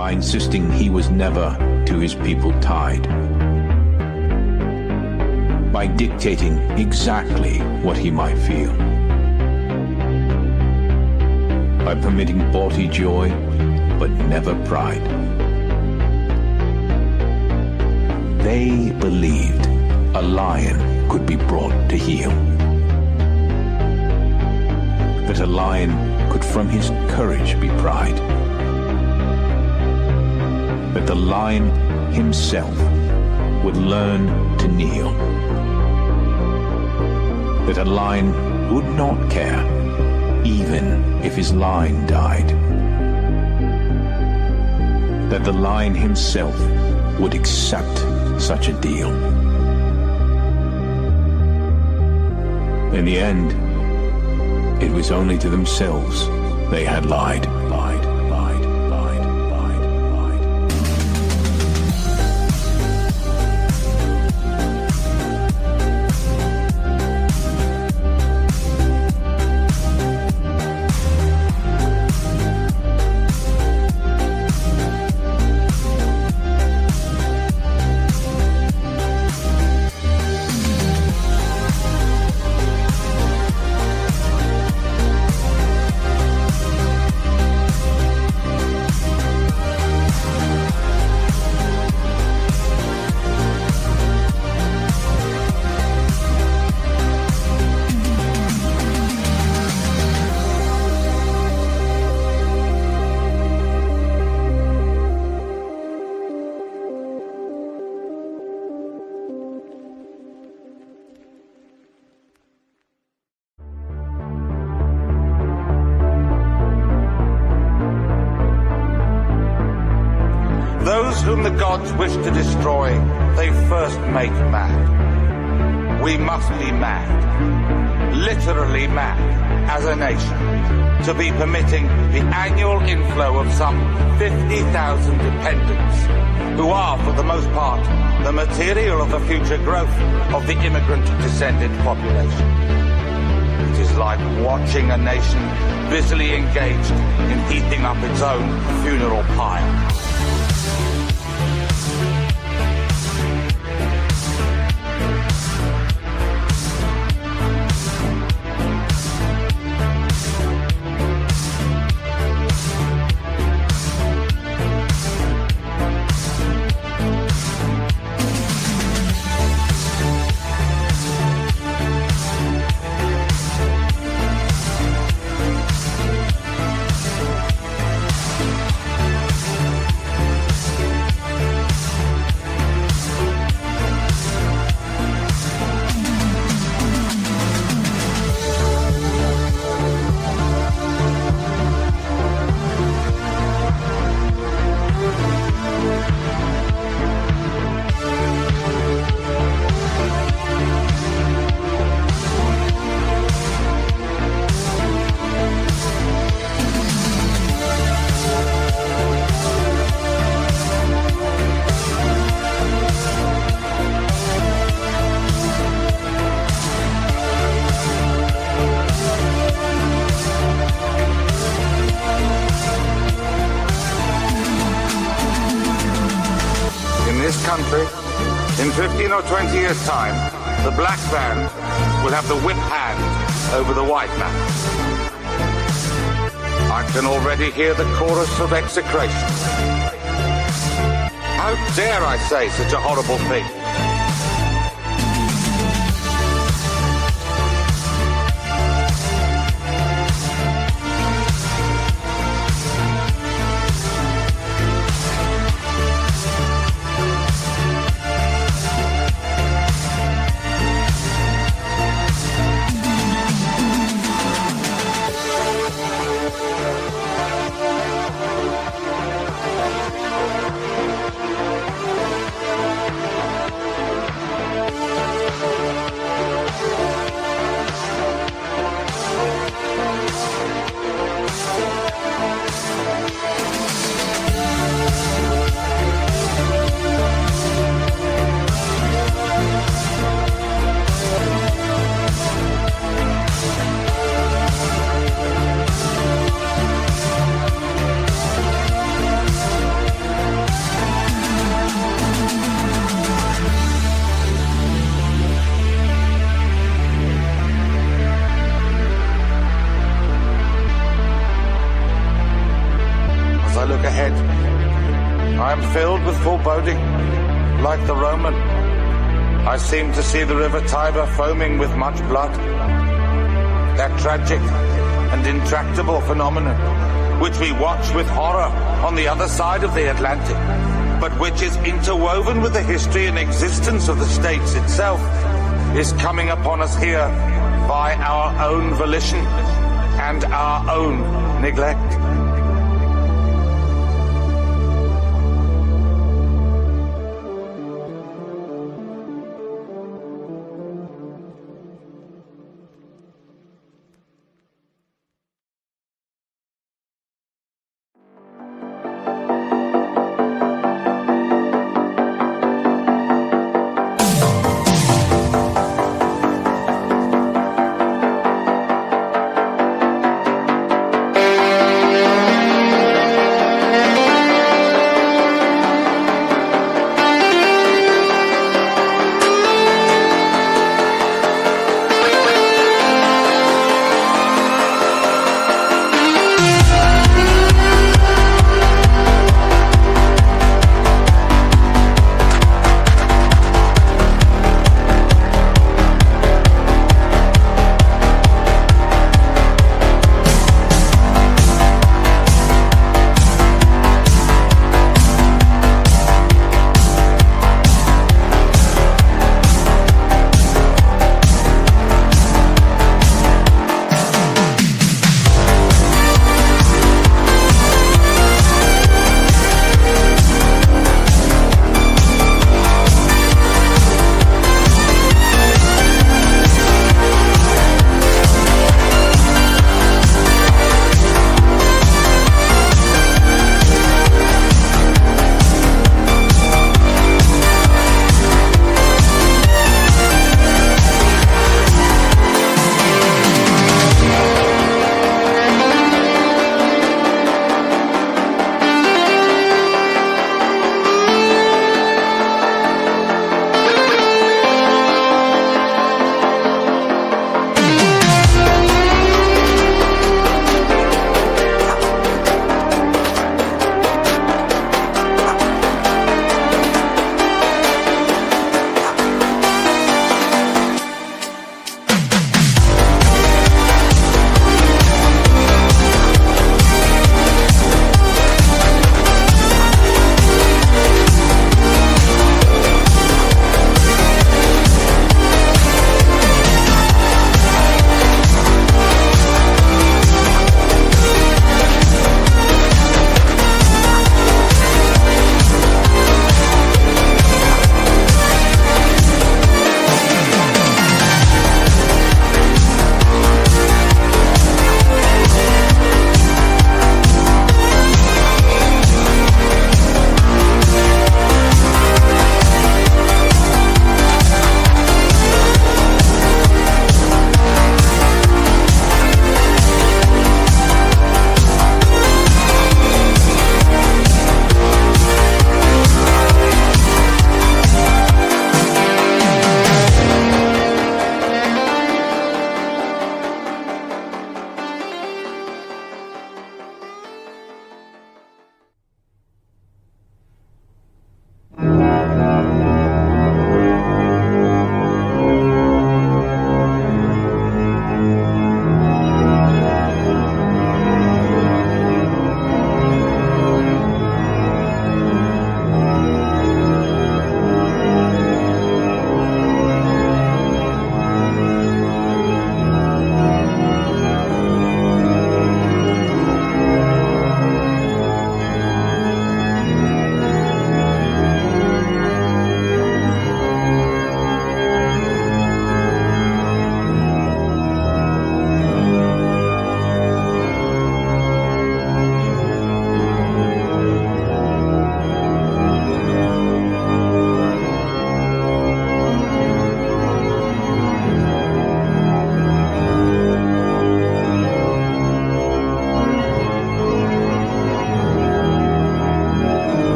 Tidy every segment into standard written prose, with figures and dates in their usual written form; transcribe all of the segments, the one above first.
by insisting he was never to his people tied, by dictating exactly what he might feel, by permitting bawdy joy, but never pride. They believed a lion could be brought to heel, that a lion could from his courage be pride, that the lion himself would learn to kneel, that a lion would not care even if his line died, that the lion himself would accept such a deal. In the end, it was only to themselves they had lied. Those whom the gods wish to destroy, they first make mad. We must be mad, literally mad, as a nation, to be permitting the annual inflow of some 50,000 dependents, who are, for the most part, the material of the future growth of the immigrant-descended population. It is like watching a nation busily engaged in heaping up its own funeral pyre. Country, in 15 or 20 years' time, the black man will have the whip hand over the white man. I can already hear the chorus of execration. How dare I say such a horrible thing? I look ahead, I am filled with foreboding, like the Roman. I seem to see the river Tiber foaming with much blood. That tragic and intractable phenomenon, which we watch with horror on the other side of the Atlantic, but which is interwoven with the history and existence of the states itself, is coming upon us here by our own volition and our own neglect.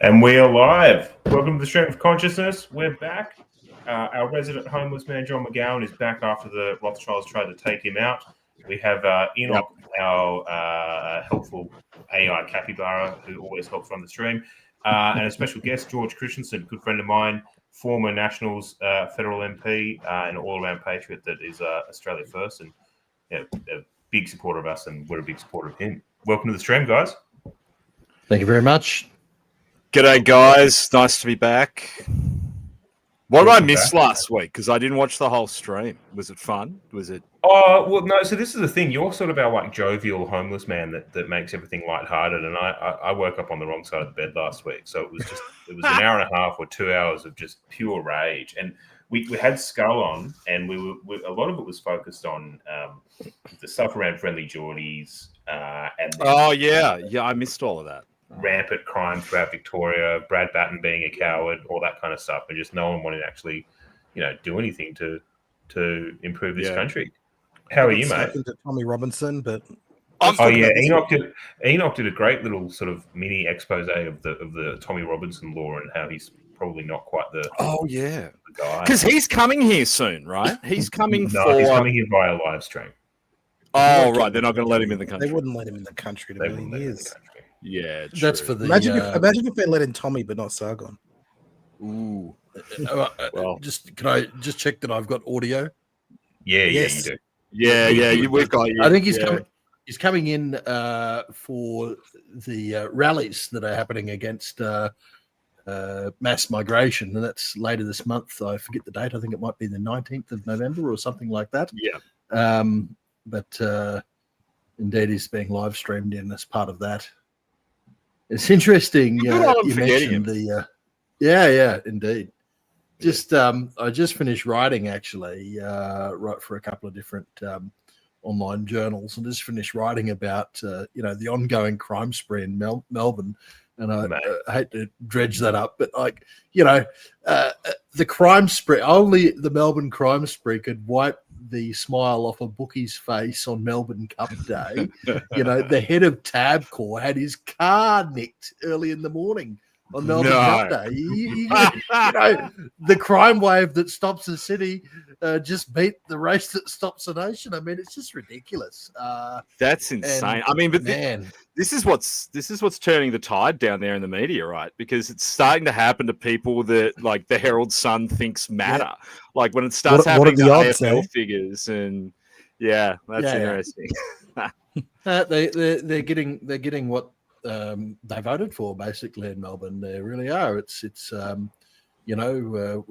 And we are live. Welcome to the Stream of Consciousness. We're back. Our resident homeless man, John McGowan, is back after the Rothschilds tried to take him out. We have Enoch, our helpful AI capybara, who always helps run the stream, and a special guest, George Christensen, good friend of mine, former Nationals federal MP, and all-around patriot that is Australia first, and a big supporter of us, and we're a big supporter of him. Welcome to the stream, guys. Thank you very much. G'day, guys. Nice to be back. What did I miss last week? Because I didn't watch the whole stream. Was it fun? Was it? Oh, well, no. So this is the thing. You're sort of our like jovial homeless man that makes everything lighthearted. And I woke up on the wrong side of the bed last week. So it was an hour and a half or 2 hours of just pure rage. And we had Skull on, and we a lot of it was focused on the stuff around Friendly Geordies. I missed all of that. Rampant crime throughout Victoria, Brad Batten being a coward, all that kind of stuff, and just no one wanted to actually, do anything to improve this country. How are you, mate? To Tommy Robinson, but Enoch did a great little sort of mini expose of the Tommy Robinson law and how he's probably not quite the guy, because he's coming here soon, right? He's coming he's coming here via live stream. Oh, right, they're not going to let him in the country. They wouldn't let him in the country in a million years. Yeah, true. That's for the. Imagine if they let in Tommy, but not Sargon. Ooh. Well, can I just check that I've got audio? Yeah, you do. Yeah, we've got you. I think he's coming in for the rallies that are happening against mass migration, and that's later this month. I forget the date. I think it might be the 19th of November or something like that. Yeah. But indeed, he's being live streamed in as part of that. It's interesting. You mentioned the. Yeah, indeed. I just finished writing actually, wrote for a couple of different online journals, and just finished writing about the ongoing crime spree in Melbourne. And I hate to dredge that up, but the crime spree, only the Melbourne crime spree could wipe the smile off a bookie's face on Melbourne Cup Day. The head of Tabcorp had his car nicked early in the morning on Melbourne Cup Day. The crime wave that stops a city just beat the race that stops a nation. I mean, it's just ridiculous. That's insane. This is what's turning the tide down there in the media, right? Because it's starting to happen to people that like the Herald Sun thinks matter. Yeah. Like when it starts happening to AFL figures, and that's interesting. They're getting what they voted for basically in Melbourne. They really are. It's we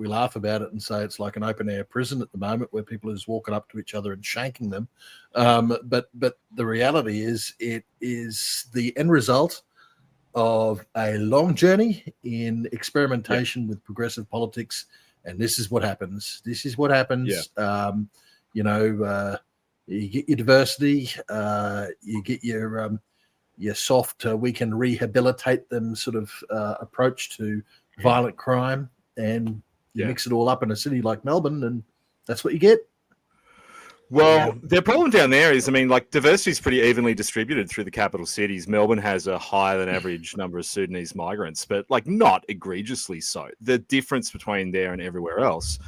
laugh about it and say it's like an open air prison at the moment where people are just walking up to each other and shanking them. But the reality is it is the end result of a long journey in experimentation with progressive politics. And this is what happens. Yeah. You get your diversity, you get your soft, we can rehabilitate them sort of approach to violent crime, and you mix it all up in a city like Melbourne, and that's what you get. Well, the problem down there is, diversity is pretty evenly distributed through the capital cities. Melbourne has a higher than average number of Sudanese migrants, but not egregiously so. The difference between there and everywhere else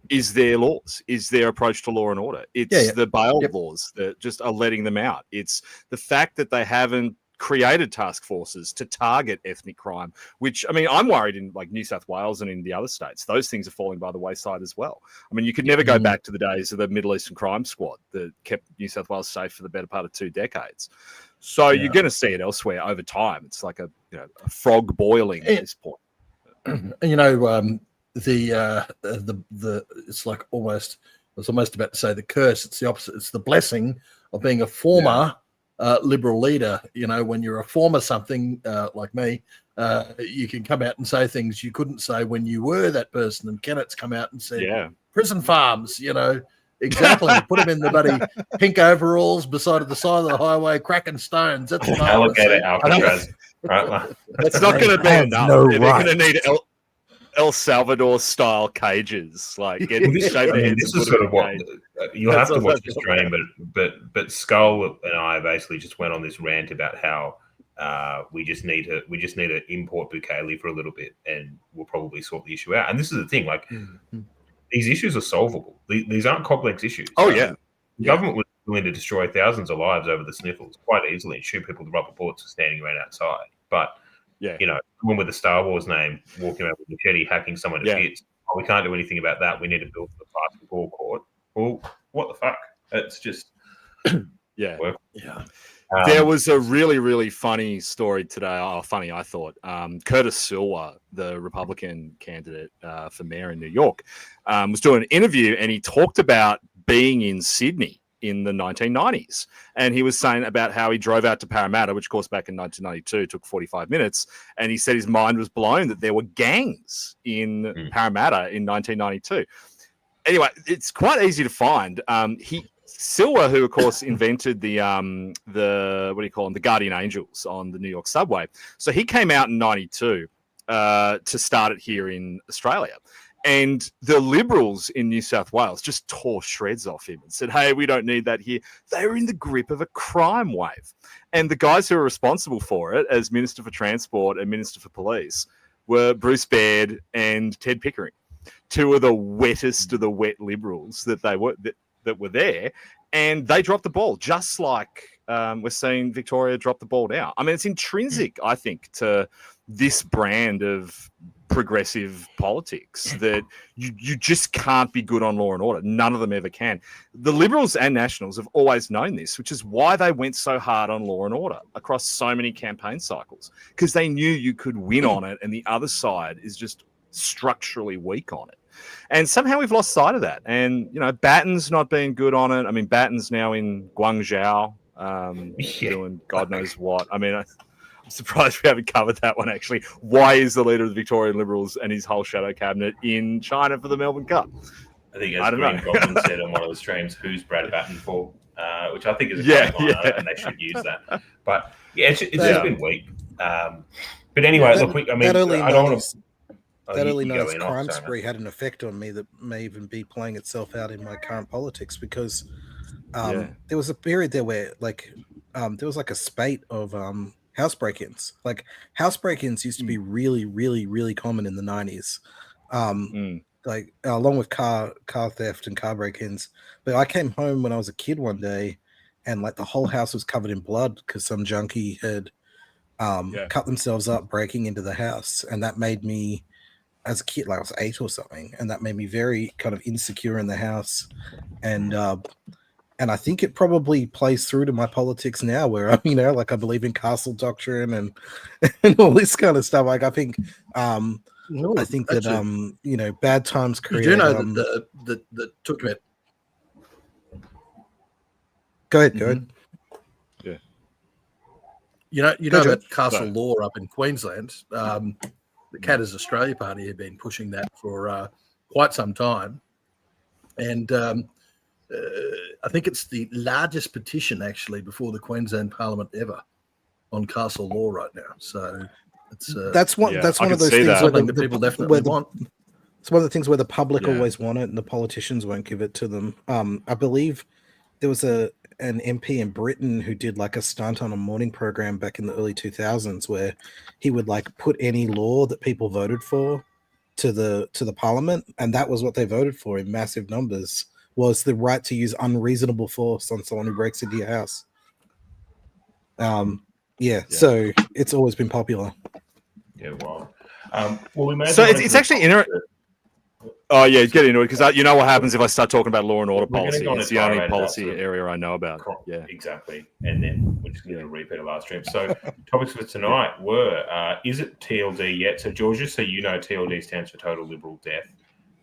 is their laws, is their approach to law and order. It's the bail laws that just are letting them out. It's the fact that they haven't created task forces to target ethnic crime, which, I'm worried in New South Wales and in the other states, those things are falling by the wayside as well. You could never go back to the days of the Middle Eastern crime squad that kept New South Wales safe for the better part of 2 decades. So you're going to see it elsewhere over time. It's like a frog boiling at this point. It's like almost, I was almost about to say the curse. It's the opposite. It's the blessing of being a former liberal leader. When you're a former something like me, you can come out and say things you couldn't say when you were that person. And Kennett's come out and said, prison farms, exactly. Put him in the bloody pink overalls beside the side of the highway, cracking stones. That's what alligator Alcatraz. Right. That's not going to be enough. They're going to need El Salvador style cages, this is sort of what you'll have to watch the stream, but Skull and I basically just went on this rant about how We just need to import Bukele for a little bit, and we'll probably sort the issue out. And this is the thing, like these issues are solvable. These aren't complex issues. Oh yeah, the government was willing to destroy thousands of lives over the sniffles quite easily and shoot people with rubber bullets for standing around outside. But someone with a Star Wars name walking around with a machete hacking someone to bits. Oh, we can't do anything about that. We need to build the basketball court. Well, what the fuck? It's just work. There was a really, really funny story today. Funny, I thought. Curtis Silwa, the Republican candidate for mayor in New York, was doing an interview, and he talked about being in Sydney in the 1990s. And he was saying about how he drove out to Parramatta, which, of course, back in 1992 took 45 minutes. And he said his mind was blown that there were gangs in Parramatta in 1992. Anyway, it's quite easy to find. Silwa, who of course invented the what do you call them, the Guardian Angels on the New York subway. So he came out in 92 to start it here in Australia. And the Liberals in New South Wales just tore shreds off him and said, hey, we don't need that here. They were in the grip of a crime wave. And the guys who were responsible for it as Minister for Transport and Minister for Police were Bruce Baird and Ted Pickering, two of the wettest of the wet Liberals that were there. And they dropped the ball, just like we're seeing Victoria drop the ball now. I mean, it's intrinsic, I think, to this brand of progressive politics that you just can't be good on law and order. None of them ever can. The Liberals and Nationals have always known this, which is why they went so hard on law and order across so many campaign cycles, because they knew you could win on it and the other side is just structurally weak on it. And somehow we've lost sight of that. And, Batten's not being good on it. I mean, Batten's now in Guangzhou doing God knows what. I mean, I'm surprised we haven't covered that one, actually. Why is the leader of the Victorian Liberals and his whole shadow cabinet in China for the Melbourne Cup? I think as Green Goblin said on one of the streams, who's Brad Batten for? Which I think is a great line, and they should use that. But, it's just been weak. But anyway, look, I don't want to... That early 90s crime spree had an effect on me that may even be playing itself out in my current politics, because there was a period there where there was a spate of house break-ins. Like house break-ins used to be really, really, really common in the 90s. Along with car theft and car break-ins. But I came home when I was a kid one day, and the whole house was covered in blood because some junkie had cut themselves up breaking into the house, and that made me, as a kid, I was 8 or something, and that made me very kind of insecure in the house. And I think it probably plays through to my politics now, where I believe in castle doctrine and all this kind of stuff. I think that bad times create. You do know that took about. Go ahead. Yeah. You know about Castle Law up in Queensland. The Katters Australia Party have been pushing that for quite some time. And I think it's the largest petition, actually, before the Queensland Parliament ever on Castle Law right now. So it's that's one of those things that people definitely want. It's one of the things where the public always want it and the politicians won't give it to them. I believe there was an MP in Britain who did a stunt on a morning program back in the early 2000s where he would put any law that people voted for to the parliament, and that was what they voted for in massive numbers, was the right to use unreasonable force on someone who breaks into your house. So it's always been popular. Yeah, wow. We may it's actually interesting. Oh yeah, get into it, because you know what happens if I start talking about law and order policy. It's the only policy area I know about. Yeah, exactly. And then we're just going to repeat our last stream. So topics for tonight were: is it TLD yet? So Georgia, TLD stands for Total Liberal Death.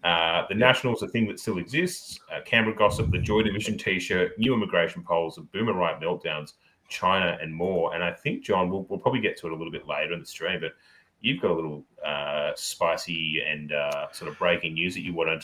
The Nationals, a thing that still exists. Canberra Gossip, the Joy Division T-shirt, new immigration polls, the Boomer Right meltdowns, China, and more. And I think, John, we'll probably get to it a little bit later in the stream, but you've got a little spicy and sort of breaking news that you wanted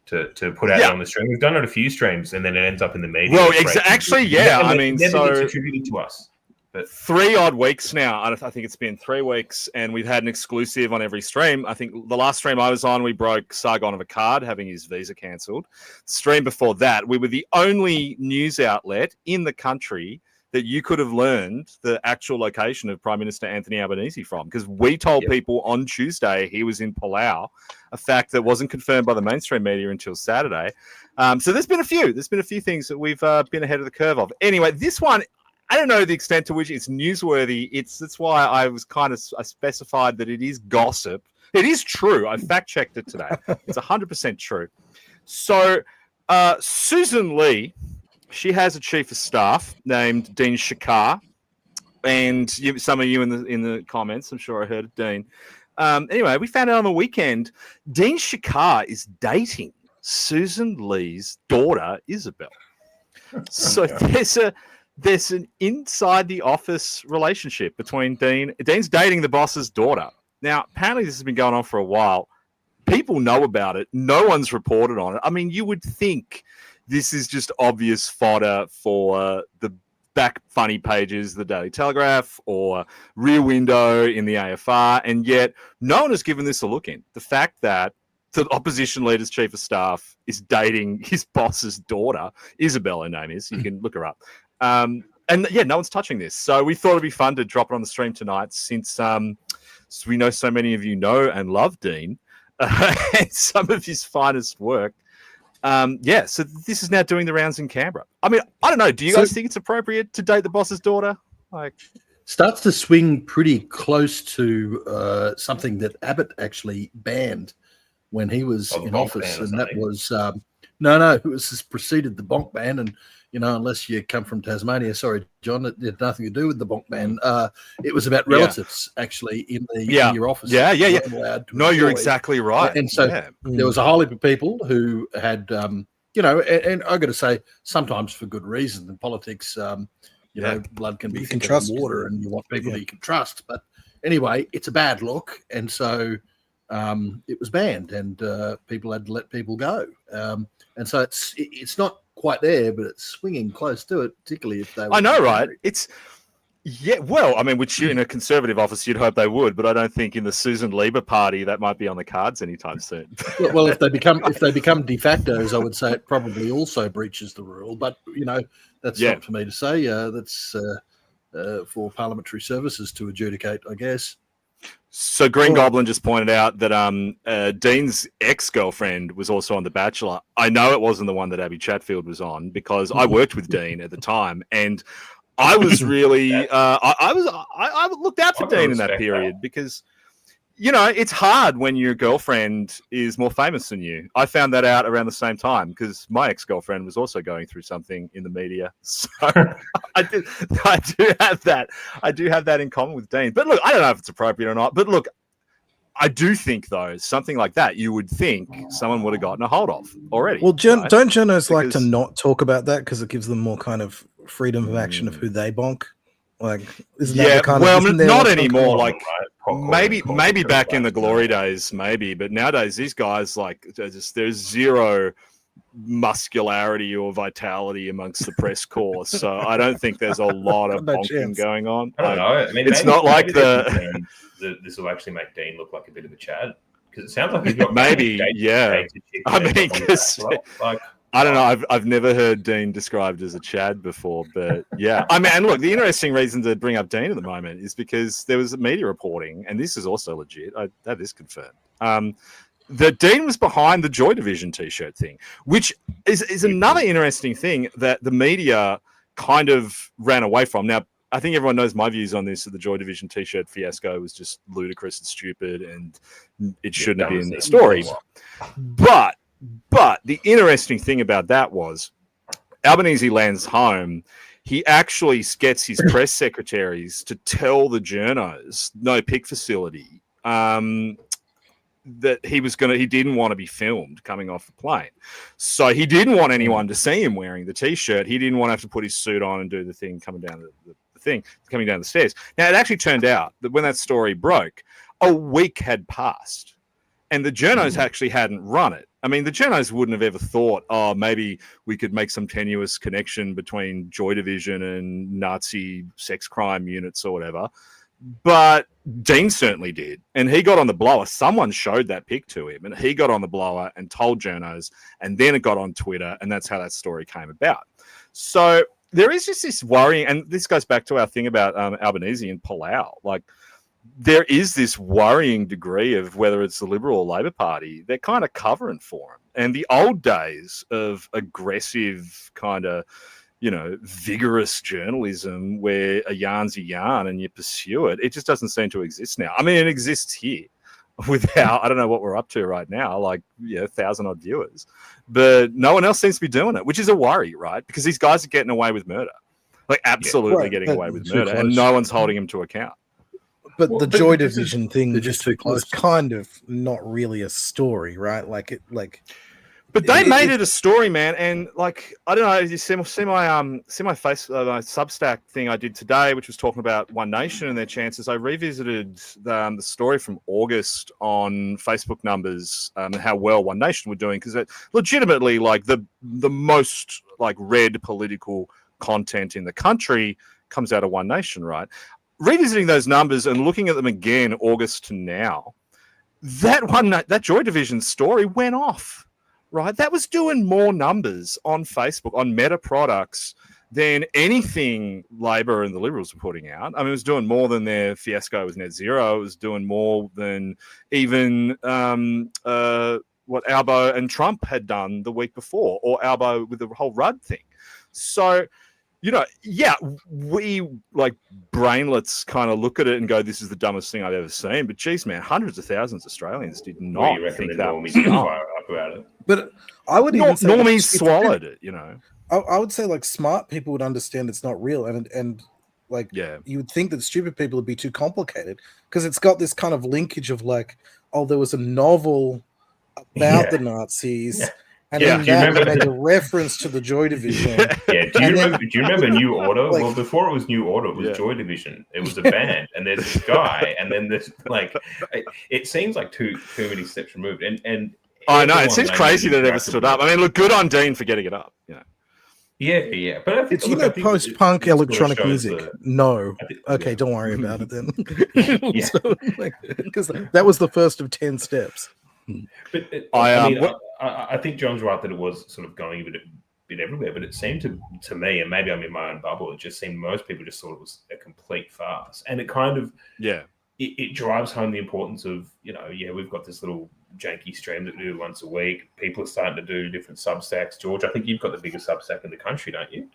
to put out on the stream. We've done it a few streams, and then it ends up in the media. Well, actually, yeah. I mean, never gets attributed to us. But 3 odd weeks now. I think it's been 3 weeks, and we've had an exclusive on every stream. I think the last stream I was on, we broke Sargon of Akkad having his visa cancelled. Stream before that, we were the only news outlet in the country that you could have learned the actual location of Prime Minister Anthony Albanese from, because we told people on Tuesday he was in Palau, a fact that wasn't confirmed by the mainstream media until Saturday. So there's been a few things that we've been ahead of the curve of. Anyway, this one, I don't know the extent to which it's newsworthy. That's why I specified that it is gossip. It is true. I fact-checked it today. It's 100% true. So Susan Lee, she has a chief of staff named Dean Shakar, and some of you in the comments, I'm sure I heard it, Dean. Anyway, we found out on the weekend, Dean Shakar is dating Susan Lee's daughter, Isabel. So there's an inside the office relationship between Dean. Dean's dating the boss's daughter. Now, apparently this has been going on for a while. People know about it. No one's reported on it. I mean, you would think this is just obvious fodder for the back funny pages of the Daily Telegraph or Rear Window in the AFR, and yet no one has given this a look in. The fact that the opposition leader's chief of staff is dating his boss's daughter, Isabel, her name is. You can look her up. And yeah, no one's touching this. So we thought it'd be fun to drop it on the stream tonight, since we know so many of you know and love Dean and some of his finest work. So this is now doing the rounds in Canberra. I mean, I don't know. Do you guys think it's appropriate to date the boss's daughter? Starts to swing pretty close to something that Abbott actually banned when he was in office, and that was it was just preceded the bonk ban, and unless you come from Tasmania, sorry, John, it had nothing to do with the bonk ban. It was about relatives actually in your office. Yeah. No, you're exactly right. And so there was a whole heap of people who had, and I got to say, sometimes for good reason. In politics, blood can be thicker than water, and you want people that you can trust. But anyway, it's a bad look, and so it was banned, and people had to let people go. And so it's not quite there, but it's swinging close to it, particularly if they were. I know, right? Which in a conservative office you'd hope they would, but I don't think in the Susan Lieber party that might be on the cards anytime soon. Well, if they become de factos, I would say it probably also breaches the rule. But that's not for me to say. That's for parliamentary services to adjudicate, I guess. So Green Goblin just pointed out that Dean's ex-girlfriend was also on The Bachelor. I know it wasn't the one that Abby Chatfield was on, because I worked with Dean at the time, and I was really I looked out for Dean in that period because it's hard when your girlfriend is more famous than you. I found that out around the same time because my ex-girlfriend was also going through something in the media. So I do have that. I do have that in common with Dean. But look, I don't know if it's appropriate or not. But look, I do think, though, something like that, you would think someone would have gotten a hold of already. Well, don't journos like to not talk about that because it gives them more kind of freedom of action of who they bonk? Not anymore. Like maybe back in the glory days, maybe, but nowadays these guys there's zero muscularity or vitality amongst the press corps, so I don't think there's a lot of bonking going on. I don't know. I mean, it's not like this will actually make Dean look like a bit of a Chad, because it sounds like he's got maybe, I mean, because I don't know. I've never heard Dean described as a Chad before, but yeah. I mean, and look, the interesting reason to bring up Dean at the moment is because there was media reporting, and this is also legit. I have this confirmed. That Dean was behind the Joy Division T-shirt thing, which is another interesting thing that the media kind of ran away from. Now, I think everyone knows my views on this, that the Joy Division T-shirt fiasco was just ludicrous and stupid, and it shouldn't have been in the story. But the interesting thing about that was Albanese lands home. He actually gets his press secretaries to tell the journos, no pick facility, that he didn't want to be filmed coming off the plane. So he didn't want anyone to see him wearing the T-shirt. He didn't want to have to put his suit on and do the thing coming down the stairs. Now, it actually turned out that when that story broke, a week had passed and the journos actually hadn't run it. I mean, the journos wouldn't have ever thought, maybe we could make some tenuous connection between Joy Division and Nazi sex crime units or whatever. But Dean certainly did. And he got on the blower. Someone showed that pic to him, and he got on the blower and told journos, and then it got on Twitter, and that's how that story came about. So there is just this worrying, and this goes back to our thing about Albanese and Palau. Like, there is this worrying degree of whether it's the Liberal or Labor Party. They're kind of covering for him. And the old days of aggressive kind of, vigorous journalism where a yarn's a yarn and you pursue it, it just doesn't seem to exist now. I mean, it exists here without, I don't know what we're up to right now, 1,000 odd viewers. But no one else seems to be doing it, which is a worry, right? Because these guys are getting away with murder. Absolutely getting away with murder, and no one's holding them to account. But the Joy Division thing they're just too close. was kind of not really a story, right? But they made it a story, man, and I don't know. You see my Substack thing I did today, which was talking about One Nation and their chances. I revisited the story from August on Facebook numbers and how well One Nation were doing, because legitimately, the most read political content in the country comes out of One Nation, right? Revisiting those numbers and looking at them again, August to now, that Joy Division story went off. Right, that was doing more numbers on Facebook, on Meta products, than anything Labor and the Liberals were putting out. I mean, it was doing more than their fiasco with net zero. It was doing more than even what Albo and Trump had done the week before, or Albo with the whole Rudd thing. So, we brainlets kind of look at it and go, "This is the dumbest thing I've ever seen." But geez, man, hundreds of thousands of Australians did not think that was dumb. About it. But I would even say normies swallowed it. I would say smart people would understand it's not real, and you would think that stupid people would be too complicated, because it's got this kind of linkage of there was a novel about the Nazis. Yeah. And then that made a reference to the Joy Division. Yeah, do you remember New Order? Well, before it was New Order, it was Joy Division. It was a band, and there's this guy, and then there's it seems like too many steps removed. And I know, it seems crazy that it ever stood up. I mean, look, good on Dean for getting it up. Yeah, but I think it's post-punk electronic music. No, okay, don't worry about it then. Because that was the first of 10 steps. But I think John's right that it was sort of going a bit everywhere, but it seemed to me, and maybe I'm in my own bubble, it just seemed most people just thought it was a complete farce, and it kind of it drives home the importance of we've got this little janky stream that we do once a week. People are starting to do different Substacks. George, I think you've got the biggest Substack in the country, don't you?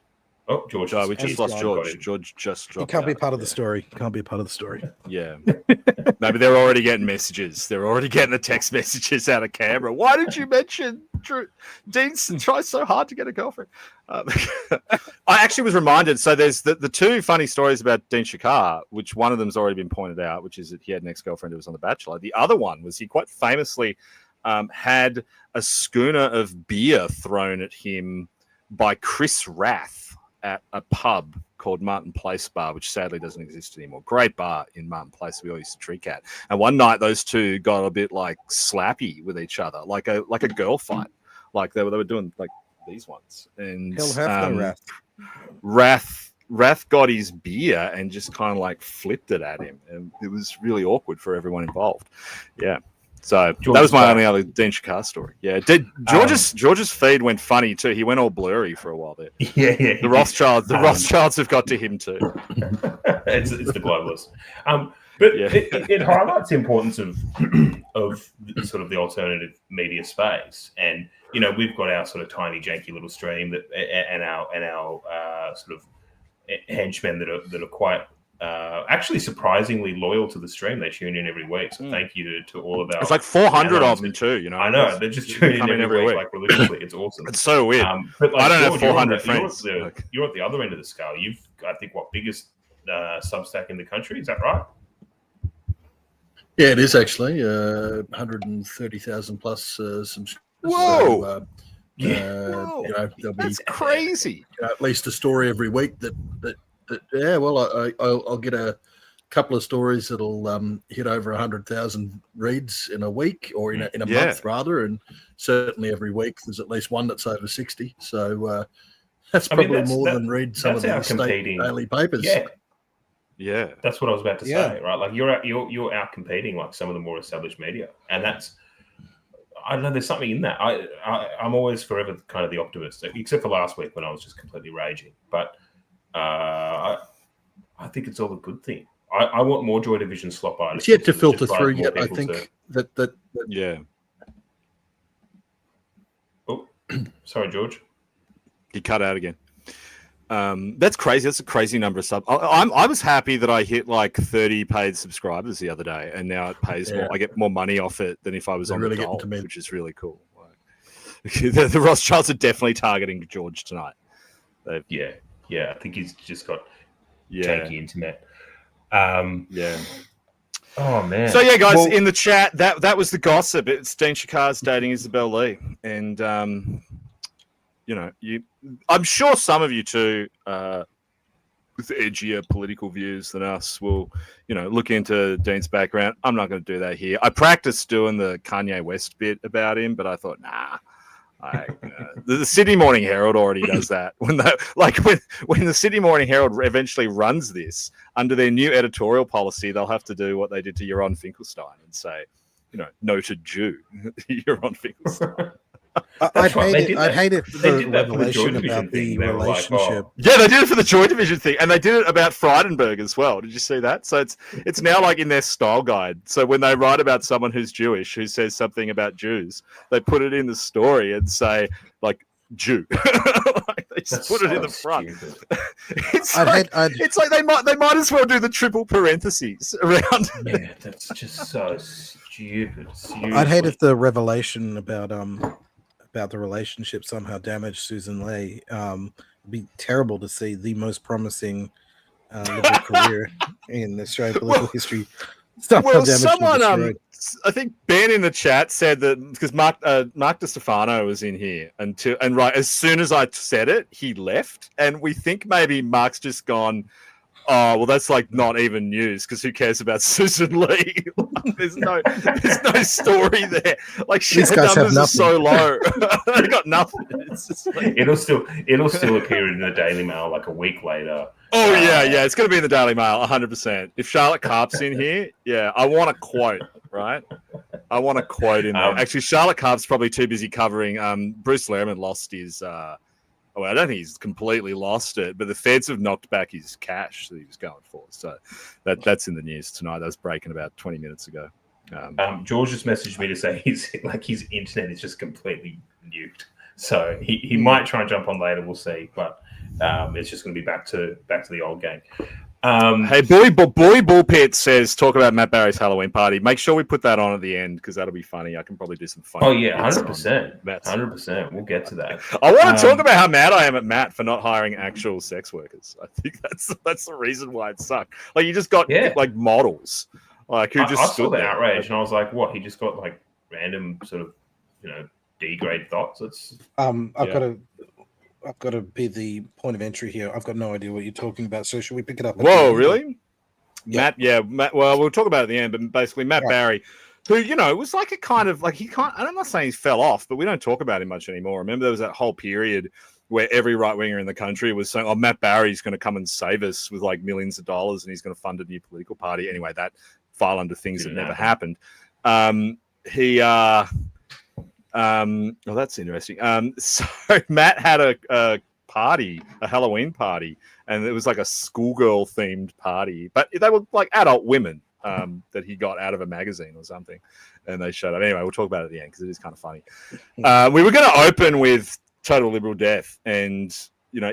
Oh, George. No, we just lost George. George just dropped. He can't be part of the story. Can't be a part of the story. Yeah. No, but they're already getting messages. They're already getting the text messages out of Canberra. Why did you mention Dean tries so hard to get a girlfriend? I actually was reminded. So there's the two funny stories about Dean Shakar, which one of them's already been pointed out, which is that he had an ex-girlfriend who was on The Bachelor. The other one was he quite famously had a schooner of beer thrown at him by Chris Rath at a pub called Martin Place Bar, which sadly doesn't exist anymore. Great bar in Martin Place we all used to drink at. And one night those two got a bit slappy with each other, like a girl fight. They were doing these ones. And Rath got his beer and just kind of flipped it at him, and it was really awkward for everyone involved. Yeah. So that was my only other Dean Shakar story. Yeah, George's feed went funny too. He went all blurry for a while there. Yeah. The Rothschilds have got to him too. It's the globalists. But it highlights the importance of sort of the alternative media space, and we've got our sort of tiny janky little stream and our sort of henchmen that are quite. Actually surprisingly loyal to the stream. They tune in every week, so thank you to all of our. It's 400 of them too. I know they're just tuning in every week religiously. It's awesome. It's so weird. But I don't have 400 friends. You're at the other end of the scale. You've, I think, biggest Substack in the country. Is that right? Yeah, it is actually 130,000 plus subscribers. Whoa! There'll be that's crazy. At least a story every week that I'll get a couple of stories that'll hit over 100,000 reads in a week, or in a month rather, and certainly every week there's at least one that's over 60. So that's probably more than read some of the state daily papers. Yeah, that's what I was about to say. Right, you're out competing some of the more established media, and that's. I don't know. There's something in that. I'm always forever kind of the optimist, except for last week when I was just completely raging. But I think it's all a good thing. I want more Joy Division slop items. It's yet to Just filter drive through more yet. I people think to- that Yeah. Oh, sorry, George. He cut out again. That's crazy. That's a crazy number of subs. I was happy that I hit like 30 paid subscribers the other day, and now it pays more. I get more money off it than if I was They're on really the getting dole, to me. which is really cool. The Rothschilds are definitely targeting George tonight. Yeah. I think he's just got Yeah, janky internet. yeah. Oh man. So yeah, guys, Well, in the chat, that was the gossip. It's Dean Shakars dating Isabel Lee, and I'm sure some of you too, with edgier political views than us, will look into Dean's background. I'm not going to do that here. I practiced doing the Kanye West bit about him, but I thought, nah. The Sydney Morning Herald already does that. When the Sydney Morning Herald eventually runs this under their new editorial policy, they'll have to do what they did to Jeroen Finkelstein and say, noted Jew, Jeroen Finkelstein. I'd right. hate it for They the did that for the Joy revelation Division about the thing. They were like, relationship. oh. Yeah, they did it for the Joy Division thing, and they did it about Frydenberg as well. Did you see that? So it's now like in their style guide. So when they write about someone who's Jewish who says something about Jews, they put it in the story and say like Jew. They just put it in the front. It's like they might as well do the triple parentheses around. Yeah, that's just so stupid. I'd hate if the revelation about the relationship somehow damaged Susan Lee. It'd be terrible to see the most promising liberal career in Australian political history. Well, someone, I think Ben in the chat said that because Mark DeStefano was in here and right as soon as I said it, he left, and we think maybe Mark's just gone. Oh, well, that's like not even news because who cares about Susan Lee? there's no story there. Like These guys have numbers are nothing. so low. They got nothing. It's just like... It'll still appear in the Daily Mail like a week later. Oh yeah, it's going to be in the Daily Mail 100%. If Charlotte Karp's in here, yeah, I want a quote, right? I want a quote in there. Actually, Charlotte Karp's probably too busy covering. Bruce Lehrman lost his. I don't think he's completely lost it, but the feds have knocked back his cash that he was going for. So that's in the news tonight. That was breaking about 20 minutes ago. George just messaged me to say his internet is just completely nuked. So he might try and jump on later. We'll see, but it's just going to be back to the old game. Hey, Boy Bullpit says, talk about Matt Barry's Halloween party. Make sure we put that on at the end because that'll be funny. I can probably do some fun. Oh yeah, 100%. 100%. We'll get to that. I want to talk about how mad I am at Matt for not hiring actual sex workers. I think that's the reason why it sucked. Like you just got like models, like who just I stood saw the there. outrage and I was like, what? He just got like random sort of D-grade thoughts. It's I've got to be the point of entry here. I've got no idea what you're talking about. So should we pick it up? Whoa, really? Yeah. Matt. Well, we'll talk about it at the end. But basically, Matt Barry, who was like a kind of like I'm not saying he fell off, but we don't talk about him much anymore. Remember, there was that whole period where every right winger in the country was saying, "Oh, Matt Barry's going to come and save us with like millions of dollars, and he's going to fund a new political party." Anyway, that file under things that never happened. That's interesting. So Matt had a party, a Halloween party, and it was like a schoolgirl themed party, but they were like adult women that he got out of a magazine or something, and they showed up. Anyway, we'll talk about it at the end because it is kind of funny. We were going to open with total liberal death, and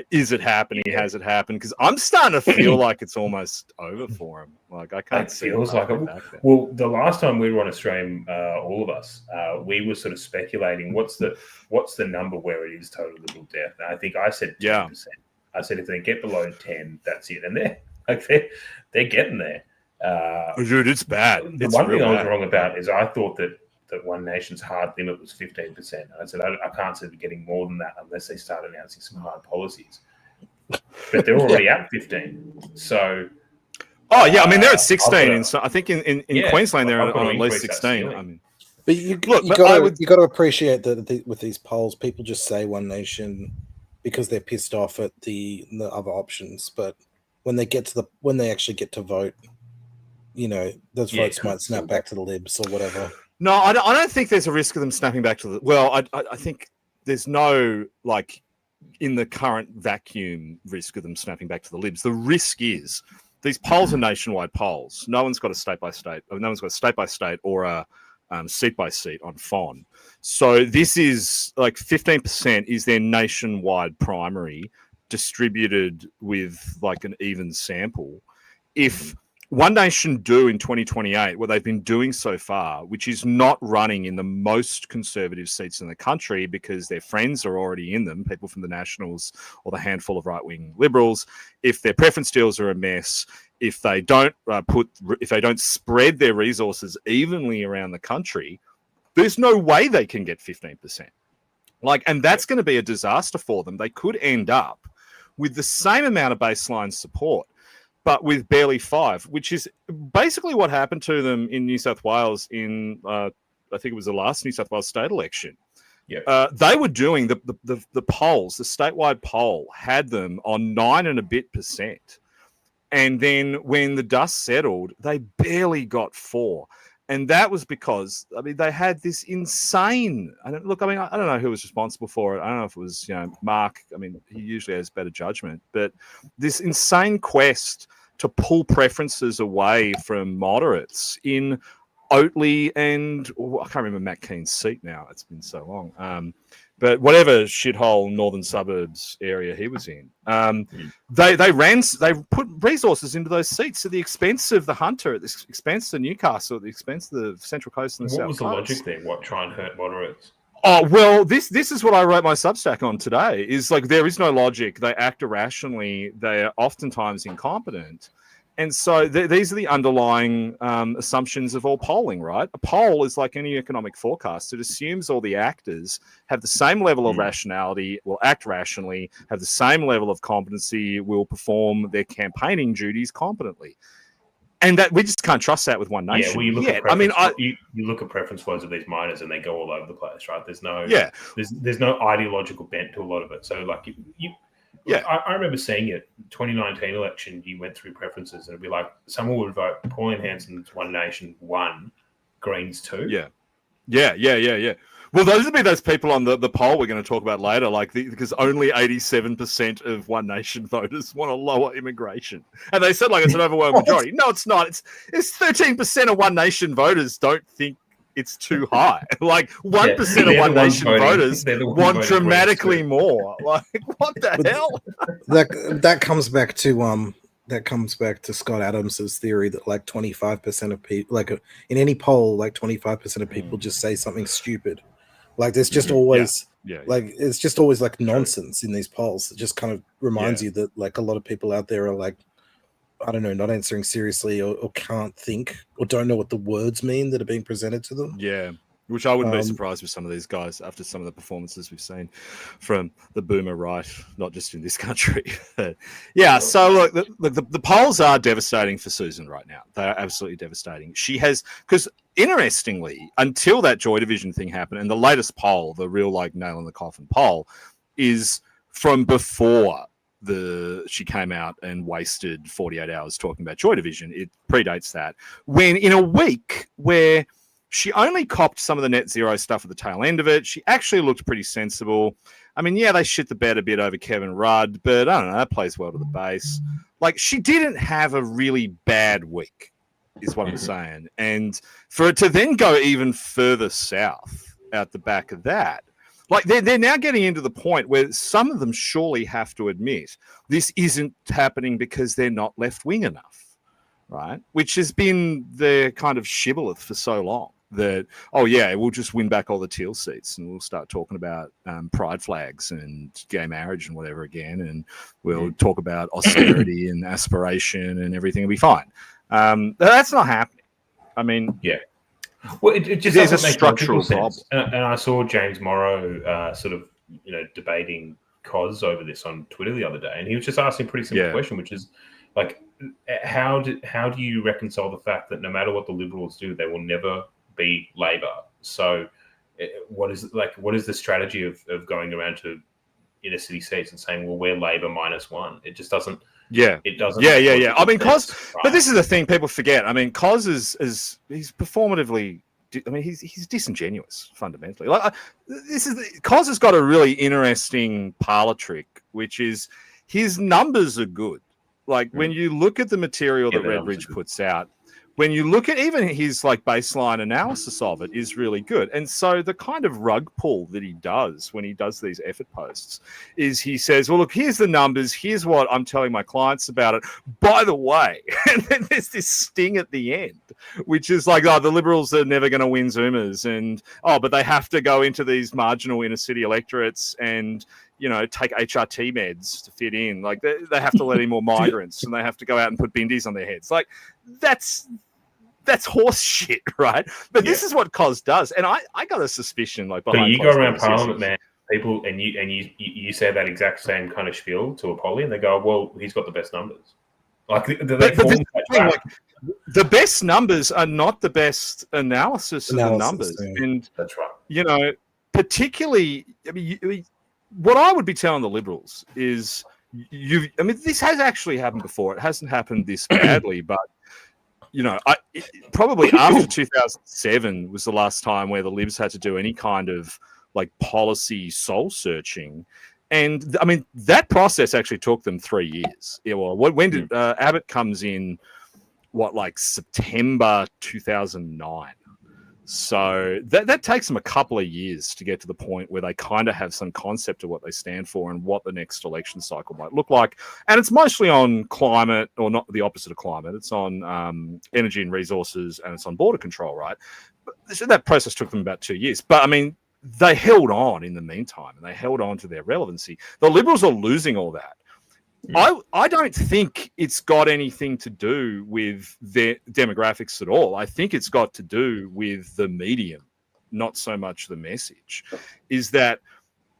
is it happening? Has it happened? Because I'm starting to feel like it's almost over for him. Like I can't see. Feels like it. Well, the last time we were on a stream, all of us, we were sort of speculating what's the number where it is total liberal death. And I think I said 10%. I said if they get below 10, that's it, and they're getting there. Dude, it's bad. The one thing I was wrong about is I thought that One Nation's hard limit was 15%. And I said, I can't see them getting more than that unless they start announcing some hard policies. But they're already at 15. So... Oh, yeah. I mean, they're at 16. I think in Queensland, they're on at least 16. I mean, but you got to appreciate that with these polls, people just say One Nation because they're pissed off at the other options. But when they actually get to vote, those votes might snap back to the Libs or whatever. No, I don't think there's a risk of them snapping back to the. Well, I think there's no in the current vacuum risk of them snapping back to the Libs. The risk is these polls are nationwide polls. No one's got a state by state. No one's got a state by state or a seat by seat on FON. So this is like 15% is their nationwide primary distributed with like an even sample. If One Nation do in 2028 what they've been doing so far, which is not running in the most conservative seats in the country because their friends are already in them, people from the Nationals or the handful of right-wing Liberals. If their preference deals are a mess, if they don't spread their resources evenly around the country, there's no way they can get 15%. And that's going to be a disaster for them. They could end up with the same amount of baseline support, but with barely 5, which is basically what happened to them in New South Wales in, I think it was the last New South Wales state election. Yeah. They were doing the polls, the statewide poll had them on 9 and a bit %. And then when the dust settled, they barely got 4. And that was because, they had this insane, I don't know who was responsible for it. I don't know if it was, Mark. He usually has better judgment, but this insane quest to pull preferences away from moderates in Oatley and I can't remember Matt Keane's seat now. It's been so long. But whatever shithole northern suburbs area he was in, they put resources into those seats at the expense of the Hunter, at the expense of Newcastle, at the expense of the Central Coast and the South Coast. What was the logic there? What, try and hurt moderates? Oh, well, this is what I wrote my Substack on today, is there is no logic. They act irrationally. They are oftentimes incompetent. And so these are the underlying assumptions of all polling, right? A poll is like any economic forecast. It assumes all the actors have the same level of rationality, will act rationally, have the same level of competency, will perform their campaigning duties competently. And that we just can't trust that with One Nation. Yeah, well, you look at preference votes of these minors, and they go all over the place, right? There's no ideological bent to a lot of it. So, I remember seeing it. 2019 election, you went through preferences, and it'd be like someone would vote Pauline Hanson's One Nation 1, Greens 2. Yeah. Well, those would be those people on the poll we're going to talk about later, because only 87% of One Nation voters want to lower immigration, and they said it's an overwhelming majority. No, it's not. It's 13% of One Nation voters don't think it's too high. 1% of One Nation voters want dramatically more. What the hell? That comes back to Scott Adams's theory that 25% of people, in any poll, 25% of people just say something stupid. There's just always it's just always nonsense in these polls. It just kind of reminds you that a lot of people out there are I don't know, not answering seriously or can't think or don't know what the words mean that are being presented to them. Yeah, which I wouldn't be surprised with some of these guys after some of the performances we've seen from the boomer right, not just in this country. So look, the polls are devastating for Susan right now. They are absolutely devastating. She has, because interestingly, until that Joy Division thing happened, and the latest poll, the real nail in the coffin poll, is from before she came out and wasted 48 hours talking about Joy Division. It predates that. When in a week where she only copped some of the net zero stuff at the tail end of it, she actually looked pretty sensible. They shit the bed a bit over Kevin Rudd, but I don't know, that plays well to the base. She didn't have a really bad week, is what I'm saying. And for it to then go even further south out the back of that, they're now getting into the point where some of them surely have to admit this isn't happening because they're not left-wing enough, right? Which has been their kind of shibboleth for so long that, we'll just win back all the teal seats and we'll start talking about pride flags and gay marriage and whatever again, and we'll talk about austerity and aspiration and everything will be fine. That's not happening. Well, it just there's a doesn't make structural sense. problem. And I saw James Morrow debating Cos over this on Twitter the other day, and he was just asking a pretty simple question, which is how do you reconcile the fact that no matter what the Liberals do, they will never be Labor? So what is the strategy of going around to inner city seats and saying, well, we're Labor -1? It just doesn't. Yeah. It doesn't. Yeah. Cos, right? But this is the thing people forget. Cos is he's performatively he's disingenuous fundamentally. Like Cos has got a really interesting parlor trick, which is his numbers are good. Like when you look at the material that Redbridge puts out, when you look at even his like baseline analysis of it is really good. And so the kind of rug pull that he does when he does these effort posts is he says, well, look, here's the numbers. Here's what I'm telling my clients about it. By the way, and then there's this sting at the end, which is like, oh, the Liberals are never going to win Zoomers. And, oh, but they have to go into these marginal inner city electorates and, you know, take HRT meds to fit in. Like they have to let in more migrants and they have to go out and put bindies on their heads. Like that's horse shit, right? But this is what Cos does, and I got a suspicion like. But you go around Parliament, man, people, and you say that exact same kind of spiel to a poly, and they go, "Well, he's got the best numbers." Like the best numbers are not the best analysis of the numbers, and that's right. You know, particularly, I mean, what I would be telling the Liberals is, I mean, this has actually happened before. It hasn't happened this badly, but. You know, probably after 2007 was the last time where the Libs had to do any kind of like policy soul searching. And I mean, that process actually took them 3 years. Yeah, well, when did Abbott comes in, like September 2009. So that takes them a couple of years to get to the point where they kind of have some concept of what they stand for and what the next election cycle might look like. And it's mostly on climate, or not the opposite of climate. It's on energy and resources, and it's on border control, right? So that process took them about 2 years. But, I mean, they held on in the meantime, and they held on to their relevancy. The Liberals are losing all that. I don't think it's got anything to do with their demographics at all. I think it's got to do with the medium, not so much the message. Is that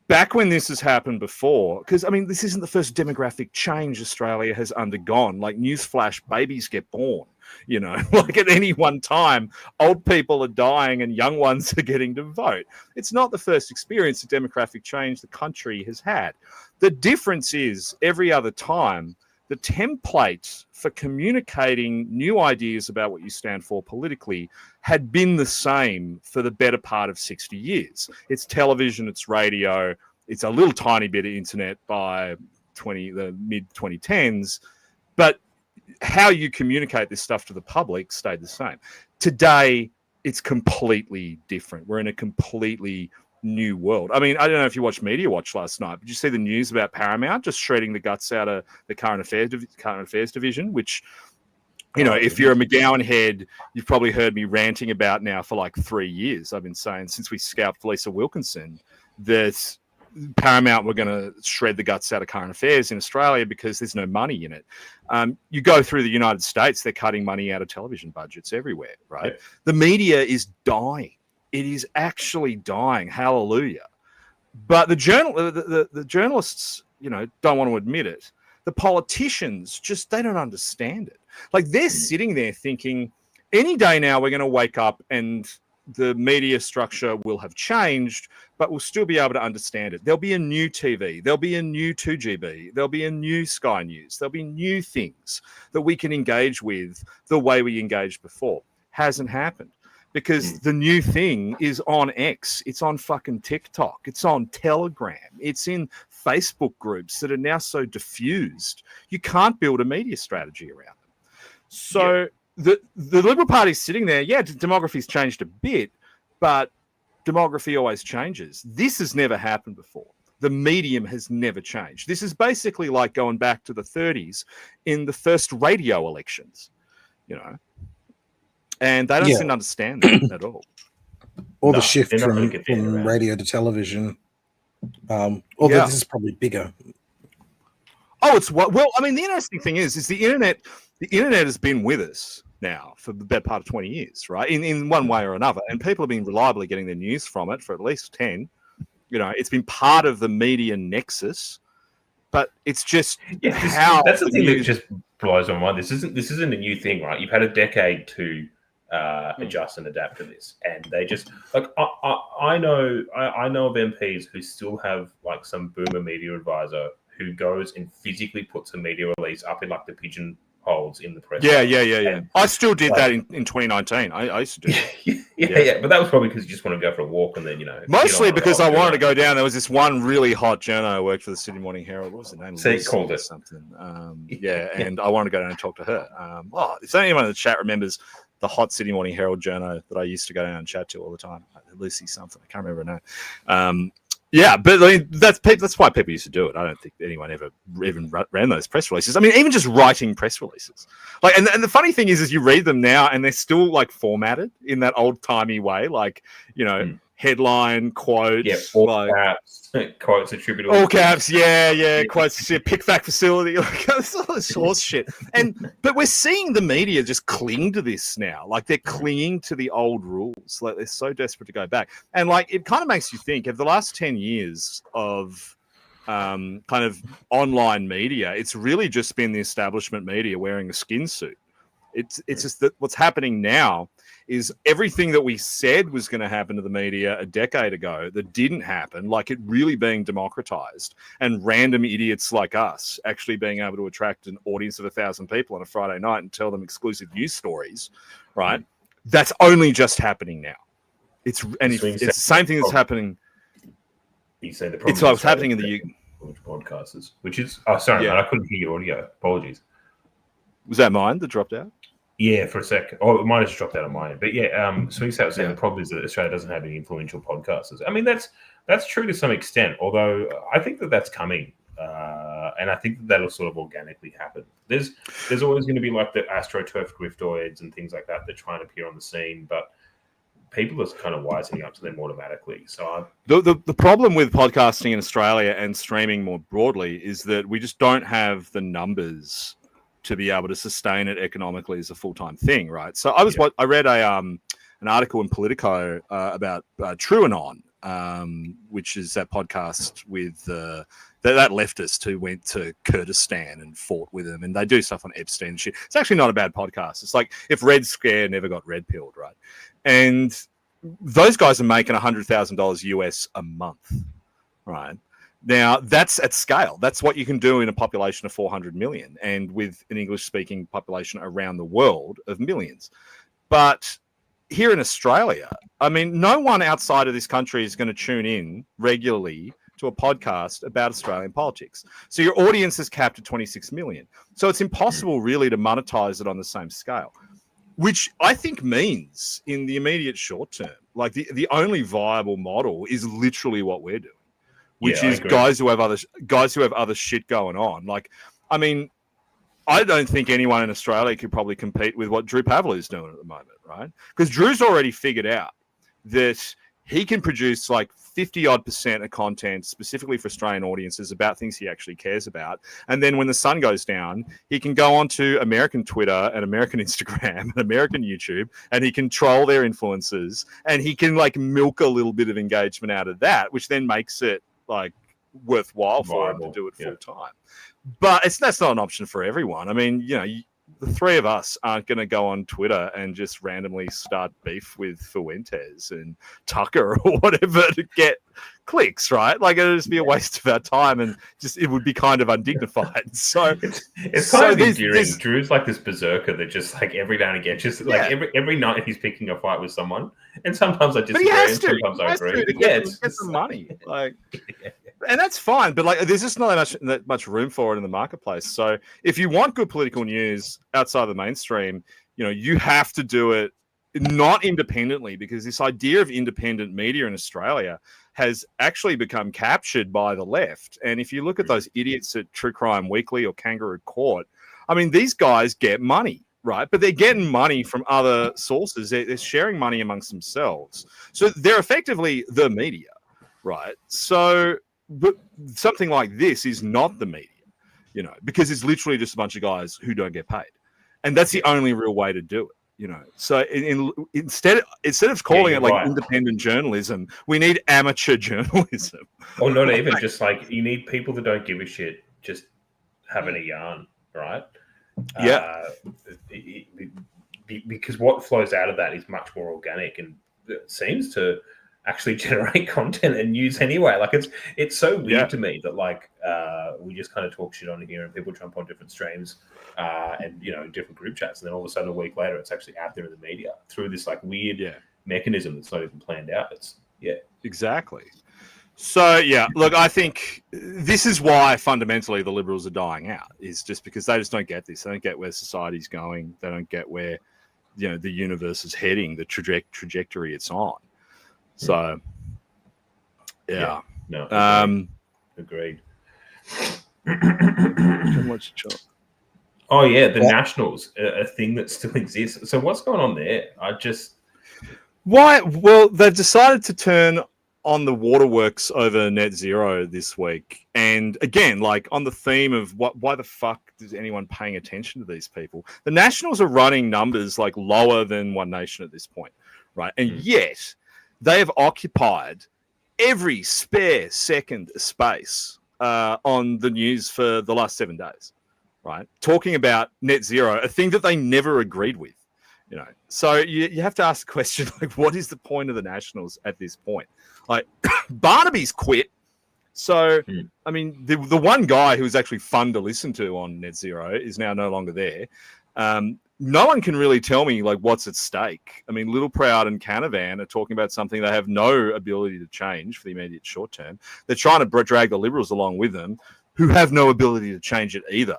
back when this has happened before, because, I mean, this isn't the first demographic change Australia has undergone. Like, newsflash, babies get born. You know, like at any one time, old people are dying and young ones are getting to vote. It's not the first experience of demographic change the country has had. The difference is every other time, the template for communicating new ideas about what you stand for politically had been the same for the better part of 60 years. It's television, it's radio, it's a little tiny bit of internet by the mid-2010s, but how you communicate this stuff to the public stayed the same. Today, it's completely different. We're in a completely new world. I mean, I don't know if you watched Media Watch last night, but did you see the news about Paramount just shredding the guts out of the current affairs division, which, you know, if you're a McGowan head, you've probably heard me ranting about now for like 3 years. I've been saying since we scalped Lisa Wilkinson that Paramount were going to shred the guts out of current affairs in Australia because there's no money in it. You go through the United States, they're cutting money out of television budgets everywhere, right? Yeah. The media is dying. It is actually dying. Hallelujah. But the journalists, you know, don't want to admit it. The politicians they don't understand it. Like they're sitting there thinking, any day now we're going to wake up and the media structure will have changed, but we'll still be able to understand it. There'll be a new TV. There'll be a new 2GB. There'll be a new Sky News. There'll be new things that we can engage with the way we engaged before. Hasn't happened because the new thing is on X. It's on fucking TikTok. It's on Telegram. It's in Facebook groups that are now so diffused. You can't build a media strategy around them. So... Yeah. The Liberal Party's sitting there, demography's changed a bit, but demography always changes. This has never happened before. The medium has never changed. This is basically like going back to the 30s in the first radio elections, you know. And they don't seem to understand that at all. Or the shift from radio to television. Although this is probably bigger. Oh, it's well, I mean, the interesting thing is the internet has been with us now for the better part of 20 years, right? In one way or another. And people have been reliably getting their news from it for at least 10. You know, it's been part of the media nexus, but it's just how that's the thing that just blows my mind. This isn't a new thing, right? You've had a decade to adjust and adapt to this. And they just like I know of MPs who still have like some boomer media advisor who goes and physically puts a media release up in like the Pigeonhole holds in the press. Yeah. And, I still did that in 2019. I used to do that. Yeah. But that was probably because you just want to go for a walk and then, Mostly because I wanted to go down. There was this one really hot journo who worked for the Sydney Morning Herald. What was the name? So called it something. And I wanted to go down and talk to her. If anyone in the chat remembers the hot Sydney Morning Herald journo that I used to go down and chat to all the time, Lucy something. I can't remember her name. But I mean, that's why people used to do it. I don't think anyone ever even ran those press releases. I mean, even just writing press releases. And the funny thing is you read them now and they're still formatted in that old timey way, headline, quotes, all caps, quotes attributable. All caps, quotes, pick-back facility, that's all this horse shit. But we're seeing the media just cling to this now. They're clinging to the old rules. They're so desperate to go back. And it kind of makes you think of the last 10 years of kind of online media, it's really just been the establishment media wearing a skin suit. It's just that what's happening now is everything that we said was going to happen to the media a decade ago that didn't happen, it really being democratized and random idiots like us actually being able to attract an audience of 1,000 people on a Friday night and tell them exclusive news stories, right? That's only just happening now. It's the same thing that's happening. You say the problem. It's what's happening in the podcasters, which is man, I couldn't hear your audio. Apologies. Was that mine that dropped out? Yeah, for a sec. Oh, it might have just dropped out of mine. But Swing Set was saying the problem is that Australia doesn't have any influential podcasters. I mean, that's true to some extent, although I think that's coming. And I think that'll sort of organically happen. There's always going to be the AstroTurf griftoids and things like that try and appear on the scene, but people are kind of wising up to them automatically. So the problem with podcasting in Australia and streaming more broadly is that we just don't have the numbers to be able to sustain it economically as a full-time thing, right? So I read an article in Politico about TrueAnon, which is that podcast with that leftist who went to Kurdistan and fought with him, and they do stuff on Epstein and shit. It's actually not a bad podcast. It's if Red Scare never got red-pilled, right? And those guys are making $100,000 US a month, right? Now, that's at scale. That's what you can do in a population of 400 million and with an English-speaking population around the world of millions. But here in Australia, I mean, no one outside of this country is going to tune in regularly to a podcast about Australian politics. So your audience is capped at 26 million. So it's impossible really to monetize it on the same scale, which I think means in the immediate short term, the only viable model is literally what we're doing. Which is guys who have other shit going on. I mean, I don't think anyone in Australia could probably compete with what Drew Pavlou is doing at the moment, right? Because Drew's already figured out that he can produce 50-odd% of content specifically for Australian audiences about things he actually cares about. And then when the sun goes down, he can go onto American Twitter and American Instagram and American YouTube, and he can troll their influencers, and he can milk a little bit of engagement out of that, which then makes it worthwhile for him to do it full time. But that's not an option for everyone. I mean, the three of us aren't going to go on Twitter and just randomly start beef with Fuentes and Tucker or whatever to get clicks, right? It'd just be a waste of our time, and it would be kind of undignified. So it's kind of endearing. Drew's this berserker that just every now and again, every night he's picking a fight with someone, and sometimes I disagree, and sometimes I agree. It's get some money, and that's fine. But there's just not that much room for it in the marketplace. So if you want good political news outside the mainstream, you have to do it not independently, because this idea of independent media in Australia has actually become captured by the left. And if you look at those idiots at True Crime Weekly or Kangaroo Court, I mean, these guys get money, right? But they're getting money from other sources. They're sharing money amongst themselves. So they're effectively the media, right? So, but something like this is not the media, because it's literally just a bunch of guys who don't get paid. And that's the only real way to do it. So instead of calling it independent journalism, we need amateur journalism. Or not even just you need people that don't give a shit, just having a yarn, right? Yeah. Because what flows out of that is much more organic, and it seems to actually generate content and use anyway. Like it's so weird to me that like we just kind of talk shit on here and people jump on different streams and different group chats, and then all of a sudden a week later it's actually out there in the media through this like weird mechanism that's not even planned out. It's exactly. So look, I think this is why fundamentally the Liberals are dying out, is just because they just don't get this. They don't get where society's going. They don't get where the universe is heading, the trajectory it's on. So, agreed. Oh yeah, the Nationals, a thing that still exists. So what's going on there? Why? Well, they've decided to turn on the waterworks over net zero this week, and again, like on the theme of why the fuck is anyone paying attention to these people? The Nationals are running numbers like lower than One Nation at this point, right? And yet they have occupied every spare second of space on the news for the last 7 days, right? Talking about net zero, a thing that they never agreed with, So you have to ask the question, like, what is the point of the Nationals at this point? Like, Barnaby's quit. So, I mean, the one guy who was actually fun to listen to on net zero is now no longer there. No one can really tell me, like, what's at stake. I mean, Little Proud and Canavan are talking about something they have no ability to change for the immediate short term. They're trying to drag the Liberals along with them, who have no ability to change it either.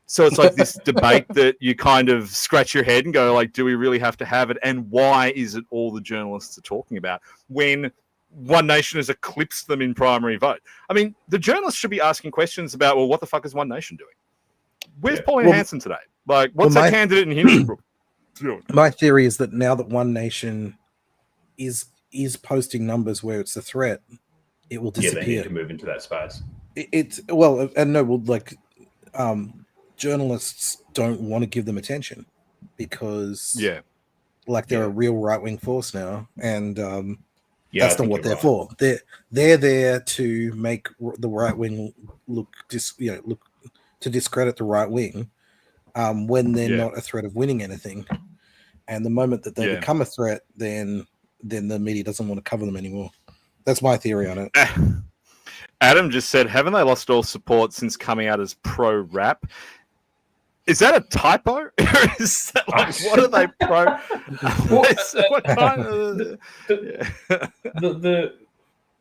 So it's like this debate that you kind of scratch your head and go, like, do we really have to have it? And why is it all the journalists are talking about when One Nation has eclipsed them in primary vote? I mean, the journalists should be asking questions about, well, what the fuck is One Nation doing? Where's Pauline Hanson today? Like, what's that candidate in Hinchinbrook doing? My theory is that now that One Nation is posting numbers where it's a threat, it will disappear. Yeah, they need to move into that space. Journalists don't want to give them attention because they're a real right-wing force now, and that's not what they're for. They're there to make the right wing look to discredit the right wing when they're not a threat of winning anything. And the moment that they become a threat, then the media doesn't want to cover them anymore. That's my theory on it. Adam just said, haven't they lost all support since coming out as pro-rap? Is that a typo? Is that like, what are they pro? What kind of...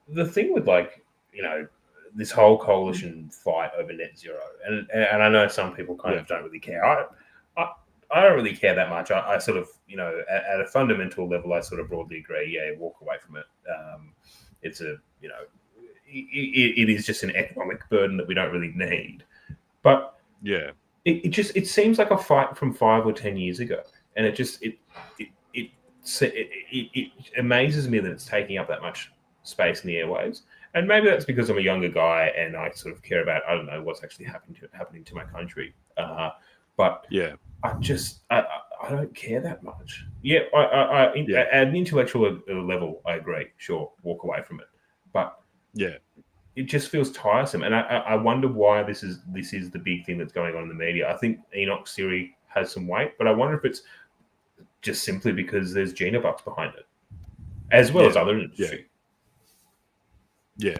the thing with, like, this whole coalition fight over net zero, and I know some people kind of don't really care. I don't really care that much. I sort of, at a fundamental level, I sort of broadly agree. Yeah, walk away from it. It's a, it is just an economic burden that we don't really need. But it seems like a fight from 5 or 10 years ago, and it amazes me that it's taking up that much space in the airwaves. And maybe that's because I'm a younger guy and I sort of care about, I don't know, what's actually happening to my country. But I don't care that much. Yeah, at an intellectual level, I agree. Sure, walk away from it. But it just feels tiresome, and I wonder why this is the big thing that's going on in the media. I think Enoch Siri has some weight, but I wonder if it's just simply because there's Gina Bucks behind it, as well as other industry. Yeah.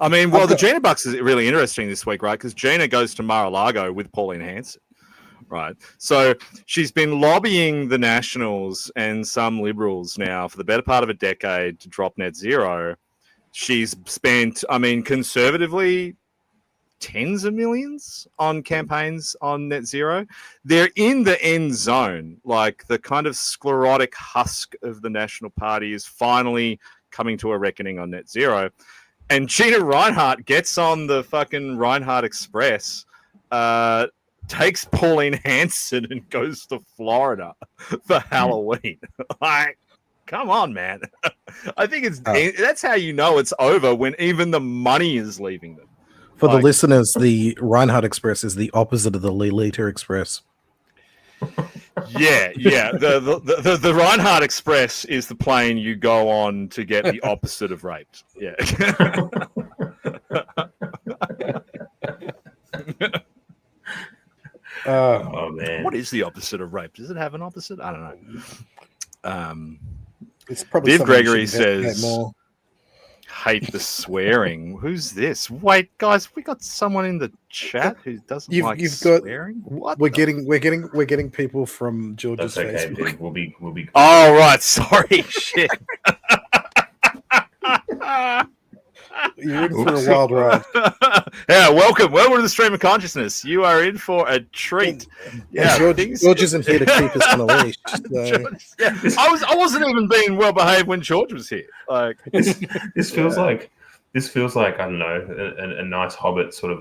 I mean, well, the Gina Bucks is really interesting this week, right? Because Gina goes to Mar-a-Lago with Pauline Hanson, right? So she's been lobbying the Nationals and some Liberals now for the better part of a decade to drop net zero. She's spent, I mean, conservatively, tens of millions on campaigns on net zero. They're in the end zone. Like, the kind of sclerotic husk of the National Party is finally coming to a reckoning on net zero. And Gina Rinehart gets on the fucking Rinehart Express, takes Pauline Hanson and goes to Florida for Halloween. Like, come on, man. I think that's how you know it's over, when even the money is leaving them. For the listeners, the Rinehart Express is the opposite of the Lolita Express. Yeah. The Rinehart Express is the plane you go on to get the opposite of raped. Yeah. Oh man, what is the opposite of rape? Does it have an opposite? I don't know. It's probably Viv Gregory says, hate the swearing. Who's this? Wait, guys, we got someone in the chat who doesn't like swearing. What? We're getting people from George's That's okay. Facebook. We'll be. Oh right, sorry. Shit. You're in for a wild ride. Yeah, welcome to the Stream of Consciousness. You are in for a treat. Yeah, George isn't here to keep us on a leash. So. Yeah, I wasn't even being well behaved when George was here. Like this feels like I don't know a nice hobbit sort of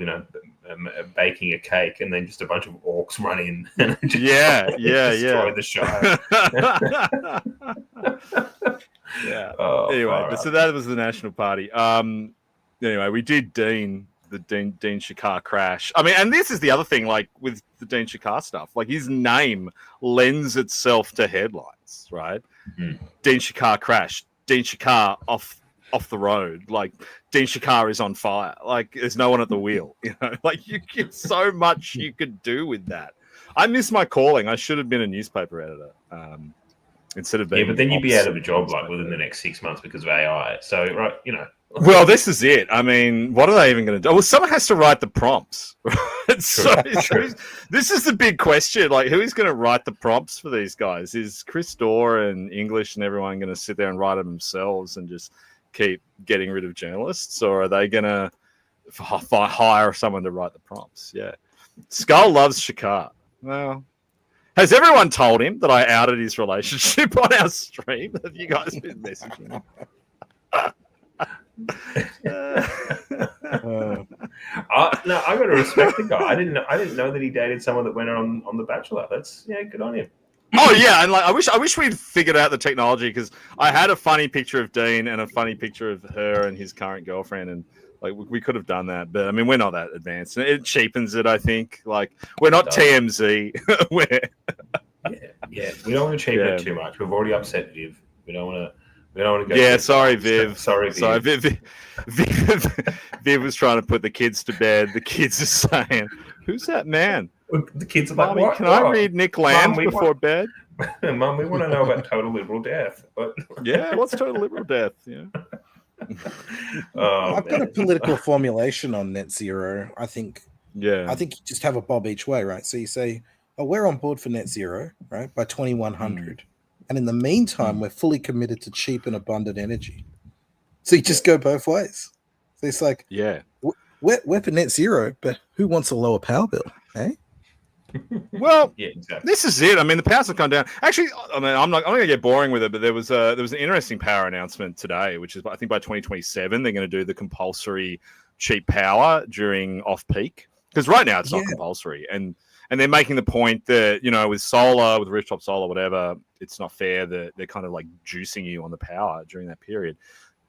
baking a cake and then just a bunch of orcs run in and just destroy the Shire. Yeah. Oh, anyway, so that was the National Party. Anyway, we did Dean Shakar crash. I mean, and this is the other thing, like with the Dean Shakar stuff, like his name lends itself to headlines, right? Mm-hmm. Dean Shakar crash. Dean Shakar off the road. Like Dean Shakar is on fire. Like there's no one at the wheel. Like you get so much you could do with that. I miss my calling. I should have been a newspaper editor. Instead of being but then you'd be out of a job like within the next 6 months because of AI. So, right, Well, this is it. I mean, what are they even going to do? Well, someone has to write the prompts. Right? So this is the big question. Like, who is going to write the prompts for these guys? Is Chris Dorr and English and everyone going to sit there and write them themselves and just keep getting rid of journalists? Or are they going to hire someone to write the prompts? Yeah. Skull loves Shakar. Well... Has everyone told him that I outed his relationship on our stream? Have you guys been messaging him? No, I got to respect the guy. I didn't know that he dated someone that went on The Bachelor. That's good on him. Oh yeah, and like I wish we'd figured out the technology because I had a funny picture of Dean and a funny picture of her and his current girlfriend and. Like we could have done that, but I mean we're not that advanced. It cheapens it, I think. Like we're not TMZ. Yeah, we don't want to cheapen it too much. We've already upset Viv. We don't want to go. Yeah, sorry, Viv. Sorry, Viv. Viv was trying to put the kids to bed. The kids are saying, "Who's that man?" The kids are like, Mommy, can I read Nick Land before bed? Mum, we want to know about total liberal death. But yeah, what's total liberal death? Yeah. I've got a political formulation on net zero. I think you just have a bob each way, right? So you say, "Oh, we're on board for net zero, right? By 2100, and in the meantime, we're fully committed to cheap and abundant energy." So you just go both ways. So it's like, we're for net zero, but who wants a lower power bill? Eh? Well, yeah, exactly. This is it. I mean, the powers have gone down. Actually, I mean, I'm going to get boring with it, but there was an interesting power announcement today, which is I think by 2027 they're going to do the compulsory cheap power during off peak because right now it's not compulsory, and they're making the point that with solar, with rooftop solar, whatever, it's not fair that they're kind of like juicing you on the power during that period.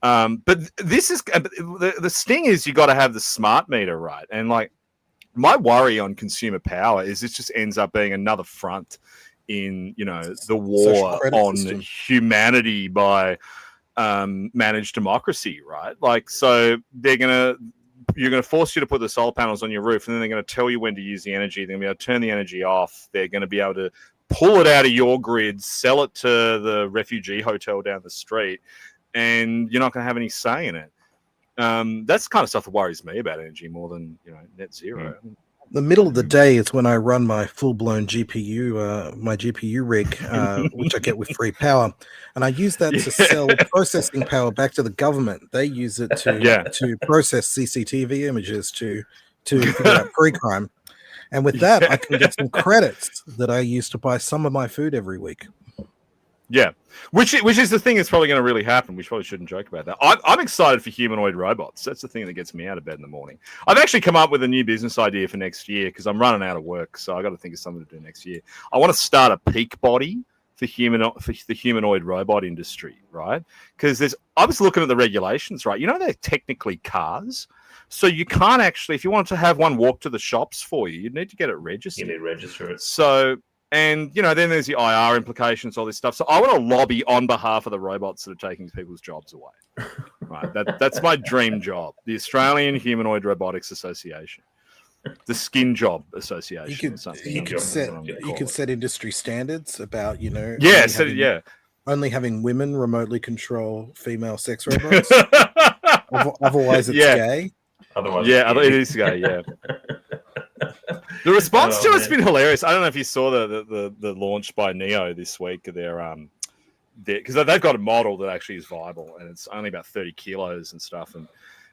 But this is the sting is you got to have the smart meter right, and like. My worry on consumer power is it just ends up being another front in, the war on humanity by managed democracy, right? Like, so you're going to force you to put the solar panels on your roof, and then they're going to tell you when to use the energy. They're going to be able to turn the energy off. They're going to be able to pull it out of your grid, sell it to the refugee hotel down the street, and you're not going to have any say in it. That's the kind of stuff that worries me about energy more than net zero. The middle of the day is when I run my full-blown GPU, my GPU rig, which I get with free power, and I use that to sell processing power back to the government. They use it to process CCTV images to figure out pre-crime, and with that, I can get some credits that I use to buy some of my food every week. Yeah, which is the thing that's probably going to really happen. We probably shouldn't joke about that. I'm excited for humanoid robots. That's the thing that gets me out of bed in the morning. I've actually come up with a new business idea for next year because I'm running out of work, so I got to think of something to do next year. I want to start a peak body for the humanoid robot industry, right? Because I was looking at the regulations, right? They're technically cars. So you can't actually, if you want to have one walk to the shops for you, you'd need to get it registered. You need to register it. So... And, then there's the IR implications, all this stuff. So I want to lobby on behalf of the robots that are taking people's jobs away. Right? That's my dream job. The Australian Humanoid Robotics Association. The Skin Job Association. You could set industry standards about, only having women remotely control female sex robots. Otherwise, it's gay. Otherwise, Yeah, it is gay. Yeah. The response to it's been hilarious. I don't know if you saw the launch by Neo this week of their because they've got a model that actually is viable, and it's only about 30 kilos and stuff, and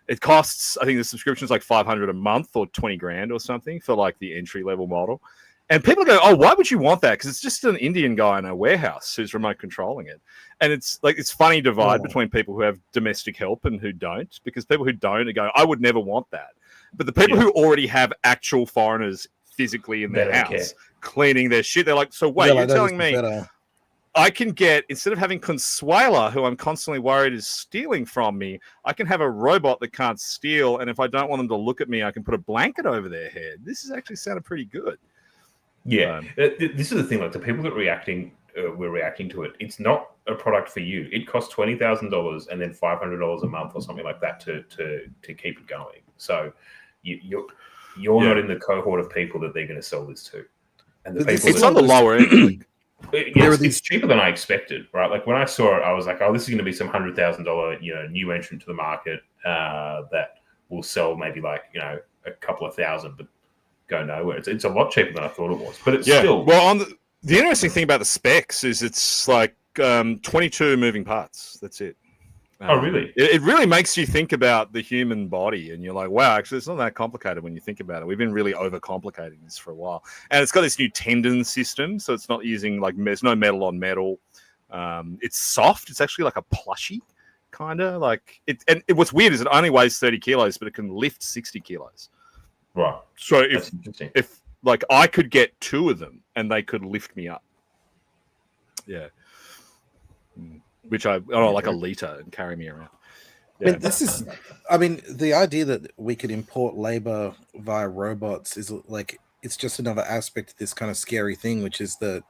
it costs, I think the subscription is like $500 a month or 20 grand or something for like the entry level model. And people go, oh, why would you want that? Because it's just an Indian guy in a warehouse who's remote controlling it. And it's like, it's funny divide between people who have domestic help and who don't, because people who don't are going, I would never want that. But the people who already have actual foreigners physically in their house cleaning their shit, they're like, so wait, you're telling me I can get, instead of having Consuela, who I'm constantly worried is stealing from me, I can have a robot that can't steal. And if I don't want them to look at me, I can put a blanket over their head. This has actually sounded pretty good. Yeah, this is the thing. Like the people that we're reacting to it. It's not a product for you. It costs $20,000 and then $500 a month or something like that to keep it going. So you're not in the cohort of people that they're going to sell this to. And the people it's on the lower end. It's cheaper than I expected, right? Like when I saw it, I was like, "Oh, this is going to be some $100,000, new entrant to the market that will sell maybe like a couple of thousand, but go nowhere." It's a lot cheaper than I thought it was, but it's still well. On the interesting thing about the specs is it's like 22 moving parts. That's it. Oh, really? It really makes you think about the human body, and you're like, wow, actually, it's not that complicated when you think about it. We've been really overcomplicating this for a while. And it's got this new tendon system, so it's not using, there's no metal on metal. It's soft. It's actually like a plushie, kind of. What's weird is it only weighs 30 kilos, but it can lift 60 kilos. Right. So if I could get two of them, and they could lift me up. Yeah. Which I don't know, like a liter and carry me around. Yeah. The idea that we could import labor via robots is it's just another aspect of this kind of scary thing, which is that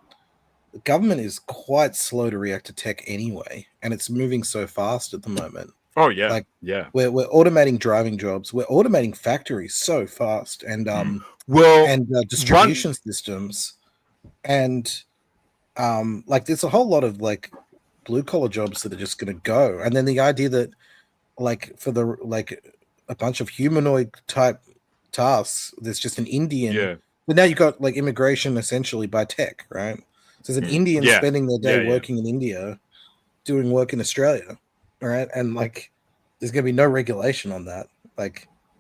the government is quite slow to react to tech anyway, and it's moving so fast at the moment. Oh yeah, We're automating driving jobs, we're automating factories so fast, and distribution systems, and there's a whole lot of blue collar jobs that are just going to go. And then the idea that for a bunch of humanoid type tasks, there's just an Indian, but now you've got immigration essentially by tech, right? So there's an Indian spending their day working in India doing work in Australia, right? And there's going to be no regulation on that.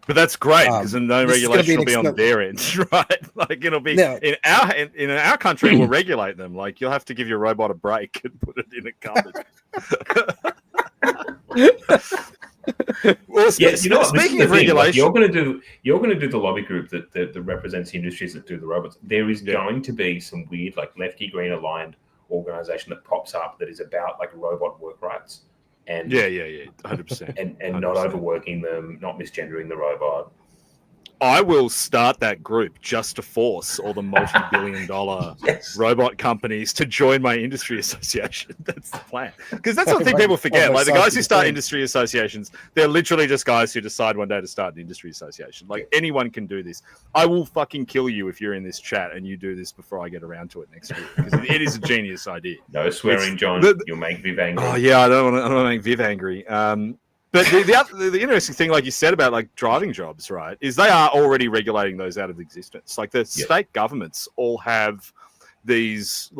But that's great because no regulation will be on their end, right? It'll be in our country. We'll regulate them. You'll have to give your robot a break and put it in a cupboard. Well, speaking of regulation, you're going to do the lobby group that represents industries that do the robots. There is going to be some weird lefty green aligned organization that pops up that is about robot work rights. And 100%. And not overworking them, not misgendering the robot. I will start that group just to force all the multi-billion-dollar robot companies to join my industry association. That's the plan. Because that's the thing people forget. The guys who start industry associations, they're literally just guys who decide one day to start an industry association. Anyone can do this. I will fucking kill you if you're in this chat and you do this before I get around to it next week. Because it is a genius idea. No swearing, John. You'll make Viv angry. Oh, yeah, I don't want to make Viv angry. But the interesting thing, like you said about driving jobs, right, is they are already regulating those out of existence. The state governments all have these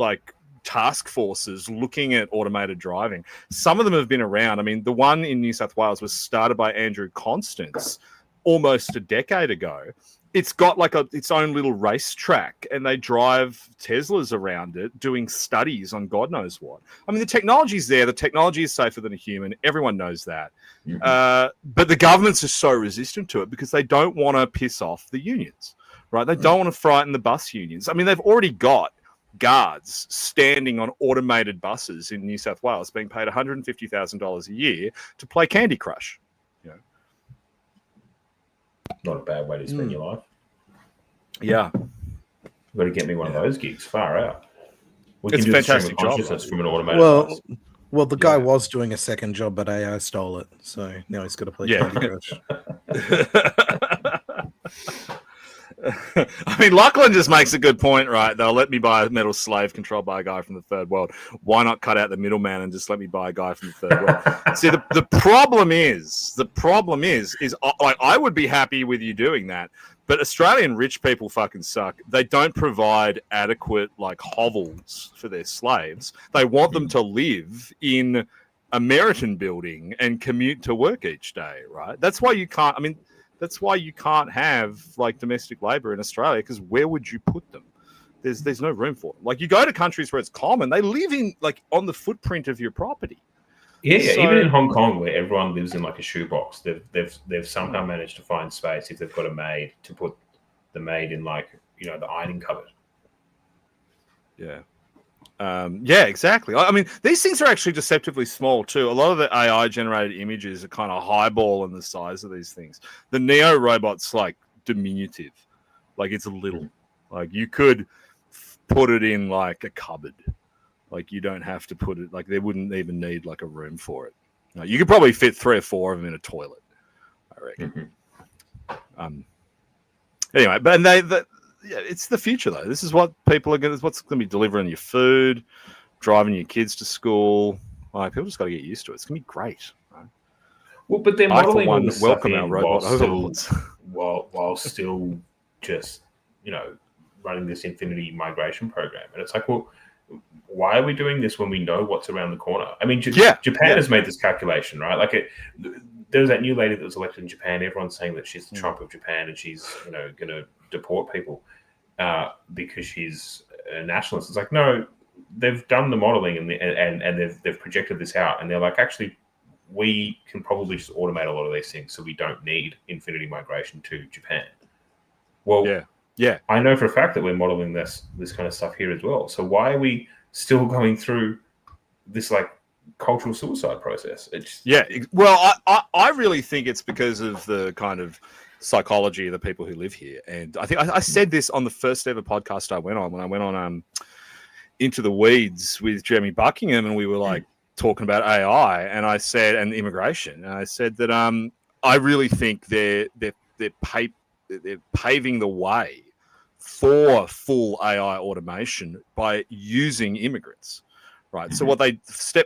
task forces looking at automated driving. Some of them have been around. I mean, the one in New South Wales was started by Andrew Constance almost a decade ago. It's got its own little racetrack, and they drive Teslas around it, doing studies on God knows what. I mean, the technology's there. The technology is safer than a human. Everyone knows that. Mm-hmm. But the governments are so resistant to it because they don't want to piss off the unions, right? They don't want to frighten the bus unions. I mean, they've already got guards standing on automated buses in New South Wales being paid $150,000 a year to play Candy Crush. Not a bad way to spend your life. Yeah. You've got to get me one of those gigs. Far out. It's a fantastic job. From an automated bus. Well, the guy was doing a second job, but AI stole it. So now he's got to play Candy Crush. I mean, Lachlan just makes a good point, right? They'll let me buy a metal slave controlled by a guy from the third world. Why not cut out the middleman and just let me buy a guy from the third world? See, the problem is, like, I would be happy with you doing that, but Australian rich people fucking suck. They don't provide adequate, like, hovels for their slaves. They want them to live in a Meriton building and commute to work each day, right? That's why you can't, that's why you can't have like domestic labor in Australia, because where would you put them? There's no room for them. Like, you go to countries where it's common, they live in like on the footprint of your property. Yeah, even in Hong Kong, where everyone lives in like a shoebox, they've somehow managed to find space if they've got a maid to put the maid in, like, you know, the ironing cupboard. Yeah. Yeah, exactly. I mean, these things are actually deceptively small too. A lot of the AI generated images are kind of highball in the size of these things. The Neo robot's like diminutive, like it's little. Like, you could put it in like a cupboard. Like, you don't have to put it, like, they wouldn't even need like a room for it. No, you could probably fit 3 or 4 of them in a toilet, I reckon. Anyway, but yeah, it's the future though. This is what people are going to, what's going to be delivering your food, driving your kids to school. Like, people just got to get used to it. It's going to be great. Right? Well, but they're modeling all this welcome stuff our in robot overlords. while still just, you know, running this infinity migration program. And it's like, well, why are we doing this when we know what's around the corner? I mean, Japan has made this calculation, right? Like, there was that new lady that was elected in Japan. Everyone's saying that she's the Trump of Japan, and she's, you know, going to deport people because she's a nationalist. It's like, no, they've done the modeling and they've projected this out, and they're like, actually, we can probably just automate a lot of these things, so we don't need infinity migration to Japan. Well, yeah, I know for a fact that we're modeling this kind of stuff here as well. So why are we still going through this like cultural suicide process? Well, I really think it's because of the kind of psychology of the people who live here. And I think I said this on the first ever podcast I went on, when I went on Into the Weeds with Jeremy Buckingham, and we were like talking about AI, and I said, and immigration, and I said that I really think they're paving the way for full AI automation by using immigrants. Right. So what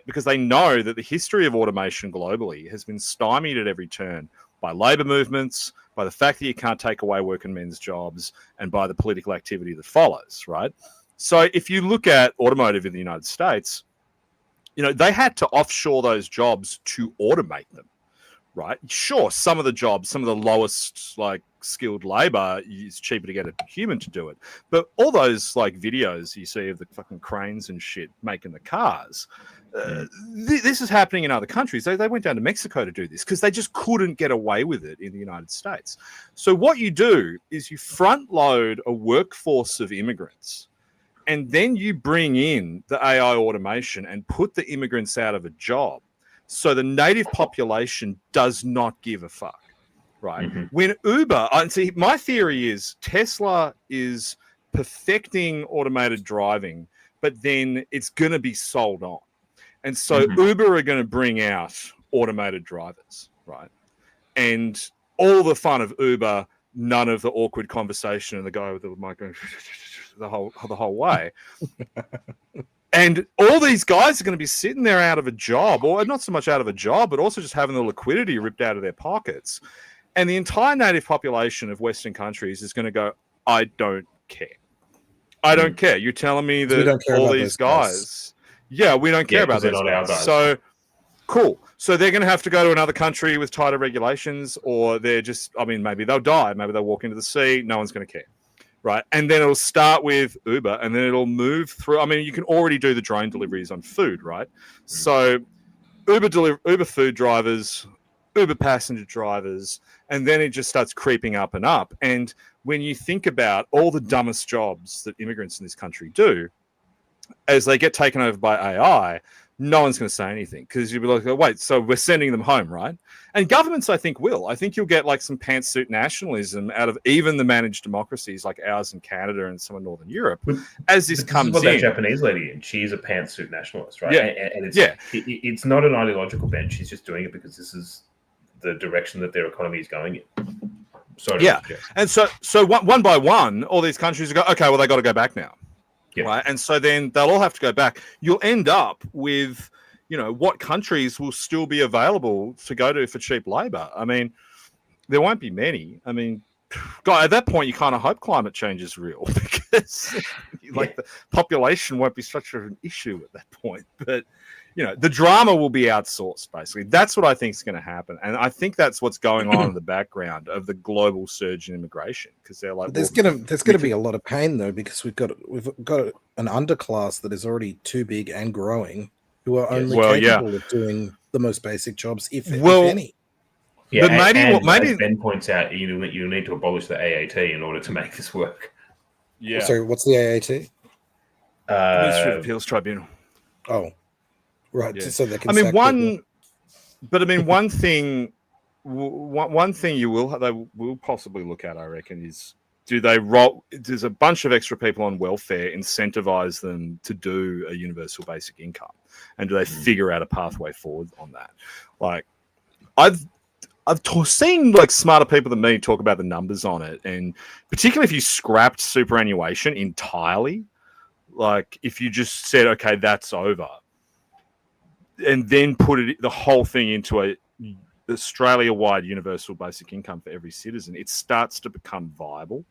because they know that the history of automation globally has been stymied at every turn by labor movements, by the fact that you can't take away working men's jobs, and by the political activity that follows. Right. So if you look at automotive in the United States, you know, they had to offshore those jobs to automate them. Right. Sure, some of the jobs, some of the lowest like skilled labor, it's cheaper to get a human to do it. But all those like videos you see of the fucking cranes and shit making the cars, this is happening in other countries. They went down to Mexico to do this because they just couldn't get away with it in the United States. So what you do is you front load a workforce of immigrants, and then you bring in the AI automation and put the immigrants out of a job. So the native population does not give a fuck, right? When Uber, and see, my theory is Tesla is perfecting automated driving, but then it's going to be sold on. And so Uber are going to bring out automated drivers, right? And all the fun of Uber, none of the awkward conversation and the guy with the mic going the whole way. And all these guys are going to be sitting there out of a job, or not so much out of a job, but also just having the liquidity ripped out of their pockets. And the entire native population of Western countries is going to go, I don't care. I don't care. You're telling me that all these guys, we don't care about those guys. So, cool. So they're going to have to go to another country with tighter regulations, or they're just, I mean, maybe they'll die. Maybe they'll walk into the sea. No one's going to care. Right. And then it'll start with Uber, and then it'll move through. I mean, you can already do the drone deliveries on food, right? So Uber food drivers, Uber passenger drivers, and then it just starts creeping up and up. And when you think about all the dumbest jobs that immigrants in this country do, as they get taken over by AI, no one's going to say anything, because you'll be like, oh, wait, so we're sending them home, right? And governments, I think, will. I think you'll get like some pantsuit nationalism out of even the managed democracies like ours in Canada and some of Northern Europe. As this comes in. That Japanese lady, and she's a pantsuit nationalist, right? Yeah. And it's not an ideological bent. She's just doing it because this is the direction that their economy is going in. Yeah. And so one by one, all these countries go, okay, well, they got to go back now. Yeah. Right. And so then they'll all have to go back. You'll end up with, what countries will still be available to go to for cheap labor. I mean, there won't be many. I mean, God, at that point, you kind of hope climate change is real because the population won't be such an issue at that point. But, the drama will be outsourced, basically. That's what I think is going to happen. And I think that's what's going on in the background of the global surge in immigration, because they're like, there's gonna be a lot of pain, though, because we've got an underclass that is already too big and growing, who are only capable of doing the most basic jobs, if any. Yeah, but maybe as Ben points out, you need to abolish the AAT in order to make this work. Yeah. So what's the AAT? Ministry of Appeals Tribunal. Oh, right. Yeah. So they can. One thing they will possibly look at, I reckon, is there's a bunch of extra people on welfare, incentivize them to do a universal basic income, and do they figure out a pathway forward on that? Like, I've seen smarter people than me talk about the numbers on it, and particularly if you scrapped superannuation entirely, like if you just said, okay, that's over, and then put the whole thing into a Australia-wide universal basic income for every citizen, it starts to become viable.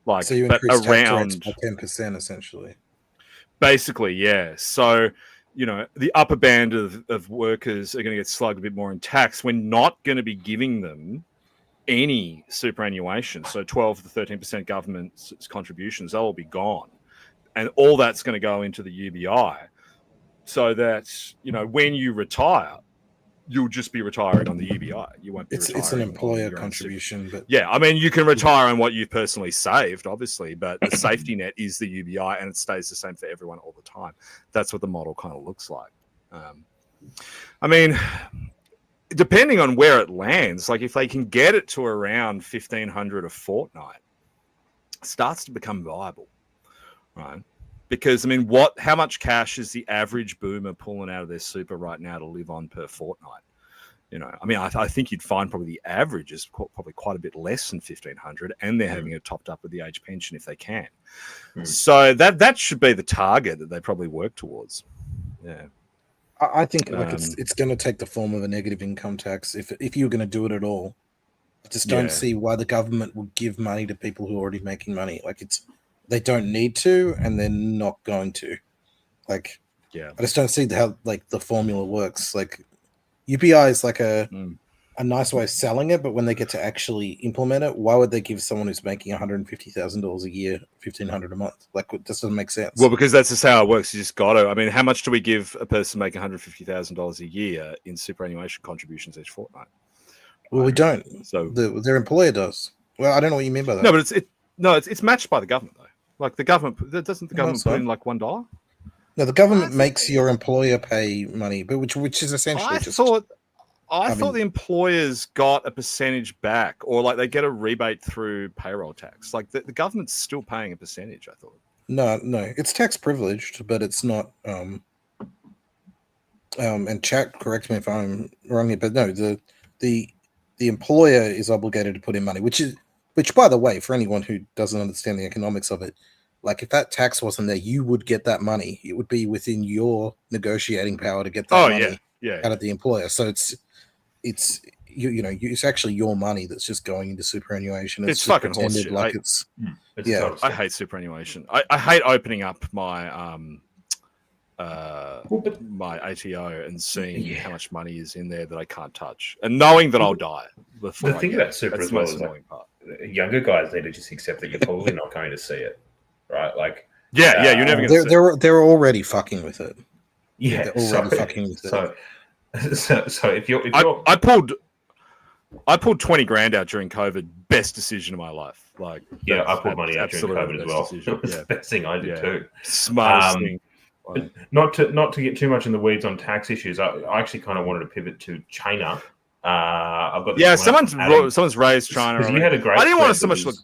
Like, so you increase tax rates by 10%, essentially. Basically, yeah. So, the upper band of workers are going to get slugged a bit more in tax. We're not going to be giving them any superannuation. So 12 to 13% government contributions, they'll all be gone. And all that's going to go into the UBI. So that, when you retire, you'll just be retiring on the UBI. You won't be retiring. It's an employer contribution. But yeah, I mean, you can retire on what you've personally saved, obviously, but the safety net is the UBI, and it stays the same for everyone all the time. That's what the model kind of looks like. I mean, depending on where it lands, like if they can get it to around $1,500 a fortnight, it starts to become viable, right? Because, I mean, how much cash is the average boomer pulling out of their super right now to live on per fortnight? I mean, I think you'd find probably the average is probably quite a bit less than $1,500, and they're having it topped up with the age pension if they can. So that should be the target that they probably work towards. Yeah. I think it's going to take the form of a negative income tax if you're going to do it at all. I just don't see why the government would give money to people who are already making money. Like, they don't need to, and they're not going to. Like, I just don't see how the formula works. Like, UBI is like a nice way of selling it, but when they get to actually implement it, why would they give someone who's making $150,000 a year $1,500 a month? Like, it just doesn't make sense. Well, because that's just how it works. You just got to. I mean, how much do we give a person making $150,000 a year in superannuation contributions each fortnight? Well, we don't. So their employer does. Well, I don't know what you mean by that. No, but it's matched by the government though. Like the government, doesn't the government put in like $1? No, the government makes your employer pay money, but which is essentially I thought the employers got a percentage back, or like they get a rebate through payroll tax. Like the government's still paying a percentage, I thought. No, it's tax privileged, but it's not. And chat, correct me if I'm wrong here, but no, the employer is obligated to put in money, which, by the way, for anyone who doesn't understand the economics of it, like if that tax wasn't there, you would get that money. It would be within your negotiating power to get that money out of the employer. So it's actually your money that's just going into superannuation. It's fucking horseshit. Like I hate superannuation. I hate opening up my my ATO and seeing how much money is in there that I can't touch, and knowing that I'll die before. The thing about super as well is like, younger guys need to just accept that you're probably not going to see it, right? Like, you're never going to see it. They're already fucking with it. Yeah, they're already fucking with it. So if you're I pulled 20 grand out during COVID. Best decision of my life. Like, I pulled money out during COVID as well. It was the best thing I did too. Smartest thing. Not to get too much in the weeds on tax issues. I actually kind of wanted to pivot to China. I've got someone's raised China. You had a great. I didn't want to so much look.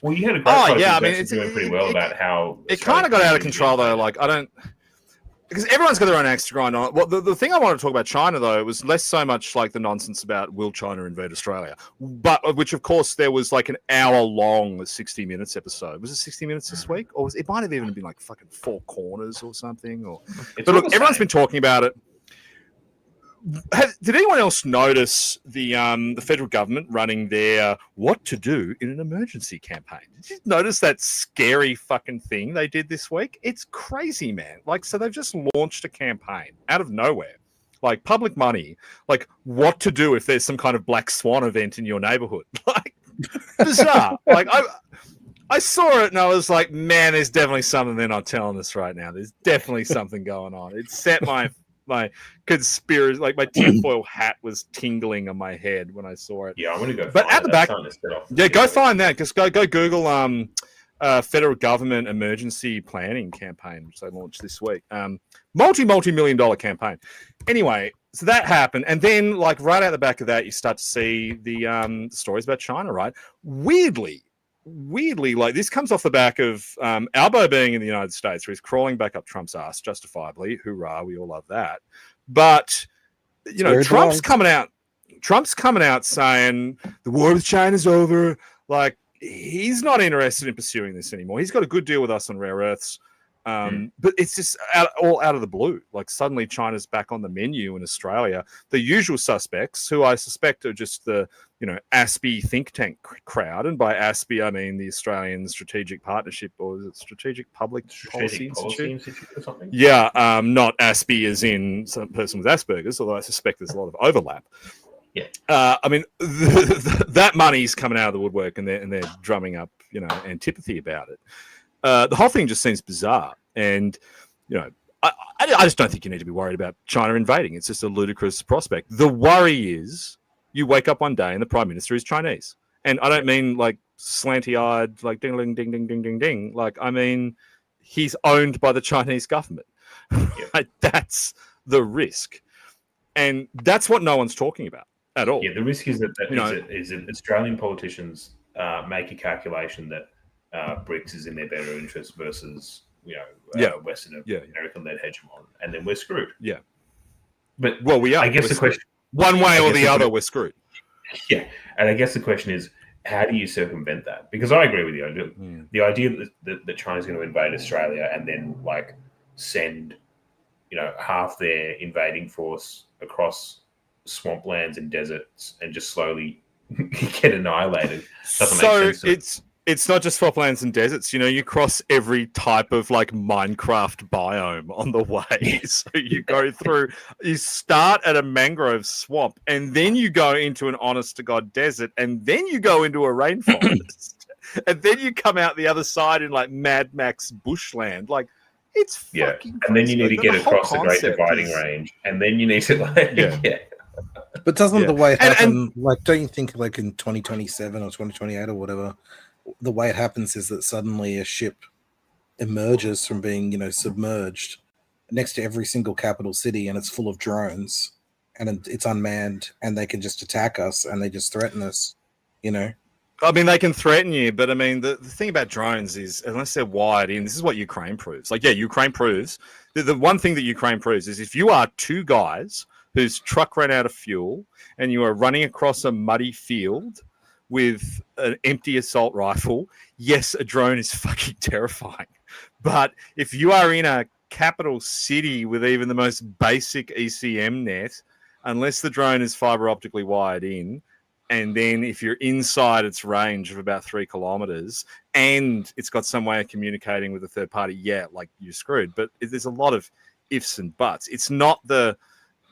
Well, you had a great. I mean, it's doing pretty well about how it kind of got out of control though. Like, I don't. because everyone's got their own axe to grind on. Well, the thing I want to talk about China, though, was less so much like the nonsense about will China invade Australia, but which, of course, there was like an hour-long 60 Minutes episode. Was it 60 Minutes this week? Or it might have even been like fucking Four Corners or something. But look, everyone's been talking about it. Did anyone else notice the federal government running their what to do in an emergency campaign? Did you notice that scary fucking thing they did this week? It's crazy, man. Like, so they've just launched a campaign out of nowhere, like public money, like what to do if there's some kind of black swan event in your neighborhood. Like, bizarre. Like, I saw it and I was like, man, there's definitely something they're not telling us right now. There's definitely something going on. It set my conspiracy, like my tinfoil hat was tingling on my head when I saw it. Yeah, I'm gonna go. But at the back, go find that. Just go Google federal government emergency planning campaign, which they launched this week. Multi-million-dollar campaign. Anyway, so that happened, and then like right out the back of that, you start to see the stories about China. Right, weirdly, like this comes off the back of Albo being in the United States, where he's crawling back up Trump's ass, justifiably. Hoorah, we all love that. But you know, Trump's coming out saying the war with China's over. Like, he's not interested in pursuing this anymore. He's got a good deal with us on rare earths. But it's just all out of the blue. Like, suddenly China's back on the menu in Australia. The usual suspects, who I suspect are just the, ASPI think tank crowd. And by ASPI, I mean the Australian Strategic Partnership, or is it Strategic Public Policy Institute or something? Yeah, not ASPI as in some person with Asperger's, although I suspect there's a lot of overlap. Yeah. I mean, that money's coming out of the woodwork, and they're drumming up, antipathy about it. The whole thing just seems bizarre, and I just don't think you need to be worried about China invading. It's just a ludicrous prospect. The worry is you wake up one day and the prime minister is Chinese, and I don't mean like slanty-eyed, like ding ding ding ding ding ding ding. Like, I mean, he's owned by the Chinese government. Yeah. That's the risk, and that's what no one's talking about at all. Yeah, the risk is that Australian politicians make a calculation that BRICS is in their better interest versus Western American-led hegemon, and then we're screwed. Yeah, but we are. I guess the question, one way or the other, we're screwed. Yeah, and I guess the question is, how do you circumvent that? Because I agree with you. The idea that China's going to invade Australia and then like send half their invading force across swamplands and deserts and just slowly get annihilated doesn't make sense. It's not just swamplands and deserts. You cross every type of like Minecraft biome on the way. So you go through, you start at a mangrove swamp, and then you go into an honest to God desert, and then you go into a rainforest, and then you come out the other side in like Mad Max bushland. Like, it's fucking crazy. And then you need to get across the Great Dividing Range, and then you need to But doesn't the way it happen, like, don't you think like in 2027 or 2028 or whatever, the way it happens is that suddenly a ship emerges from being, submerged next to every single capital city, and it's full of drones, and it's unmanned, and they can just attack us, and they just threaten us, I mean, they can threaten you, but I mean, the thing about drones is, unless they're wired in, this is what Ukraine proves. Like, yeah, Ukraine proves, the one thing that Ukraine proves is if you are two guys whose truck ran out of fuel, and you are running across a muddy field with an empty assault rifle, yes, a drone is fucking terrifying. But if you are in a capital city with even the most basic ECM net, unless the drone is fiber optically wired in, and then if you're inside its range of about 3 kilometers and it's got some way of communicating with a third party, you're screwed. But there's a lot of ifs and buts. It's not the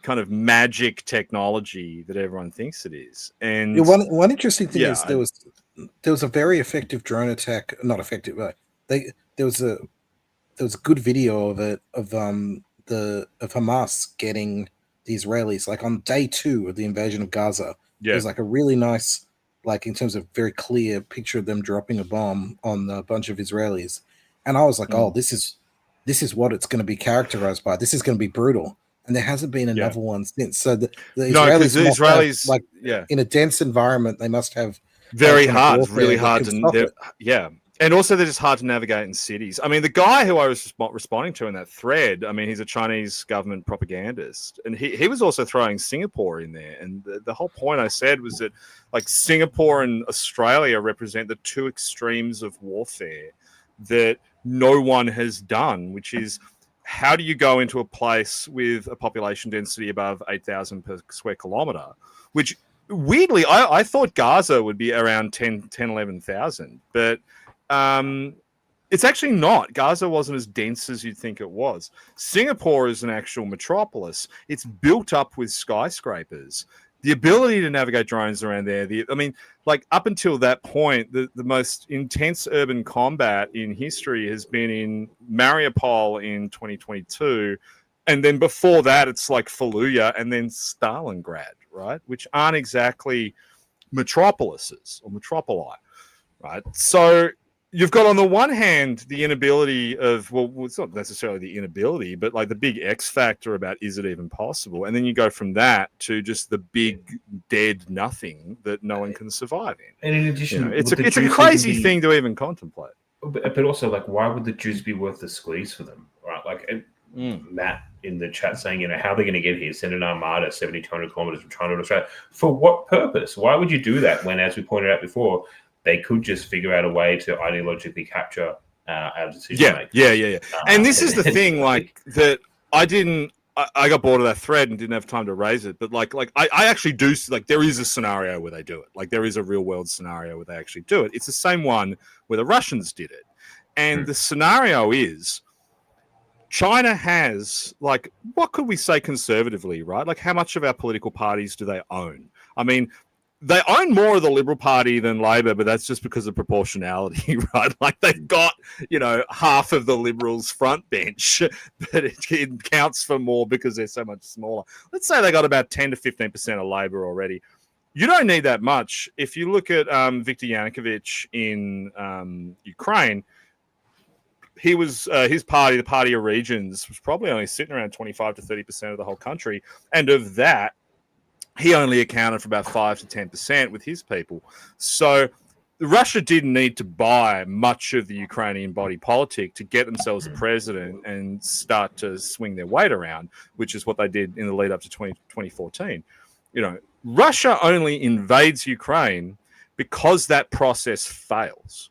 kind of magic technology that everyone thinks it is. And one interesting thing is there was a very effective drone attack. Not effective, but there was a good video of it of Hamas getting the Israelis, like on day 2 of the invasion of Gaza. Yeah. There's like a really nice, like in terms of very clear picture of them dropping a bomb on a bunch of Israelis, and I was like, oh, this is what it's going to be characterized by. This is going to be brutal. And there hasn't been another one since. So the Israelis have, in a dense environment, they must have really hard. And also, they're just hard to navigate in cities. I mean, the guy who I was responding to in that thread, I mean, he's a Chinese government propagandist. And he was also throwing Singapore in there. And the whole point I said was that, like, Singapore and Australia represent the two extremes of warfare that no one has done, which is how do you go into a place with a population density above 8,000 per square kilometre, which, weirdly, I thought Gaza would be around 11,000. But it's actually not. Gaza wasn't as dense as you'd think it was. Singapore is an actual metropolis. It's built up with skyscrapers. The ability to navigate drones around there, up until that point, the most intense urban combat in history has been in Mariupol in 2022. And then before that, it's like Fallujah and then Stalingrad, right? Which aren't exactly metropolises or metropoli, right? So you've got, on the one hand, the inability of, well, it's not necessarily the inability, but like the big X factor about is it even possible? And then you go from that to just the big dead nothing that no one can survive in. And in addition, it's a crazy thing to even contemplate. But also, like, why would the Jews be worth the squeeze for them, right? Like, Matt in the chat saying, how are they going to get here? Send an armada 70, 200 kilometers from China to Australia. For what purpose? Why would you do that when, as we pointed out before, they could just figure out a way to ideologically capture our decision making? Yeah. And this is the thing, like, that I got bored of that thread and didn't have time to raise it. But I actually do, like, there is a scenario where they do it. Like, there is a real world scenario where they actually do it. It's the same one where the Russians did it. And the scenario is China has, like, what could we say conservatively, right? Like, how much of our political parties do they own? I mean, they own more of the Liberal Party than Labor, but that's just because of proportionality, right? Like, they've got, half of the Liberals' front bench, but it counts for more because they're so much smaller. Let's say they got about 10 to 15% of Labor already. You don't need that much. If you look at Viktor Yanukovych in Ukraine, he was his party, the Party of Regions, was probably only sitting around 25 to 30% of the whole country. And of that, he only accounted for about 5 to 10% with his people. So Russia didn't need to buy much of the Ukrainian body politic to get themselves a president and start to swing their weight around, which is what they did in the lead up to 2014. Russia only invades Ukraine because that process fails.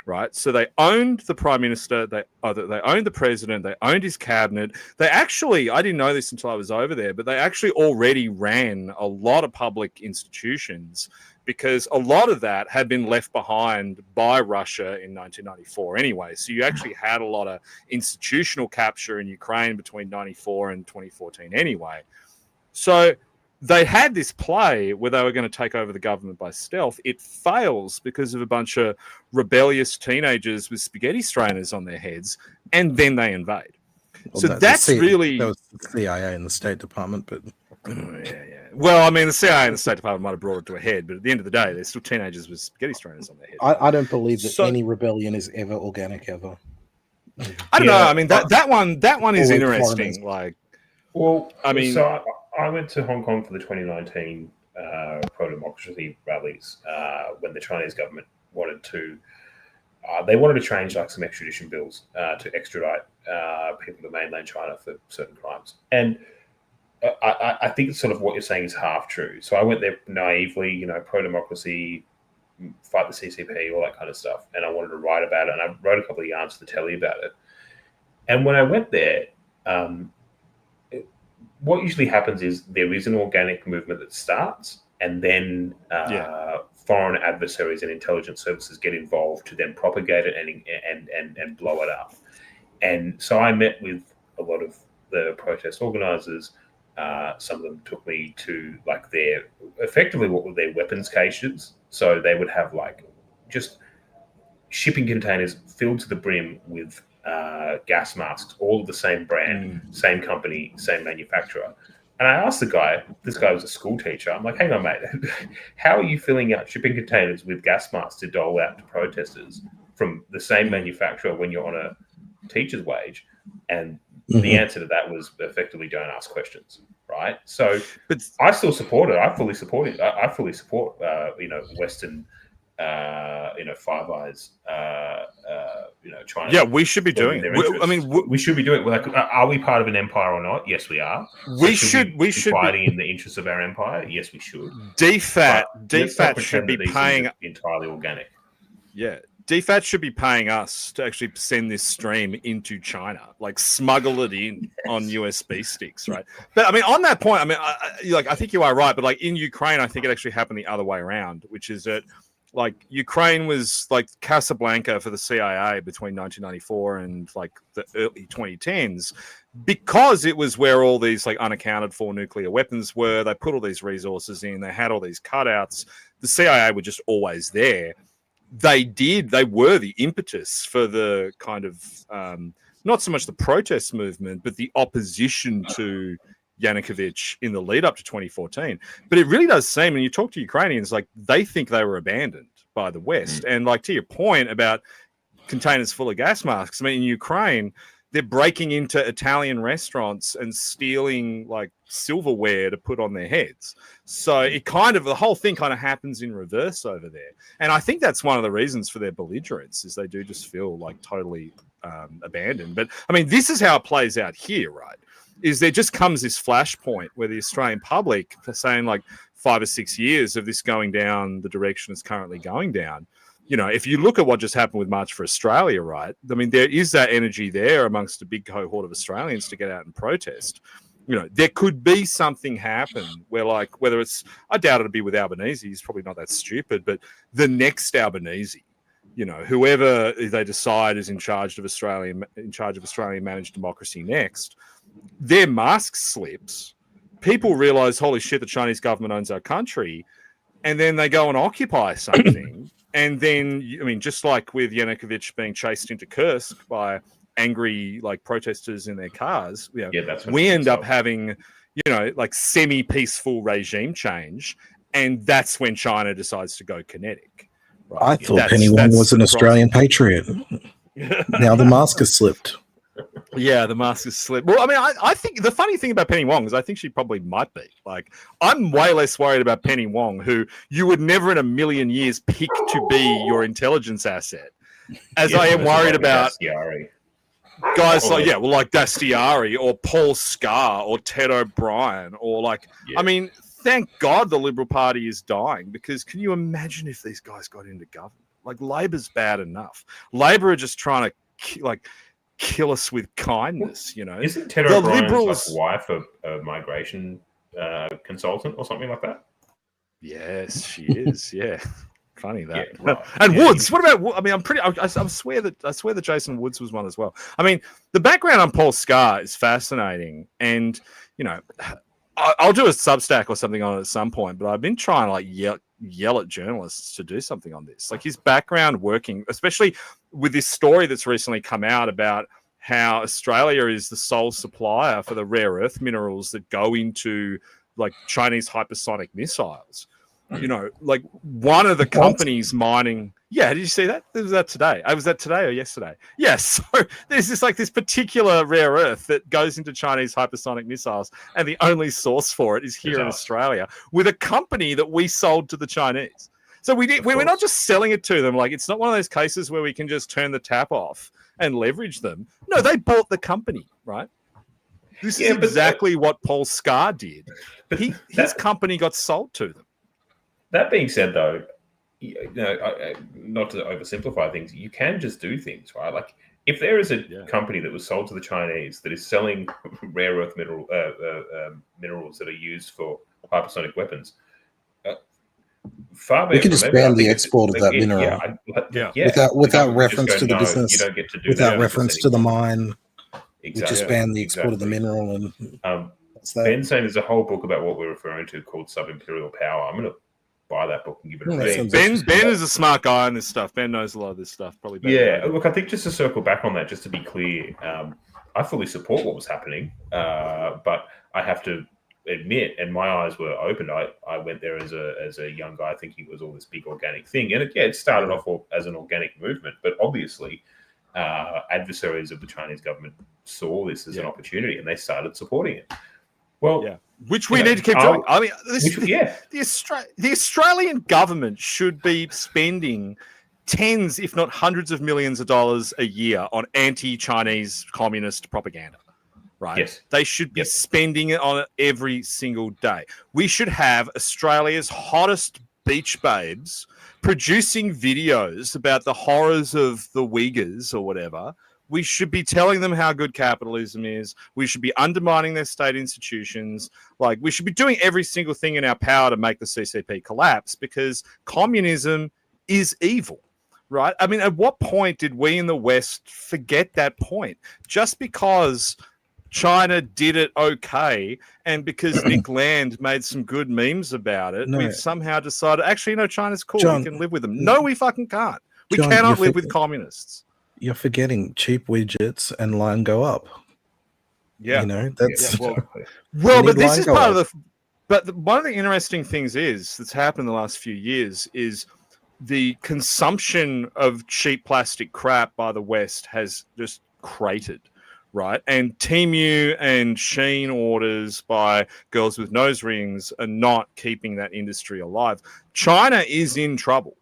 Right, so they owned the prime minister, they owned the president, they owned his cabinet. They actually, I didn't know this until I was over there, but they actually already ran a lot of public institutions because a lot of that had been left behind by Russia in 1994 anyway. So you actually had a lot of institutional capture in Ukraine between 94 and 2014 anyway. So they had this play where they were going to take over the government by stealth. It fails because of a bunch of rebellious teenagers with spaghetti strainers on their heads, and then they invade. Well, so that's really... That was the CIA and the State Department, but... Yeah. Well, I mean, the CIA and the State Department might have brought it to a head, but at the end of the day, they're still teenagers with spaghetti strainers on their heads. I don't believe that any rebellion is ever organic, ever. I don't know. I mean, that one is interesting. Like, well, I mean... So I went to Hong Kong for the 2019 pro-democracy rallies when the Chinese government wanted to change like some extradition bills to extradite people to mainland China for certain crimes. And I think it's sort of what you're saying is half true. So I went there naively, pro-democracy, fight the CCP, all that kind of stuff. And I wanted to write about it. And I wrote a couple of yarns to the telly about it. And when I went there, what usually happens is there is an organic movement that starts, and then foreign adversaries and intelligence services get involved to then propagate it and blow it up. And so I met with a lot of the protest organizers. Some of them took me to like their weapons caches. So they would have like just shipping containers filled to the brim with gas masks, all of the same brand, same company, same manufacturer. And I asked this guy was a school teacher. I'm like, hang on, mate, how are you filling out shipping containers with gas masks to dole out to protesters from the same manufacturer when you're on a teacher's wage? And the answer to that was effectively don't ask questions, right? So I still support it. I fully support it. I fully support, Western, Five Eyes China. Yeah, we should be doing it. I mean, we should be doing it. Like, are we part of an empire or not? Yes, we are. We should be fighting in the interests of our empire. Yes, we should. DFAT should be paying entirely organic. Yeah, DFAT should be paying us to actually send this stream into China, like smuggle it in on USB sticks, right? But I mean, on that point, I mean, I think you are right, but like in Ukraine, I think it actually happened the other way around, which is that like Ukraine was like Casablanca for the CIA between 1994 and like the early 2010s, because it was where all these like unaccounted for nuclear weapons were. They put all these resources in, they had all these cutouts. The CIA were just always there. They were the impetus for the kind of not so much the protest movement, but the opposition to Yanukovych in the lead up to 2014. But it really does seem, when you talk to Ukrainians, like they think they were abandoned by the West. And like to your point about containers full of gas masks, I mean, in Ukraine, they're breaking into Italian restaurants and stealing like silverware to put on their heads. So it kind of, the whole thing kind of happens in reverse over there. And I think that's one of the reasons for their belligerence, is they do just feel like totally abandoned. But I mean, this is how it plays out here, right? Is there just comes this flashpoint where the Australian public are saying like 5 or 6 years of this going down the direction it's currently going down. You know, if you look at what just happened with March for Australia, right? I mean, there is that energy there amongst a big cohort of Australians to get out and protest. You know, there could be something happen where, like, whether it's, I doubt it'll be with Albanese, he's probably not that stupid, but the next Albanese, you know, whoever they decide is in charge of Australian managed democracy next, their mask slips, people realize, holy shit, the Chinese government owns our country, and then they go and occupy something. And then, I mean, just like with Yanukovych being chased into Kursk by angry like protesters in their cars, you know, we end up having, you know, like semi-peaceful regime change, and that's when China decides to go kinetic. Right? I thought Penny Wong was an Australian patriot. Now the mask has slipped. Yeah, the mask has slipped. Well, I mean, I think the funny thing about Penny Wong is I think she probably might be. Like, I'm way less worried about Penny Wong, who you would never in a million years pick to be your intelligence asset, as I am worried about guys like, like Dastiari or Paul Scar or Ted O'Brien or like, I mean, thank God the Liberal Party is dying, because can you imagine if these guys got into government? Like, Labor's bad enough. Labor are just trying to like kill us with kindness, you know. Isn't Ted O'Brien's like wife a migration consultant or something like that? Yes, she is. Yeah, funny that. Yeah, right. And Woods. What about? I mean, I swear that Jason Woods was one as well. I mean, the background on Paul Scar is fascinating, and you know, I'll do a Substack or something on it at some point. But I've been trying to like yell at journalists to do something on this. Like his background working, especially with this story that's recently come out about how Australia is the sole supplier for the rare earth minerals that go into like Chinese hypersonic missiles. You know, like one of the companies mining. Yeah, did you see that? Was that today? Was that today or yesterday? Yes. So there's this particular rare earth that goes into Chinese hypersonic missiles, and the only source for it is here in Australia with a company that we sold to the Chinese. So we're not just selling it to them. Like, it's not one of those cases where we can just turn the tap off and leverage them. No, they bought the company, right? This is exactly what Paul Scar did. His company got sold to them. That being said, though, you know, not to oversimplify things, you can just do things, right? Like, if there is a company that was sold to the Chinese that is selling rare earth minerals that are used for hypersonic weapons, we can just ban the export of that mineral. Without reference to the business, you don't get to do without reference to the mine. Exactly. We just ban the export of the mineral. And Ben's saying there's a whole book about what we're referring to called Sub-Imperial Power. I'm going to buy that book and give it a read. Ben is a smart guy on this stuff. Ben knows a lot of this stuff. Probably. Look, I think just to circle back on that, just to be clear, I fully support what was happening, but I have to admit, and my eyes were opened. I went there as a young guy thinking it was all this big organic thing, and it started off as an organic movement, but obviously adversaries of the Chinese government saw this as an opportunity, and they started supporting it. Well, which we need to keep doing. I mean, the Australian government should be spending tens, if not hundreds of millions of dollars a year on anti-Chinese communist propaganda, right? Yes. They should be spending it on it every single day. We should have Australia's hottest beach babes producing videos about the horrors of the Uyghurs or whatever. We should be telling them how good capitalism is. We should be undermining their state institutions. Like, we should be doing every single thing in our power to make the CCP collapse, because communism is evil, right? I mean, at what point did we in the West forget that point? Just because China did it okay, and because Nick Land made some good memes about it, we've somehow decided, actually, no, China's cool. John, we can live with them. No, we fucking can't. We John, cannot live with communists. You're forgetting cheap widgets and line go up. Yeah, you know, that's well, but this is part of the. But one of the interesting things that's happened in the last few years is the consumption of cheap plastic crap by the West has just cratered, right? And Temu and Shein orders by girls with nose rings are not keeping that industry alive. China is in trouble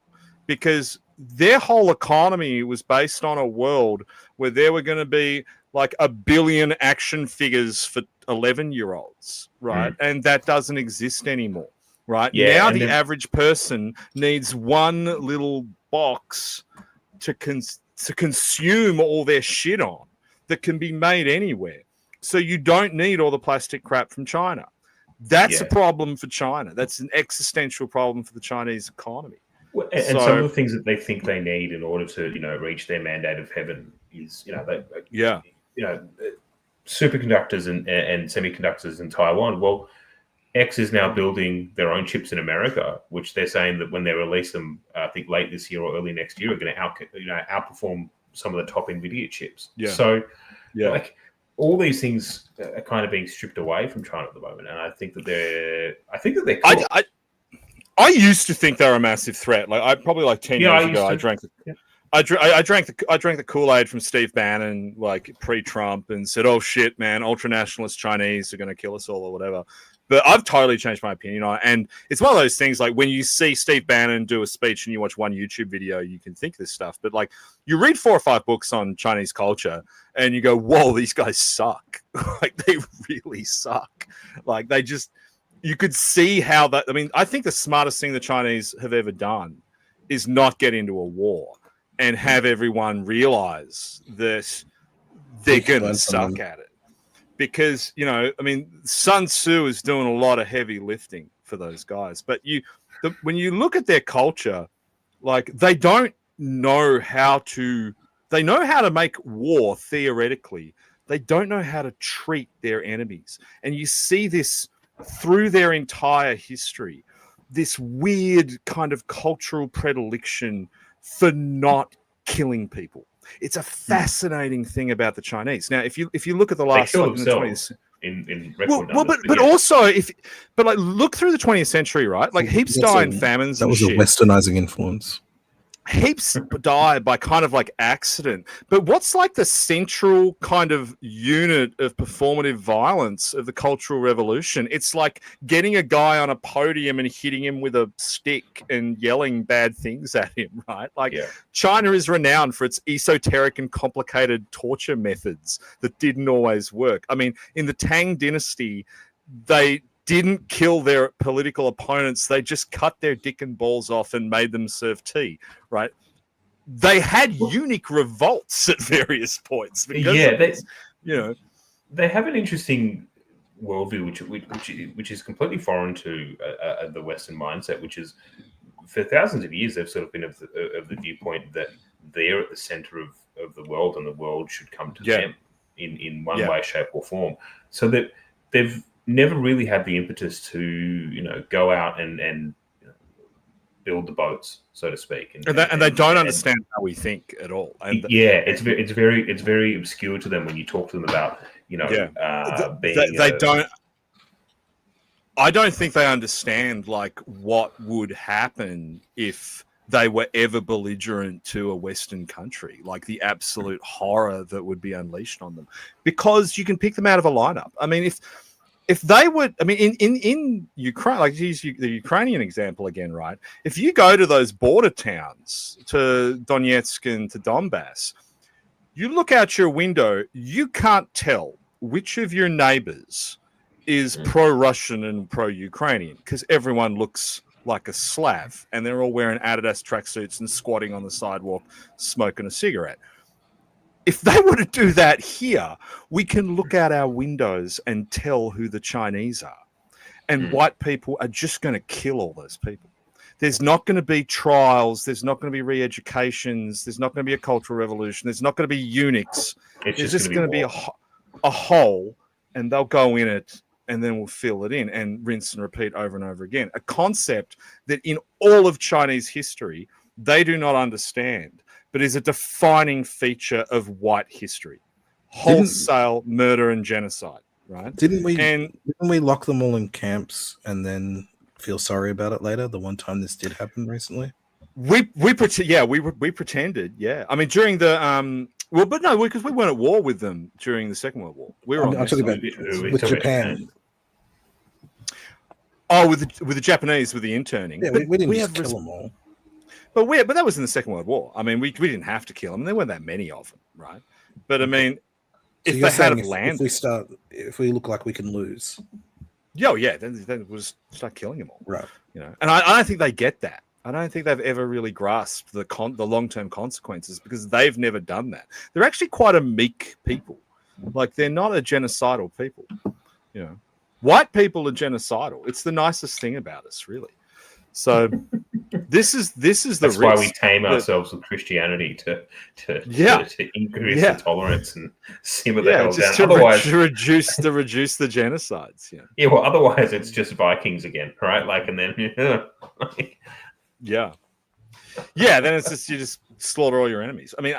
because their whole economy was based on a world where there were going to be like 1 billion action figures for 11-year-olds, right? And that doesn't exist anymore, right? Yeah, now the average person needs one little box to consume all their shit on that can be made anywhere. So you don't need all the plastic crap from China. That's a problem for China. That's an existential problem for the Chinese economy. And some of the things that they think they need in order to, reach their mandate of heaven is, superconductors and semiconductors in Taiwan. Well, X is now building their own chips in America, which they're saying that when they release them, I think late this year or early next year, are going to outperform some of the top NVIDIA chips. Yeah. So, like, all these things are kind of being stripped away from China at the moment, and I think that they're cool. I used to think they were a massive threat. Like, I probably 10 years ago, I drank the Kool-Aid from Steve Bannon, like pre-Trump, and said, "Oh shit, man, ultra-nationalist Chinese are going to kill us all," or whatever. But I've totally changed my opinion on it. And it's one of those things, like, when you see Steve Bannon do a speech and you watch one YouTube video, you can think this stuff. But, like, you read 4 or 5 books on Chinese culture and you go, whoa, these guys suck. Like, they really suck. Like, you could see how that. I mean, I think the smartest thing the Chinese have ever done is not get into a war and have everyone realize that they're going to suck at it. Because, I mean, Sun Tzu is doing a lot of heavy lifting for those guys. But when you look at their culture, like, they don't know how to. They know how to make war theoretically. They don't know how to treat their enemies. And you see this through their entire history, this weird kind of cultural predilection for not killing people. It's a fascinating thing about the Chinese. Now, if you look at the last, they kill like, themselves in record numbers, but also like, look through the 20th century, right? Like, heaps die in famines. That was a westernizing influence. Heaps die by kind of like accident. But what's like the central kind of unit of performative violence of the Cultural Revolution? It's like getting a guy on a podium and hitting him with a stick and yelling bad things at him, right? Like, China is renowned for its esoteric and complicated torture methods that didn't always work. I mean, in the Tang dynasty, they didn't kill their political opponents. They just cut their dick and balls off and made them serve tea, right? They had unique revolts at various points. Because they have an interesting worldview, which is completely foreign to the Western mindset, which is, for thousands of years, they've sort of been of the viewpoint that they're at the center of the world and the world should come to them in one way, shape, or form. So that they've never really had the impetus to, go out and build the boats, so to speak. And they don't understand how we think at all. And it's very obscure to them when you talk to them about, they don't. I don't think they understand, like, what would happen if they were ever belligerent to a Western country, like the absolute horror that would be unleashed on them, because you can pick them out of a lineup. I mean, if they would, I mean, in Ukraine, like use the Ukrainian example again, right? If you go to those border towns, to Donetsk and to Donbass, you look out your window, you can't tell which of your neighbors is pro-Russian and pro-Ukrainian because everyone looks like a Slav and they're all wearing Adidas tracksuits and squatting on the sidewalk, smoking a cigarette. If they were to do that here, we can look out our windows and tell who the Chinese are. And white people are just going to kill all those people. There's not going to be trials. There's not going to be re-educations. There's not going to be a cultural revolution. There's not going to be eunuchs. There's just going to be a hole, and they'll go in it, and then we'll fill it in and rinse and repeat over and over again. A concept that in all of Chinese history, they do not understand, but is a defining feature of white history. Wholesale murder and genocide, right? Didn't we lock them all in camps and then feel sorry about it later? The one time this did happen recently, we pretended, yeah. I mean, during the because we weren't at war with them during the Second World War. We were I'm talking about with Japan. Oh, with the Japanese, with the interning. Yeah, we didn't just kill them all. But that was in the Second World War. I mean, we didn't have to kill them. There weren't that many of them, right? But I mean, So if they had landed, if we look like we can lose, then we'll just start killing them all, right? You know, and I don't think they get that. I don't think they've ever really grasped the long-term consequences because they've never done that. They're actually quite a meek people. Like, they're not a genocidal people. You know, white people are genocidal. It's the nicest thing about us, really. So this is the That's why risk we tame ourselves with Christianity to increase the tolerance and simmer the hell just down. Otherwise, to reduce the genocides. Yeah. Well, otherwise it's just Vikings again, right? Like, and then yeah. Then it's just you just slaughter all your enemies. I mean,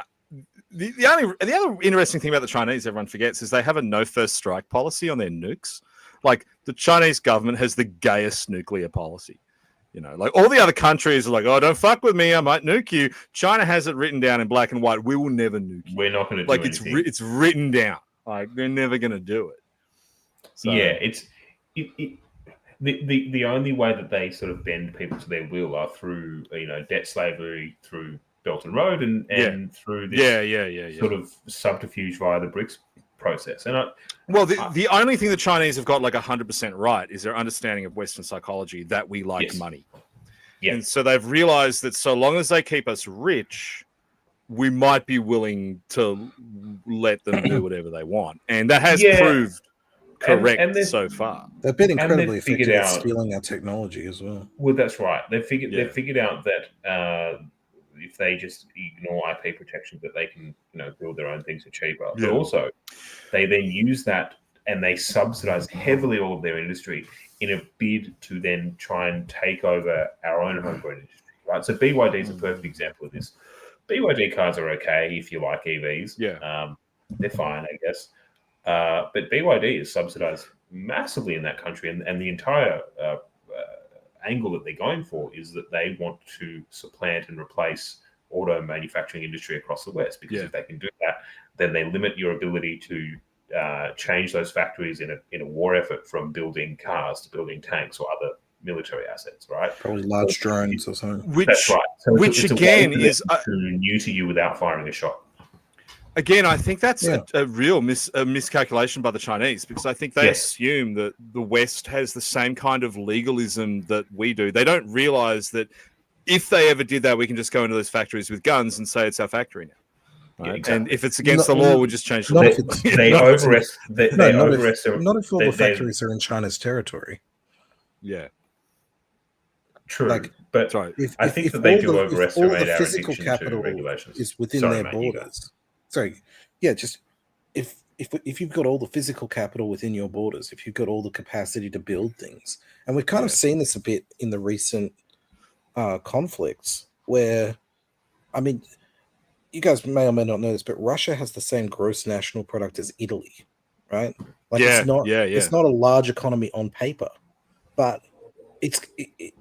the other interesting thing about the Chinese everyone forgets is they have a no first strike policy on their nukes. Like, the Chinese government has the gayest nuclear policy. You know, like, all the other countries are like, oh, don't fuck with me, I might nuke you. China has it written down in black and white. We will never nuke you. We're not going to do like anything. it's written down. Like, they're never going to do it. So, yeah, the only way that they sort of bend people to their will are through debt slavery, through Belt and Road, and through this sort of subterfuge via the BRICS process. And the only thing the Chinese have got like 100% right is their understanding of Western psychology, that we like money. Yeah. And so they've realized that so long as they keep us rich, we might be willing to let them do whatever they want. And that has proved correct so far. They've been incredibly effective at stealing our technology as well. Well, that's right. They've figured out that if they just ignore IP protection, that they can build their own things for cheaper. Yeah. But also, they then use that and they subsidize heavily all of their industry in a bid to then try and take over our own homegrown industry. Right. So BYD is a perfect example of this. BYD cars are okay if you like EVs. Yeah. They're fine, I guess. But BYD is subsidized massively in that country, and the entire angle that they're going for is that they want to supplant and replace auto manufacturing industry across the West, because if they can do that, then they limit your ability to change those factories in a war effort from building cars to building tanks or other military assets, right? Probably large drones or something. That's right. So which again is new to you without firing a shot. Again, I think that's a real miscalculation by the Chinese, because I think they assume that the West has the same kind of legalism that we do. They don't realize that if they ever did that, we can just go into those factories with guns and say it's our factory now. Right? Yeah, exactly. And if it's against the law, we'll just change the law. Not if all the factories are in China's territory. Yeah. True, but I think that they do overestimate our physical addiction capital to regulations. Is within their borders. Just if you've got all the physical capital within your borders, if you've got all the capacity to build things, and we've kind of seen this a bit in the recent conflicts, where, I mean, you guys may or may not know this, but Russia has the same gross national product as Italy, right? Like, it's not a large economy on paper, but it's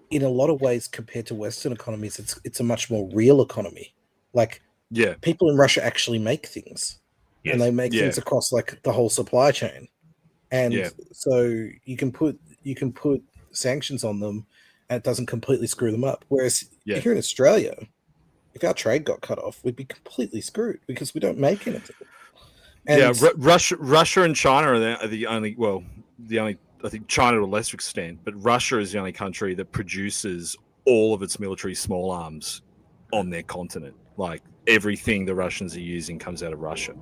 in a lot of ways, compared to Western economies, it's a much more real economy. Like, people in Russia actually make things, and they make things across like the whole supply chain. And so you can put sanctions on them, and it doesn't completely screw them up. Whereas here in Australia, if our trade got cut off, we'd be completely screwed because we don't make anything. And Russia and China are the only. Well, the only. I think China to a lesser extent, but Russia is the only country that produces all of its military small arms on their continent. Like everything the Russians are using comes out of Russia,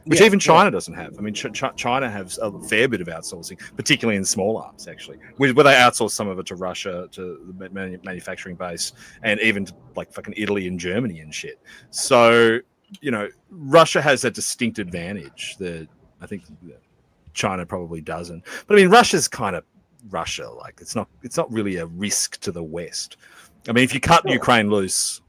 which even China doesn't have. I mean, China has a fair bit of outsourcing, particularly in small arms, actually, where they outsource some of it to Russia, to the manufacturing base, and even to like fucking Italy and Germany and shit. So, Russia has a distinct advantage that I think China probably doesn't. But I mean, Russia's kind of Russia. Like it's not really a risk to the West. I mean, if you cut Ukraine loose,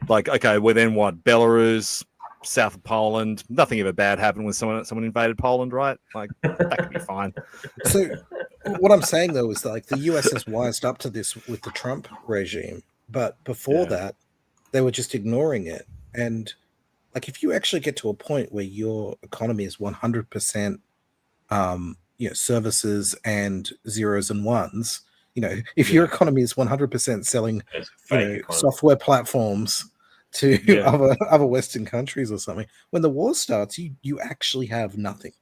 like, okay, well then what? Belarus, south of Poland, nothing ever bad happened when someone invaded Poland, right? Like that could be fine. So what I'm saying though is that, like, the US has wised up to this with the Trump regime, but before that, they were just ignoring it. And like, if you actually get to a point where your economy is 100%, services and zeros and ones, if your economy is 100% selling software platforms to other Western countries or something, when the war starts, you actually have nothing.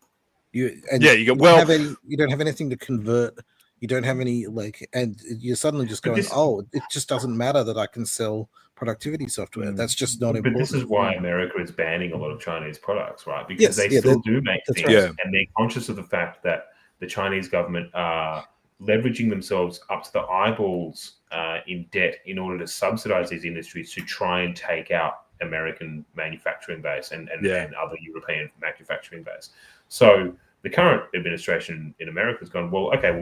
You don't have anything to convert. You don't have any and you're suddenly just going, it just doesn't matter that I can sell productivity software. That's just not important. But this is why America is banning a lot of Chinese products, right? Because they still do make things, and they're conscious of the fact that the Chinese government are leveraging themselves up to the eyeballs in debt in order to subsidize these industries to try and take out American manufacturing base and other European manufacturing base. So the current administration in America has gone,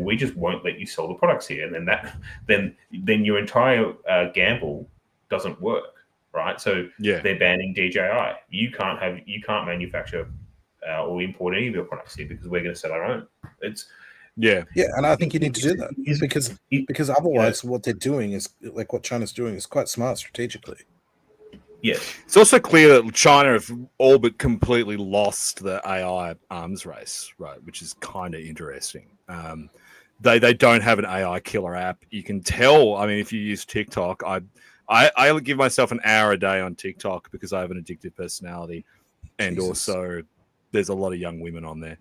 we just won't let you sell the products here, and then your entire gamble doesn't work, right? So they're banning DJI. You can't manufacture or import any of your products here because we're going to sell our own. And I think you need to do that because otherwise, what they're doing is like what China's doing is quite smart strategically. Yeah, it's also clear that China have all but completely lost the AI arms race, right? Which is kind of interesting. They don't have an AI killer app. You can tell. I mean, if you use TikTok, I give myself an hour a day on TikTok because I have an addictive personality, and also there's a lot of young women on there.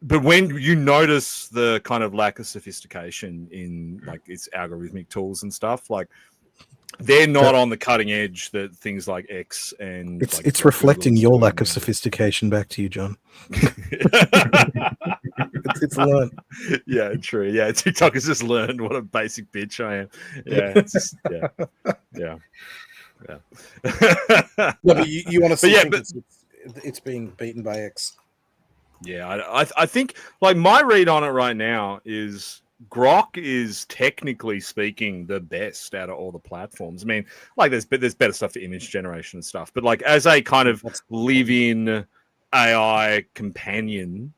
But when you notice the kind of lack of sophistication in like its algorithmic tools and stuff, like they're not on the cutting edge that things like X and it's reflecting your lack of sophistication back to you, John. It's learned. Yeah, true. Yeah, TikTok has just learned what a basic bitch I am. Yeah, it's just, yeah. No, but you want to see it's being beaten by X. Yeah, I think like my read on it right now is Grok is technically speaking the best out of all the platforms. I mean, like there's better stuff for image generation and stuff, but like as a kind of live-in AI companion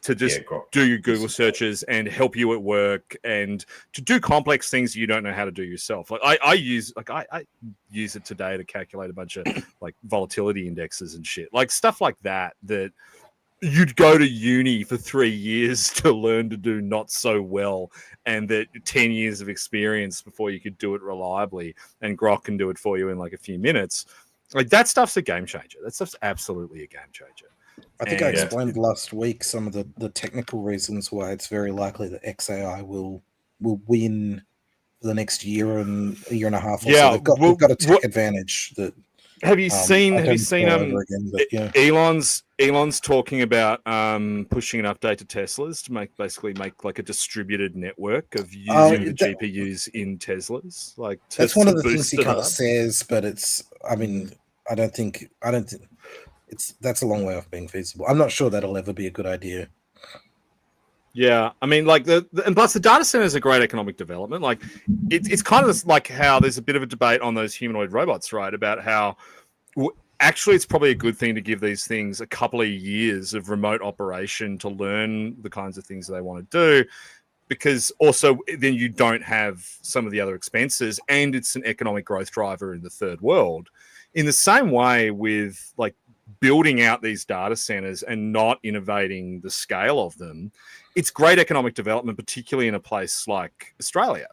to just do your Google searches and help you at work and to do complex things you don't know how to do yourself. Like I use it today to calculate a bunch of like volatility indexes and shit, like stuff like that you'd go to uni for 3 years to learn to do not so well, and that 10 years of experience before you could do it reliably, and Grok can do it for you in like a few minutes. Like that stuff's a game changer. That stuff's absolutely a game changer. I think I explained last week some of the technical reasons why it's very likely that XAI will win for the next year and a year and a half. Or so. They've got a tech advantage that. Have you seen Elon's talking about pushing an update to Teslas to make like a distributed network of using the GPUs in Teslas? Like that's one of the things he kind of says, but I don't think that's a long way off being feasible. I'm not sure that'll ever be a good idea. Yeah, I mean, like and plus the data center is a great economic development. Like it's kind of like how there's a bit of a debate on those humanoid robots, right? About how actually it's probably a good thing to give these things a couple of years of remote operation to learn the kinds of things they want to do, because also then you don't have some of the other expenses, and it's an economic growth driver in the third world. In the same way with like building out these data centers and not innovating the scale of them, it's great economic development, particularly in a place like Australia,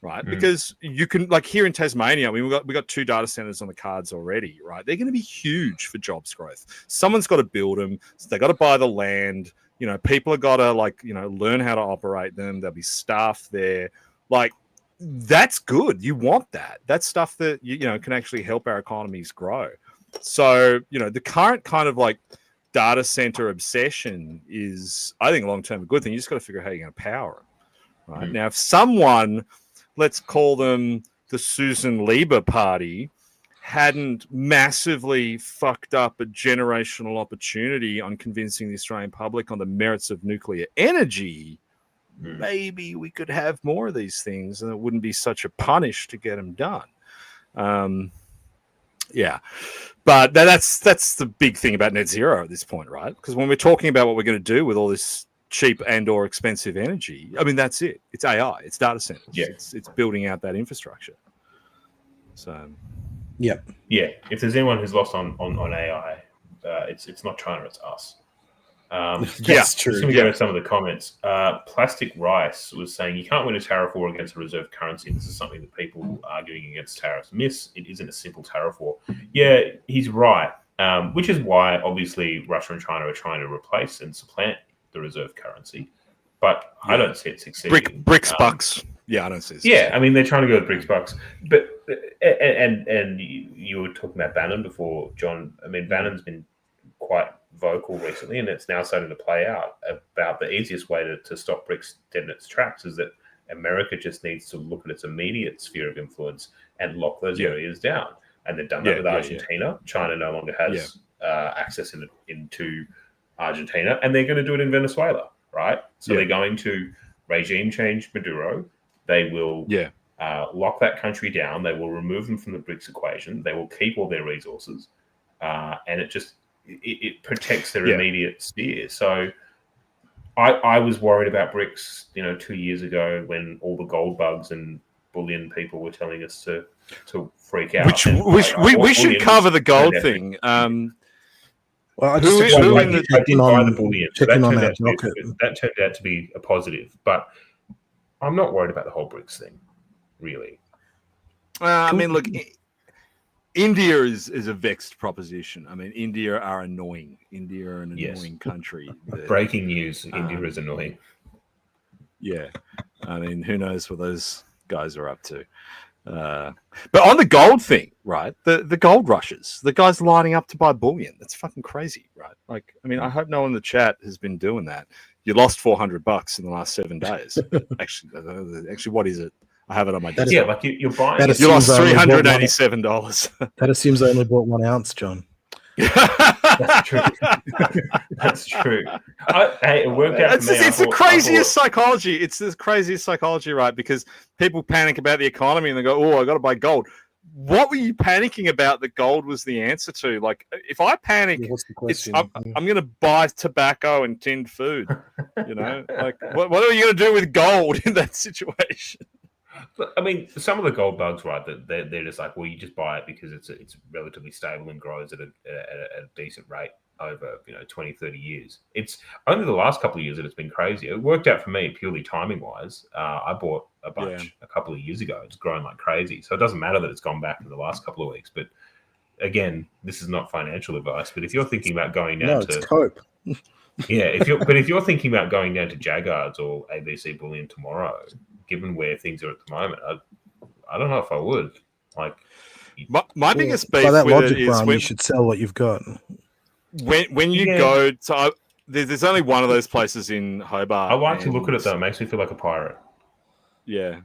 right? Because you can, like here in Tasmania, I mean, we got 2 data centers on the cards already, right? They're going to be huge for jobs growth. Someone's got to build them. So they got to buy the land. You know, people have got to learn how to operate them. There'll be staff there. Like, that's good. You want that. That's stuff that you know can actually help our economies grow. So, the current kind of like data center obsession is, I think, long term a good thing. You just got to figure out how you're going to power it. Right now, if someone, let's call them the Susan Lieber party, hadn't massively fucked up a generational opportunity on convincing the Australian public on the merits of nuclear energy, maybe we could have more of these things and it wouldn't be such a punish to get them done. Yeah, but that's the big thing about net zero at this point, right? Because when we're talking about what we're going to do with all this cheap and or expensive energy, I mean, that's it. It's AI, it's data centers. Yeah. It's building out that infrastructure. So, yeah. If there's anyone who's lost on AI, it's not China, it's us. That's true. Just going to go to some of the comments. Plastic Rice was saying you can't win a tariff war against a reserve currency. This is something that people arguing against tariffs miss. It isn't a simple tariff war. Yeah, he's right. Which is why, obviously, Russia and China are trying to replace and supplant the reserve currency. But I don't see it succeeding. BRICS bucks. Yeah, I don't see it. Yeah, I mean, they're trying to go with BRICS bucks. But and you were talking about Bannon before, John. I mean, Bannon's been quite vocal recently, and it's now starting to play out about the easiest way to stop BRICS dead in its tracks is that America just needs to look at its immediate sphere of influence and lock those areas down. And they've done that with Argentina. China no longer has access into Argentina, and they're going to do it in Venezuela, right? So they're going to regime change Maduro. They will lock that country down. They will remove them from the BRICS equation. They will keep all their resources, and it protects their immediate sphere. So I was worried about BRICS, 2 years ago when all the gold bugs and bullion people were telling us to freak out. We should cover the gold thing. Well, I just checking on the bullion. That turned out to be a positive, but I'm not worried about the whole BRICS thing, really. I mean, look, India is a vexed proposition. I mean, India are annoying. India are an annoying country. Breaking news: India is annoying. Yeah, I mean, who knows what those guys are up to? But on the gold thing, right? The gold rushes, the guys lining up to buy bullion. That's fucking crazy, right? Like, I mean, I hope no one in the chat has been doing that. You lost $400 in the last 7 days. Actually, what is it? I have it on my desk. Yeah, like you're buying. You lost $387. That assumes I only bought 1 ounce, John. That's true. That's true. It worked out for me. It's the craziest psychology. It's the craziest psychology, right? Because people panic about the economy and they go, "Oh, I got to buy gold." What were you panicking about that gold was the answer to? Like, if I panic, I'm going to buy tobacco and tinned food. Like, what are you going to do with gold in that situation? But, I mean, some of the gold bugs, right? They're just like, well, you just buy it because it's relatively stable and grows at a decent rate over 20, 30 years. It's only the last couple of years that it's been crazy. It worked out for me purely timing wise. I bought a bunch a couple of years ago. It's grown like crazy, so it doesn't matter that it's gone back in the last couple of weeks. But again, this is not financial advice. But if you're thinking about going down it's cope. if you're thinking about going down to Jaggards or ABC Bullion tomorrow, given where things are at the moment, I don't know if I would. Like, my biggest beef by that with logic, it is Brian, you should sell what you've got. When you go to, there's only one of those places in Hobart. I like to look at it though; it makes me feel like a pirate. Yeah,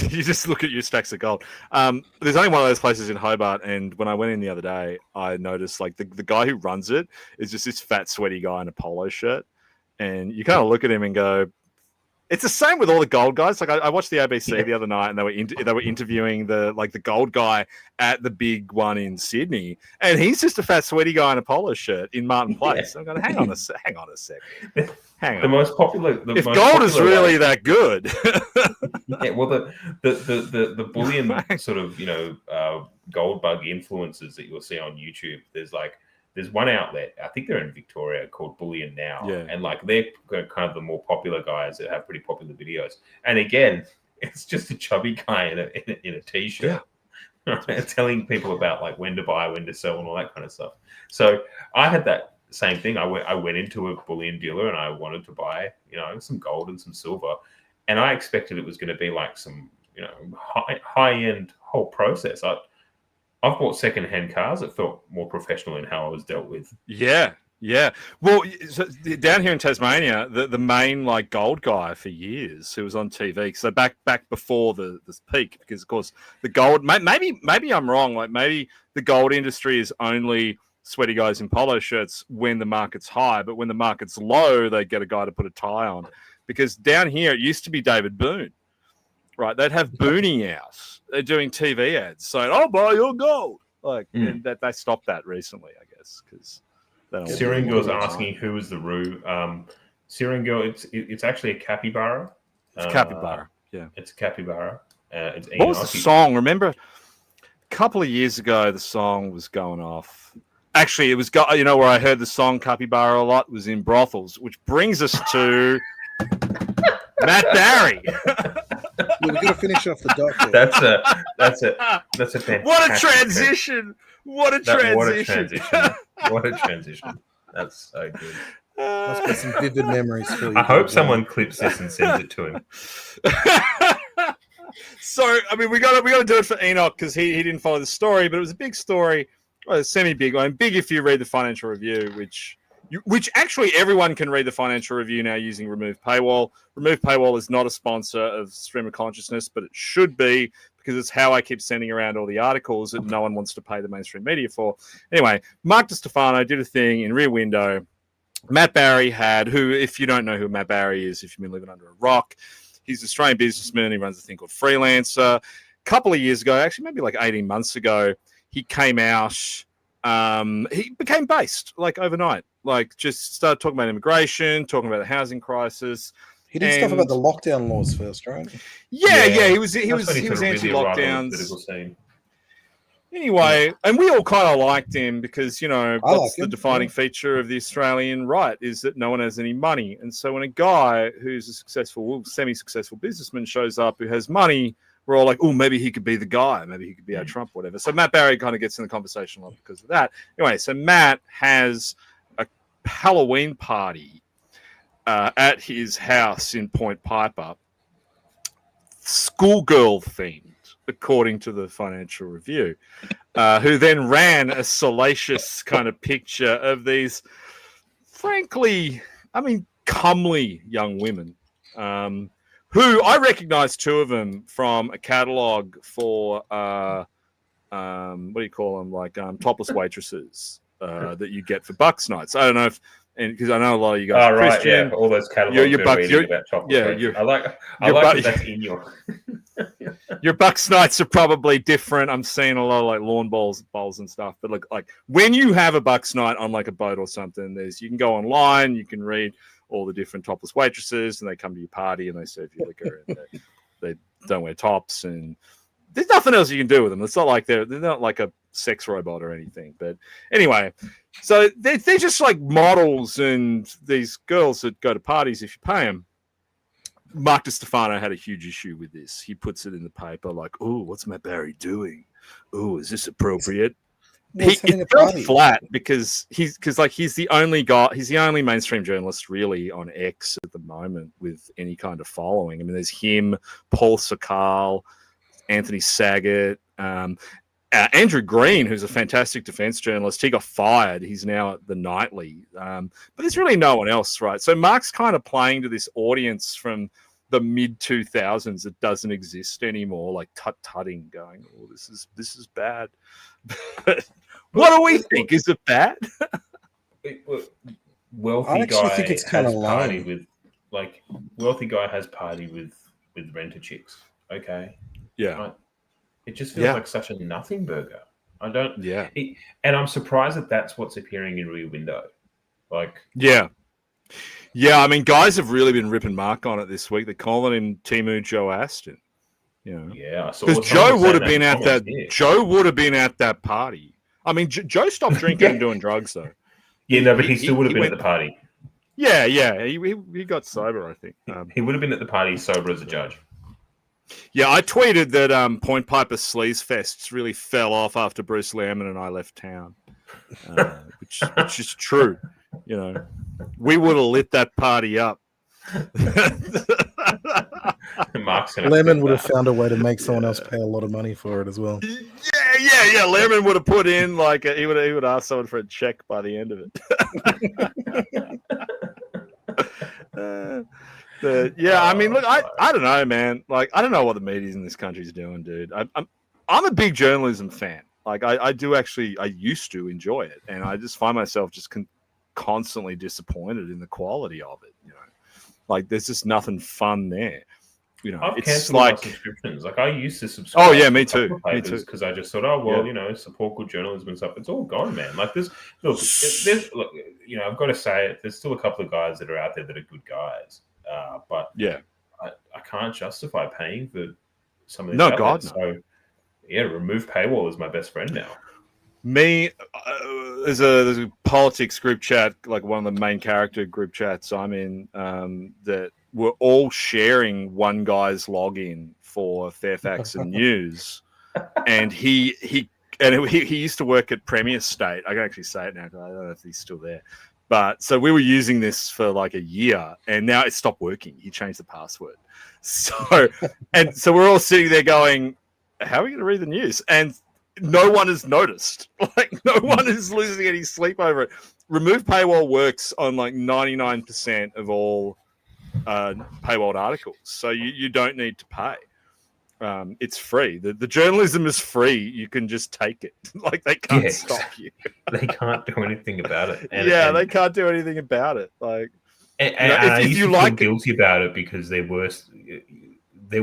you just look at your stacks of gold. There's only one of those places in Hobart, and when I went in the other day, I noticed like the guy who runs it is just this fat, sweaty guy in a polo shirt, and you kind of look at him and go, it's the same with all the gold guys. Like I watched the ABC the other night, and they were interviewing the gold guy at the big one in Sydney, and he's just a fat, sweaty guy in a polo shirt in Martin Place. I'm going, hang on a second. Hang on. The most popular. If gold is really that good, well, the bullion sort of gold bug influences that you'll see on YouTube. There's like there's one outlet, I think they're in Victoria, called Bullion Now. Yeah. And like they're kind of the more popular guys that have pretty popular videos. And again, it's just a chubby guy in a t-shirt. Right? Telling people about like when to buy, when to sell, and all that kind of stuff. So I had that same thing. I went into a bullion dealer and I wanted to buy, some gold and some silver, and I expected it was going to be like some, high end whole process. I've bought secondhand cars that felt more professional in how I was dealt with. Yeah. Well, so down here in Tasmania, the main like gold guy for years who was on TV. So back before the peak, because of course the gold. Maybe I'm wrong. Like maybe the gold industry is only sweaty guys in polo shirts when the market's high, but when the market's low, they get a guy to put a tie on. Because down here, it used to be David Boone, right? They'd have Booney out. They're doing TV ads saying, "I'll buy your gold." And that they stopped that recently, I guess, because. Siringo's asking who is the Roo. Siringo, it's actually a capybara. It's capybara. Yeah, it's a capybara. It's what was the song? Remember, a couple of years ago, the song was going off. Actually, it was where I heard the song Capybara a lot was in brothels, which brings us to Matt Barrie. We're going to finish off the doc. That's a fantastic. What a transition! What a transition! What a transition! That's so good. That's got some vivid memories for you. I hope someone clips this and sends it to him. So, I mean, we got to do it for Enoch because he didn't follow the story, but it was a big story, a semi-big one. Big if you read the Financial Review, which actually everyone can read the Financial Review now using Remove Paywall. Remove Paywall is not a sponsor of Stream of Consciousness, but it should be because it's how I keep sending around all the articles that no one wants to pay the mainstream media for. Anyway, Mark DiStefano did a thing in Rear Window. Matt Barrie who, if you don't know who Matt Barrie is, if you've been living under a rock, he's an Australian businessman. He runs a thing called Freelancer. A couple of years ago, actually maybe like 18 months ago, he came out. He became based like overnight. Like just started talking about immigration, talking about the housing crisis. He did stuff about the lockdown laws first, right? Yeah. He was anti-lockdowns. Anyway, and we all kind of liked him because what's the defining feature of the Australian right is that no one has any money, and so when a guy who's a successful, semi-successful businessman shows up who has money, we're all like, oh, maybe he could be the guy. Maybe he could be our Trump, whatever. So Matt Barrie kind of gets in the conversation a lot because of that. Anyway, so Matt has a Halloween party at his house in Point Piper, schoolgirl themed, according to the Financial Review, who then ran a salacious kind of picture of these, frankly, comely young women. Who I recognize two of them from a catalog for what do you call them? Like topless waitresses that you get for Bucks nights. I don't know if, and because I know a lot of you guys are Christian. Yeah, all those catalogs about topless. I like that that's in your. Your Bucks nights are probably different. I'm seeing a lot of like lawn bowls and stuff. But look, like when you have a Bucks night on like a boat or something, you can go online, you can read all the different topless waitresses, and they come to your party and they serve you liquor, and they don't wear tops, and there's nothing else you can do with them. It's not like they're not like a sex robot or anything. But anyway, so they're just like models and these girls that go to parties if you pay them. Mark DiStefano had a huge issue with this. He puts it in the paper like, oh, what's Matt Barrie doing? Oh, is this appropriate? It fell flat because he's the only guy, he's the only mainstream journalist really on X at the moment with any kind of following. I mean, there's him, Paul Sakal, Anthony Saget, Andrew Green, who's a fantastic defense journalist. He got fired. He's now at the Nightly. But there's really no one else, right? So Mark's kind of playing to this audience from the mid-2000s that doesn't exist anymore, like tut-tutting, going, oh, this is bad. What do we think? Is it bad? Wealthy guy think it's kind of party with, like, wealthy guy has party with renter chicks. Okay. Yeah. Right? It just feels like such a nothing burger. I don't. Yeah. And I'm surprised that that's what's appearing in Rear Window. Like. Yeah. Yeah. I mean, guys have really been ripping Mark on it this week. They're calling him Timu Joe Aston. You know. Yeah. Because Joe would have been at that. Yeah. Joe would have been at that party. I mean, Joe stopped drinking and doing drugs though. Yeah, no, but he still would have been went, at the party. Yeah, he got sober, I think. He would have been at the party sober as a judge. Yeah, I tweeted that Point Piper Sleaze Fests really fell off after Bruce Lehrman and I left town, which is true. You know, we would have lit that party up. Lemon would have found a way to make someone else pay a lot of money for it as well. Yeah. Lemon would have put in like he would ask someone for a check by the end of it. But yeah, I mean, look, I don't know, man. Like, I don't know what the media in this country is doing, dude. I'm a big journalism fan. Like, I used to enjoy it, and I just find myself just constantly disappointed in the quality of it. You know, like there's just nothing fun there. You know, I've it's canceled my like subscriptions. Like I used to subscribe. Oh yeah, me too. Because I just thought, oh well, you know, support good journalism and stuff. It's all gone, man. Like there's look, you know, I've got to say it. There's still a couple of guys that are out there that are good guys, but yeah, I can't justify paying for some of these. No, God, no. So yeah, remove paywall is my best friend now. Me, there's a politics group chat, like one of the main character group chats I'm in, that we're all sharing one guy's login for Fairfax and News, and he used to work at Premier State. I can actually say it now because I don't know if he's still there. But so we were using this for like a year, and now it stopped working. He changed the password. So we're all sitting there going, "How are we going to read the news?" And no one has noticed. Like no one is losing any sleep over it. Remove paywall works on like 99% of all paywalled articles, so you don't need to pay. It's free. The journalism is free. You can just take it. Like they can't stop you. They can't do anything about it. They can't do anything about it. Like, and I used to feel guilty about it because there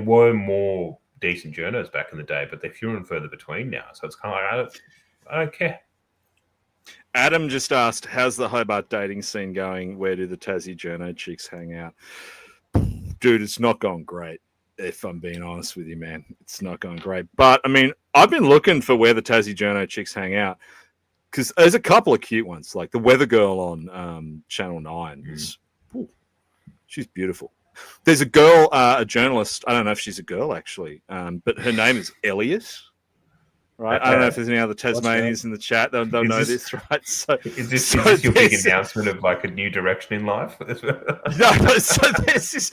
were more decent journalists back in the day, but they're fewer and further between now. So it's kind of like I don't care. Adam just asked, how's the Hobart dating scene going? Where do the Tassie journo chicks hang out? Dude, it's not going great, if I'm being honest with you, man. It's not going great. But, I mean, I've been looking for where the Tassie journo chicks hang out because there's a couple of cute ones, like the Weather Girl on Channel 9. She's beautiful. There's a girl, a journalist, I don't know if she's a girl, actually, but her name is Elliot. Right, I don't know if there's any other Tasmanians in the chat. They'll know this, right? So, is this your big announcement of like a new direction in life? No, so there's this.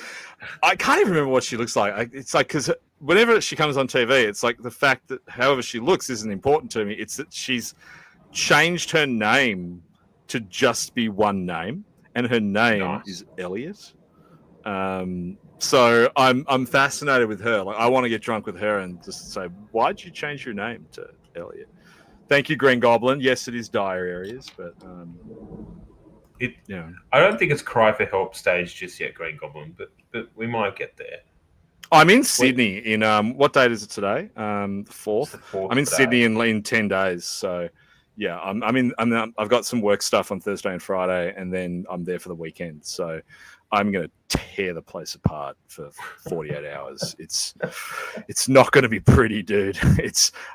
I can't even remember what she looks like. It's like because whenever she comes on TV, it's like the fact that however she looks isn't important to me. It's that she's changed her name to just be one name, and her name is Elliot. So I'm fascinated with her. Like I want to get drunk with her and just say, why'd you change your name to Elliot? Thank you, Green Goblin. Yes, it is dire areas, but I don't think it's cry for help stage just yet, Green Goblin, but we might get there. I'm in Sydney in what date is it today? The 4th. I'm in Sydney in 10 days. So yeah, I've got some work stuff on Thursday and Friday, and then I'm there for the weekend. So I'm going to tear the place apart for 48 hours. It's not going to be pretty, dude.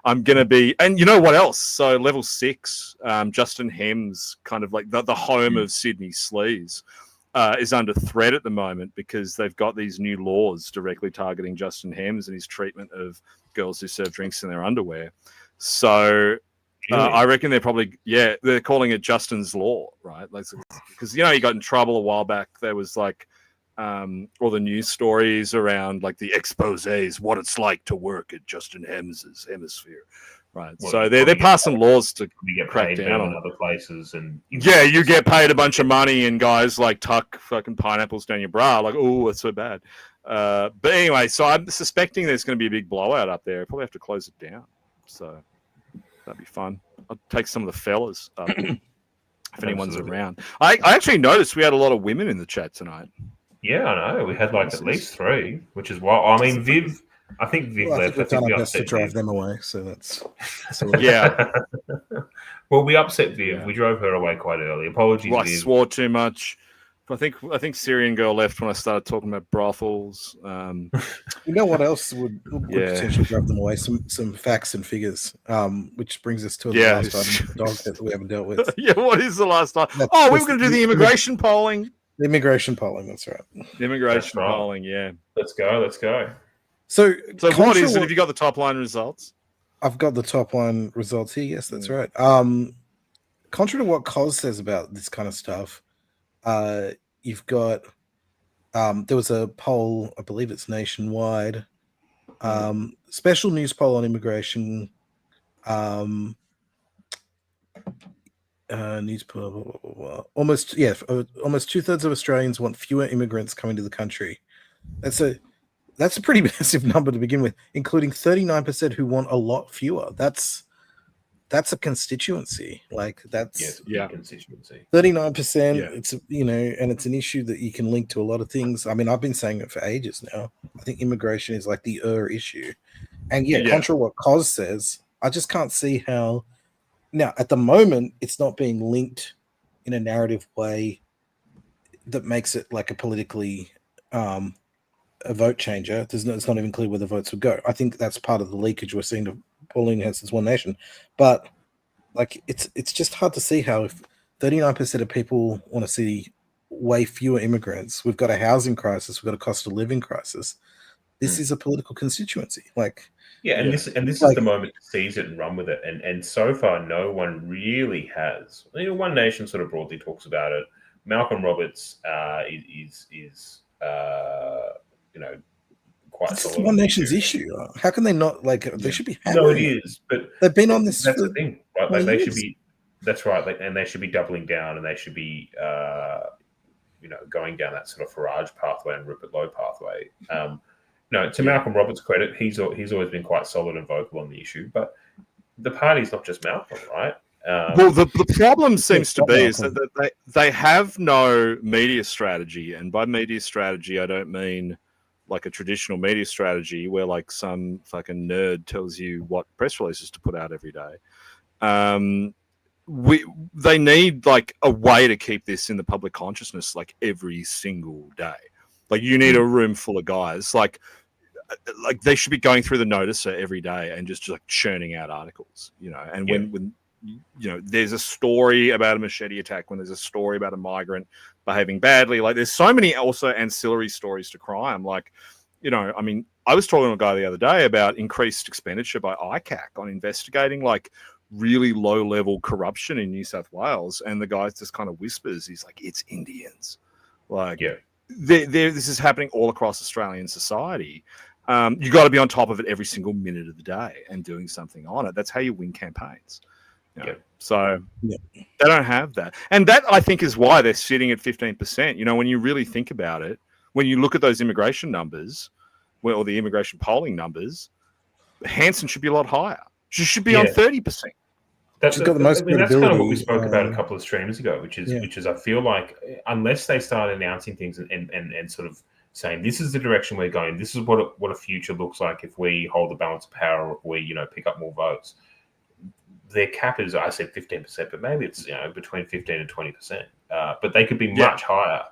I'm going to be, and you know what else? So level 6, Justin Hems, kind of like the home of Sydney sleaze, is under threat at the moment because they've got these new laws directly targeting Justin Hems and his treatment of girls who serve drinks in their underwear. So I reckon they're calling it Justin's Law, right? Like, because he got in trouble a while back. There was like all the news stories around like the exposés, what it's like to work at Justin Hems's Hemisphere, right? Well, so they're passing laws to crack down on other places, and you get paid a bunch of money, and guys like tuck fucking pineapples down your bra, like, oh, that's so bad. But anyway, so I'm suspecting there's going to be a big blowout up there. I'll probably have to close it down. So. That'd be fun. I'll take some of the fellas up if anyone's around. I actually noticed we had a lot of women in the chat tonight. Yeah, I know. We had like at least 3, which is why. I mean, Viv. I think Viv left. We've done our best to drive them away, so that's yeah. Well, we upset Viv. Yeah. We drove her away quite early. Apologies, I Viv. swore too much. I think Syrian girl left when I started talking about brothels. You know what else would potentially drive them away? Some facts and figures. Which brings us to the last item, the dog that we haven't dealt with. Yeah, what is the last time? We were going to do the immigration polling. The immigration polling, that's right. The immigration polling, yeah. Let's go. So what is it? Have you got the top line results? I've got the top line results here. Yes, that's right. Contrary to what Cos says about this kind of stuff, you've got there was a poll, I believe it's nationwide, special news poll on immigration. News poll, blah, blah, blah, blah. Almost 2/3 of Australians want fewer immigrants coming to the country. That's a pretty massive number to begin with, including 39% who want a lot fewer. That's a constituency. Like that's constituency. 39%. Yeah. It's and it's an issue that you can link to a lot of things. I mean, I've been saying it for ages now. I think immigration is like the issue. And contrary to what Cos says, I just can't see how now at the moment it's not being linked in a narrative way that makes it like a politically a vote changer. It's not even clear where the votes would go. I think that's part of the leakage we're seeing to Pauline Hanson's One Nation. But like it's just hard to see how if 39% of people want to see way fewer immigrants, we've got a housing crisis, we've got a cost of living crisis. This is a political constituency. This is the moment to seize it and run with it. And so far, no one really has. One Nation sort of broadly talks about it. Malcolm Roberts is quite. It's One Nation's issue. How can they not They should be. No, it is. But they've been on this. That's the thing, right? Like they should be. That's right. And they should be doubling down, and they should be, going down that sort of Farage pathway and Rupert Lowe pathway. To Malcolm Roberts' credit, he's always been quite solid and vocal on the issue. But the party's not just Malcolm, right? The problem seems to be is that they have no media strategy, and by media strategy, I don't mean like a traditional media strategy where like some fucking nerd tells you what press releases to put out every day. They need like a way to keep this in the public consciousness like every single day. Like you need a room full of guys like they should be going through the Noticer every day and just like churning out articles, and when there's a story about a machete attack, when there's a story about a migrant behaving badly, like there's so many also ancillary stories to crime. Like, I mean, I was talking to a guy the other day about increased expenditure by ICAC on investigating like really low level corruption in New South Wales. And the guy just kind of whispers, he's like, it's Indians. Like, this is happening all across Australian society. You got to be on top of it every single minute of the day and doing something on it. That's how you win campaigns. So they don't have that. And that, I think, is why they're sitting at 15%. When you really think about it, when you look at those immigration numbers, or the immigration polling numbers, Hanson should be a lot higher. She should be on 30%. That's kind of what we spoke about a couple of streams ago, which is I feel like unless they start announcing things and sort of saying this is the direction we're going, this is what a future looks like if we hold the balance of power, or if we pick up more votes. Their cap is, I said 15%, but maybe it's between 15 and 20%. But they could be much higher.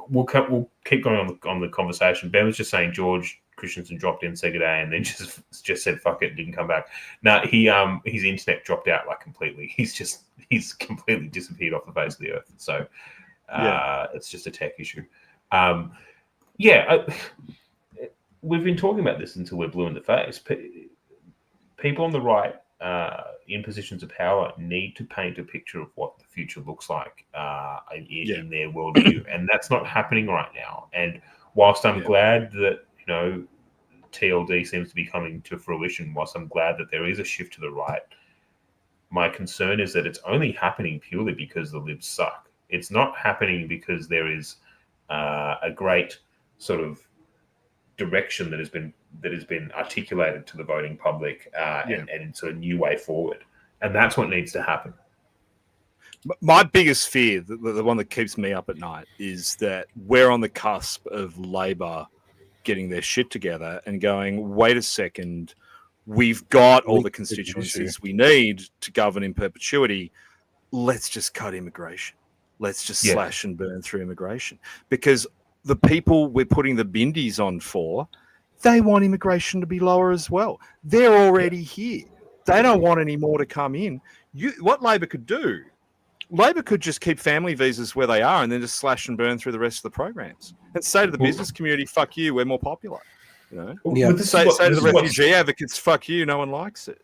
We'll keep going on the conversation. Ben was just saying George Christensen dropped in, said good day, and then just said fuck it, didn't come back. Now his internet dropped out like completely. He's completely disappeared off the face of the earth. So it's just a tech issue. We've been talking about this until we're blue in the face. People on the right in positions of power need to paint a picture of what the future looks like in their worldview, and that's not happening right now. And whilst I'm glad that TLD seems to be coming to fruition, whilst I'm glad that there is a shift to the right, my concern is that it's only happening purely because the libs suck. It's not happening because there is a great sort of direction that has been articulated to the voting public and sort of new way forward. And that's what needs to happen. My biggest fear, the one that keeps me up at night, is that we're on the cusp of Labor getting their shit together and going, wait a second, we've got all the constituencies we need to govern in perpetuity. Let's just cut immigration. let's just slash and burn through immigration. Because the people we're putting the bindies on for, they want immigration to be lower as well. They're already here. They don't want any more to come in. What Labor could do, Labor could just keep family visas where they are and then just slash and burn through the rest of the programs and say to the business community, fuck you, we're more popular. You know? Yeah. Say to the refugee advocates, fuck you, no one likes it.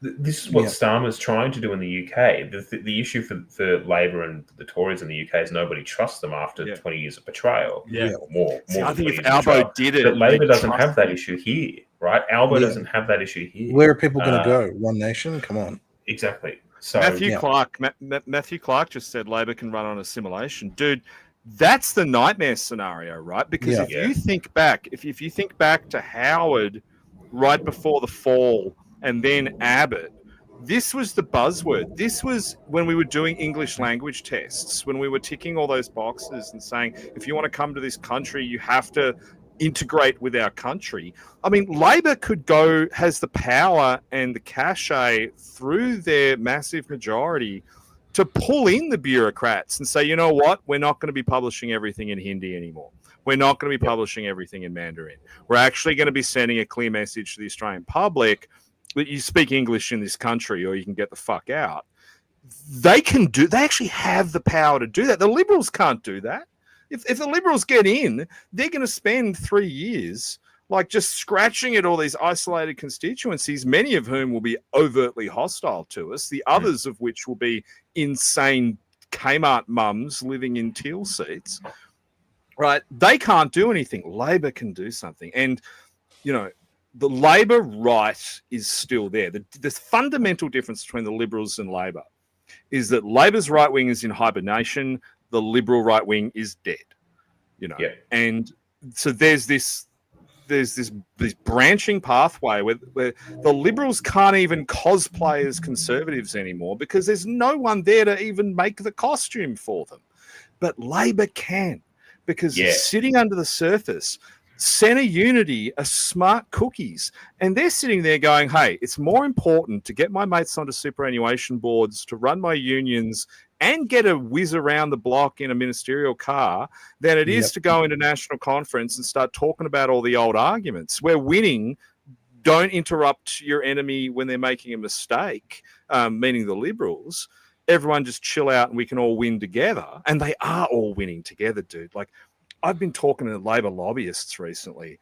This is what Starmer's trying to do in the UK. The issue for Labor and the Tories in the UK is nobody trusts them after 20 years of betrayal. Or more. See, I think if betrayal. Albo did it, but Labor doesn't have that issue here, right? Albo doesn't have that issue here. Where are people going to go? One nation? Come on. Exactly. So Matthew Clark just said Labor can run on assimilation. Dude, that's the nightmare scenario, right? Because if you think back, if you think back to Howard right before the fall and then Abbott, this was the buzzword. This was when we were doing English language tests, when we were ticking all those boxes and saying, if you want to come to this country, you have to integrate with our country. I mean, Labor has the power and the cachet through their massive majority to pull in the bureaucrats and say, you know what, we're not going to be publishing everything in Hindi anymore. We're not going to be publishing everything in Mandarin. We're actually going to be sending a clear message to the Australian public that you speak English in this country or you can get the fuck out. They actually have the power to do that. The Liberals can't do that. If the Liberals get in, they're going to spend 3 years like just scratching at all these isolated constituencies, many of whom will be overtly hostile to us, the others of which will be insane Kmart mums living in teal seats. Right? They can't do anything. Labor can do something. And, you know, the Labor right is still there. The fundamental difference between the Liberals and Labor is that Labor's right wing is in hibernation, the Liberal right wing is dead. You know, and so there's this branching pathway where the Liberals can't even cosplay as Conservatives anymore because there's no one there to even make the costume for them. But Labor can, because sitting under the surface, Centre Unity are smart cookies, and they're sitting there going, hey, it's more important to get my mates onto superannuation boards, to run my unions and get a whiz around the block in a ministerial car than it is to go into national conference and start talking about all the old arguments. We're winning. Don't interrupt your enemy when they're making a mistake, meaning the Liberals. Everyone just chill out and we can all win together. And they are all winning together, dude. Like, I've been talking to Labor lobbyists recently.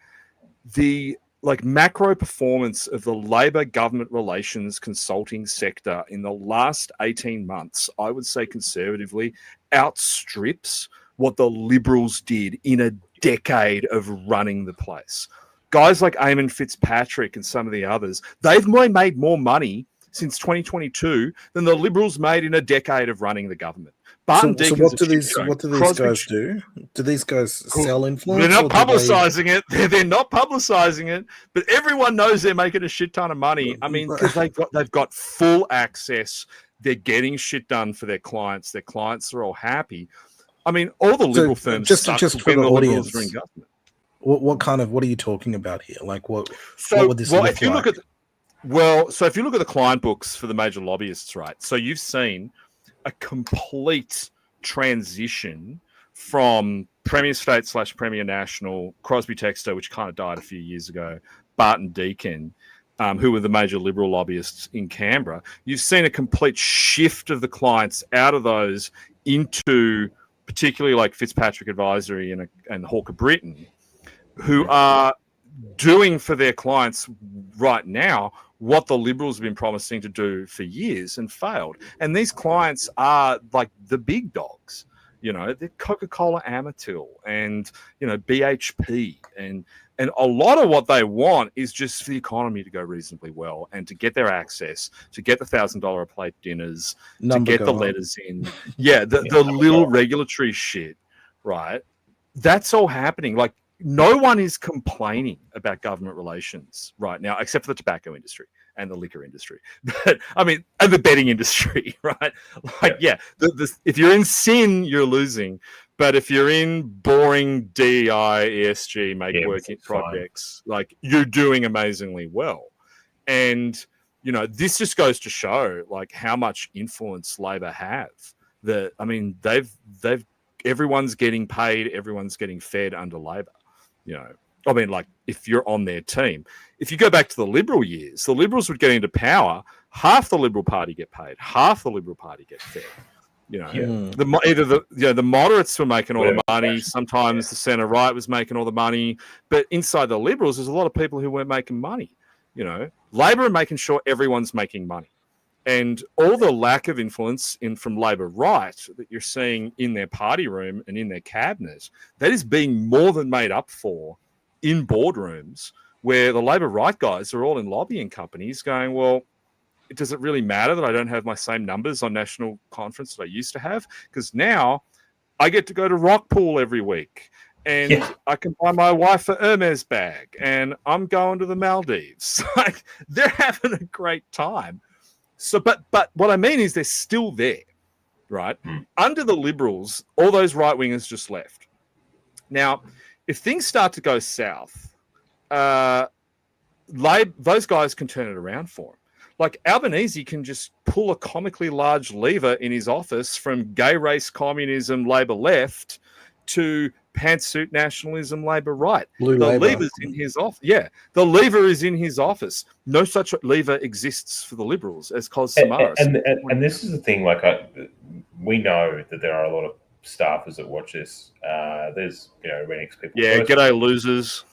The macro performance of the Labor government relations consulting sector in the last 18 months, I would say conservatively, outstrips what the Liberals did in a decade of running the place. Guys like Eamon Fitzpatrick and some of the others, they've made more money since 2022 than the Liberals made in a decade of running the government. So what do these guys do? Do these guys sell influence? They're not publicizing it. They're not publicizing it, but everyone knows they're making a shit ton of money. I mean, because they've got full access. They're getting shit done for their clients. Their clients are all happy. I mean, all the liberal firms just for the audience. Are in government. What are you talking about here? Like what would this look if you like? If you look at the client books for the major lobbyists, right? So you've seen a complete transition from Premier State / Premier National, Crosby Textor, which kind of died a few years ago, Barton Deakin, who were the major Liberal lobbyists in Canberra. You've seen a complete shift of the clients out of those into particularly like Fitzpatrick Advisory and Hawker Britton, who are doing for their clients right now what the Liberals have been promising to do for years and failed. And these clients are like the big dogs, you know, the Coca-Cola Amatil and, you know, BHP. And a lot of what they want is just for the economy to go reasonably well and to get their access, to get the $1,000 a plate dinners, to get the letters in. Yeah, the little regulatory shit, right? That's all happening. Like, no one is complaining about government relations right now, except for the tobacco industry and the liquor industry. But I mean, and the betting industry, right? Like, if you're in sin, you're losing. But if you're in boring DEI, ESG, working projects, like, you're doing amazingly well. And, you know, this just goes to show like how much influence Labor have everyone's getting paid, everyone's getting fed under Labor. I mean, like, if you're on their team, if you go back to the Liberal years, the Liberals would get into power, half the Liberal Party get paid, half the Liberal Party get fed. The moderates were making all the money. Sometimes the centre right was making all the money, but inside the Liberals, there's a lot of people who weren't making money. Labor are making sure everyone's making money, and all the lack of influence from Labor right that you're seeing in their party room and in their cabinet, that is being more than made up for in boardrooms where the Labor right guys are all in lobbying companies going, well, does it really matter that I don't have my same numbers on national conference that I used to have? Because now I get to go to Rockpool every week and I can buy my wife a Hermes bag and I'm going to the Maldives. Like, they're having a great time. So, but what I mean is they're still there, right? Under the Liberals, all those right-wingers just left. Now, if things start to go south, those guys can turn it around for them. Like, Albanese can just pull a comically large lever in his office from gay race communism, Labor left, to pantsuit nationalism, Labor right. Blue the Labor. lever's in his office. Yeah, the lever is in his office. No such lever exists for the Liberals, as Cos Samaras. And this is the thing. Like, we know that there are a lot of staffers that watch this. There's Renix people. Yeah, g'day losers.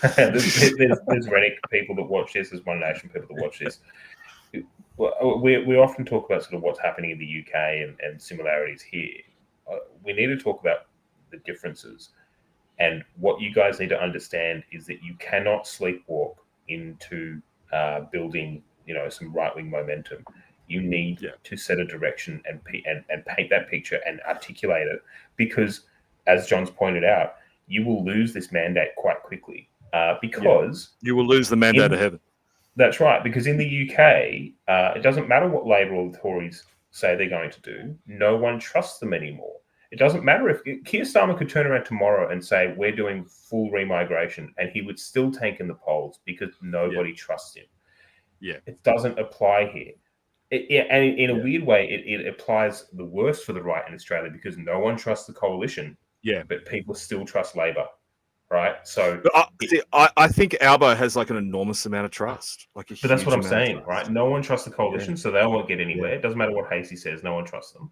there's Rennick people that watch this. There's One Nation people that watch this. We often talk about sort of what's happening in the UK and similarities here. We need to talk about the differences. And what you guys need to understand is that you cannot sleepwalk into building, some right-wing momentum. You need to set a direction and paint that picture and articulate it, because, as John's pointed out, you will lose this mandate quite quickly because you will lose the mandate of heaven. That's right, because in the UK, it doesn't matter what Labor or the Tories say they're going to do. No one trusts them anymore. It doesn't matter if Keir Starmer could turn around tomorrow and say, we're doing full remigration, and he would still tank in the polls because nobody trusts him. Yeah. It doesn't apply here. And in a weird way, it applies the worst for the right in Australia because no one trusts the coalition, but people still trust Labor. Right, so I think Albo has like an enormous amount of trust. But that's what I'm saying, right? No one trusts the coalition, so they won't get anywhere. It doesn't matter what Hasey says; no one trusts them.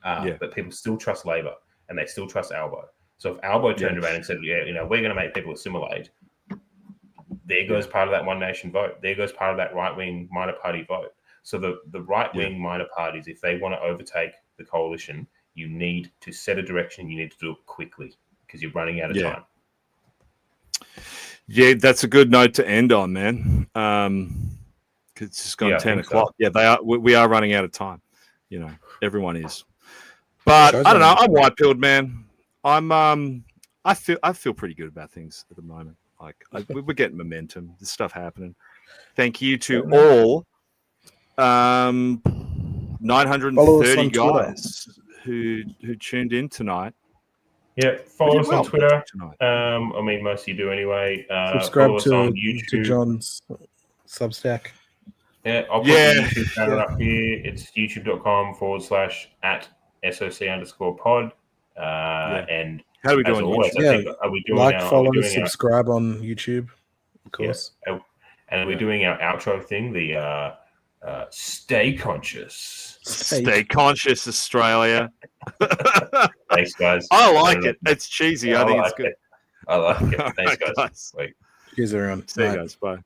But people still trust Labor, and they still trust Albo. So if Albo turned around and said, we're going to make people assimilate, there goes part of that One Nation vote. There goes part of that right-wing minor party vote. So the right-wing minor parties, if they want to overtake the coalition, you need to set a direction. You need to do it quickly because you're running out of time. Yeah, that's a good note to end on, man. Cause it's just gone 10 o'clock. So. Yeah, we are running out of time. Everyone is. But I don't know. I'm white-pilled, man. I feel pretty good about things at the moment. Like we're getting momentum. There's stuff happening. Thank you to all 930 guys who tuned in tonight. Yeah, follow us on Twitter. Most of you do anyway. Subscribe follow us on YouTube. To John's Substack. Yeah, I'll put the YouTube channel up here. It's youtube.com/@SOC_pod. And how do we do on YouTube? Are we doing follow, subscribe on YouTube, of course. Yeah. And we're doing our outro thing, the Stay Conscious. Stay conscious, Australia. Thanks, guys. I like it. It's cheesy. I think it's good. I like it. Thanks, guys. Cheers, everyone. See you guys. Bye.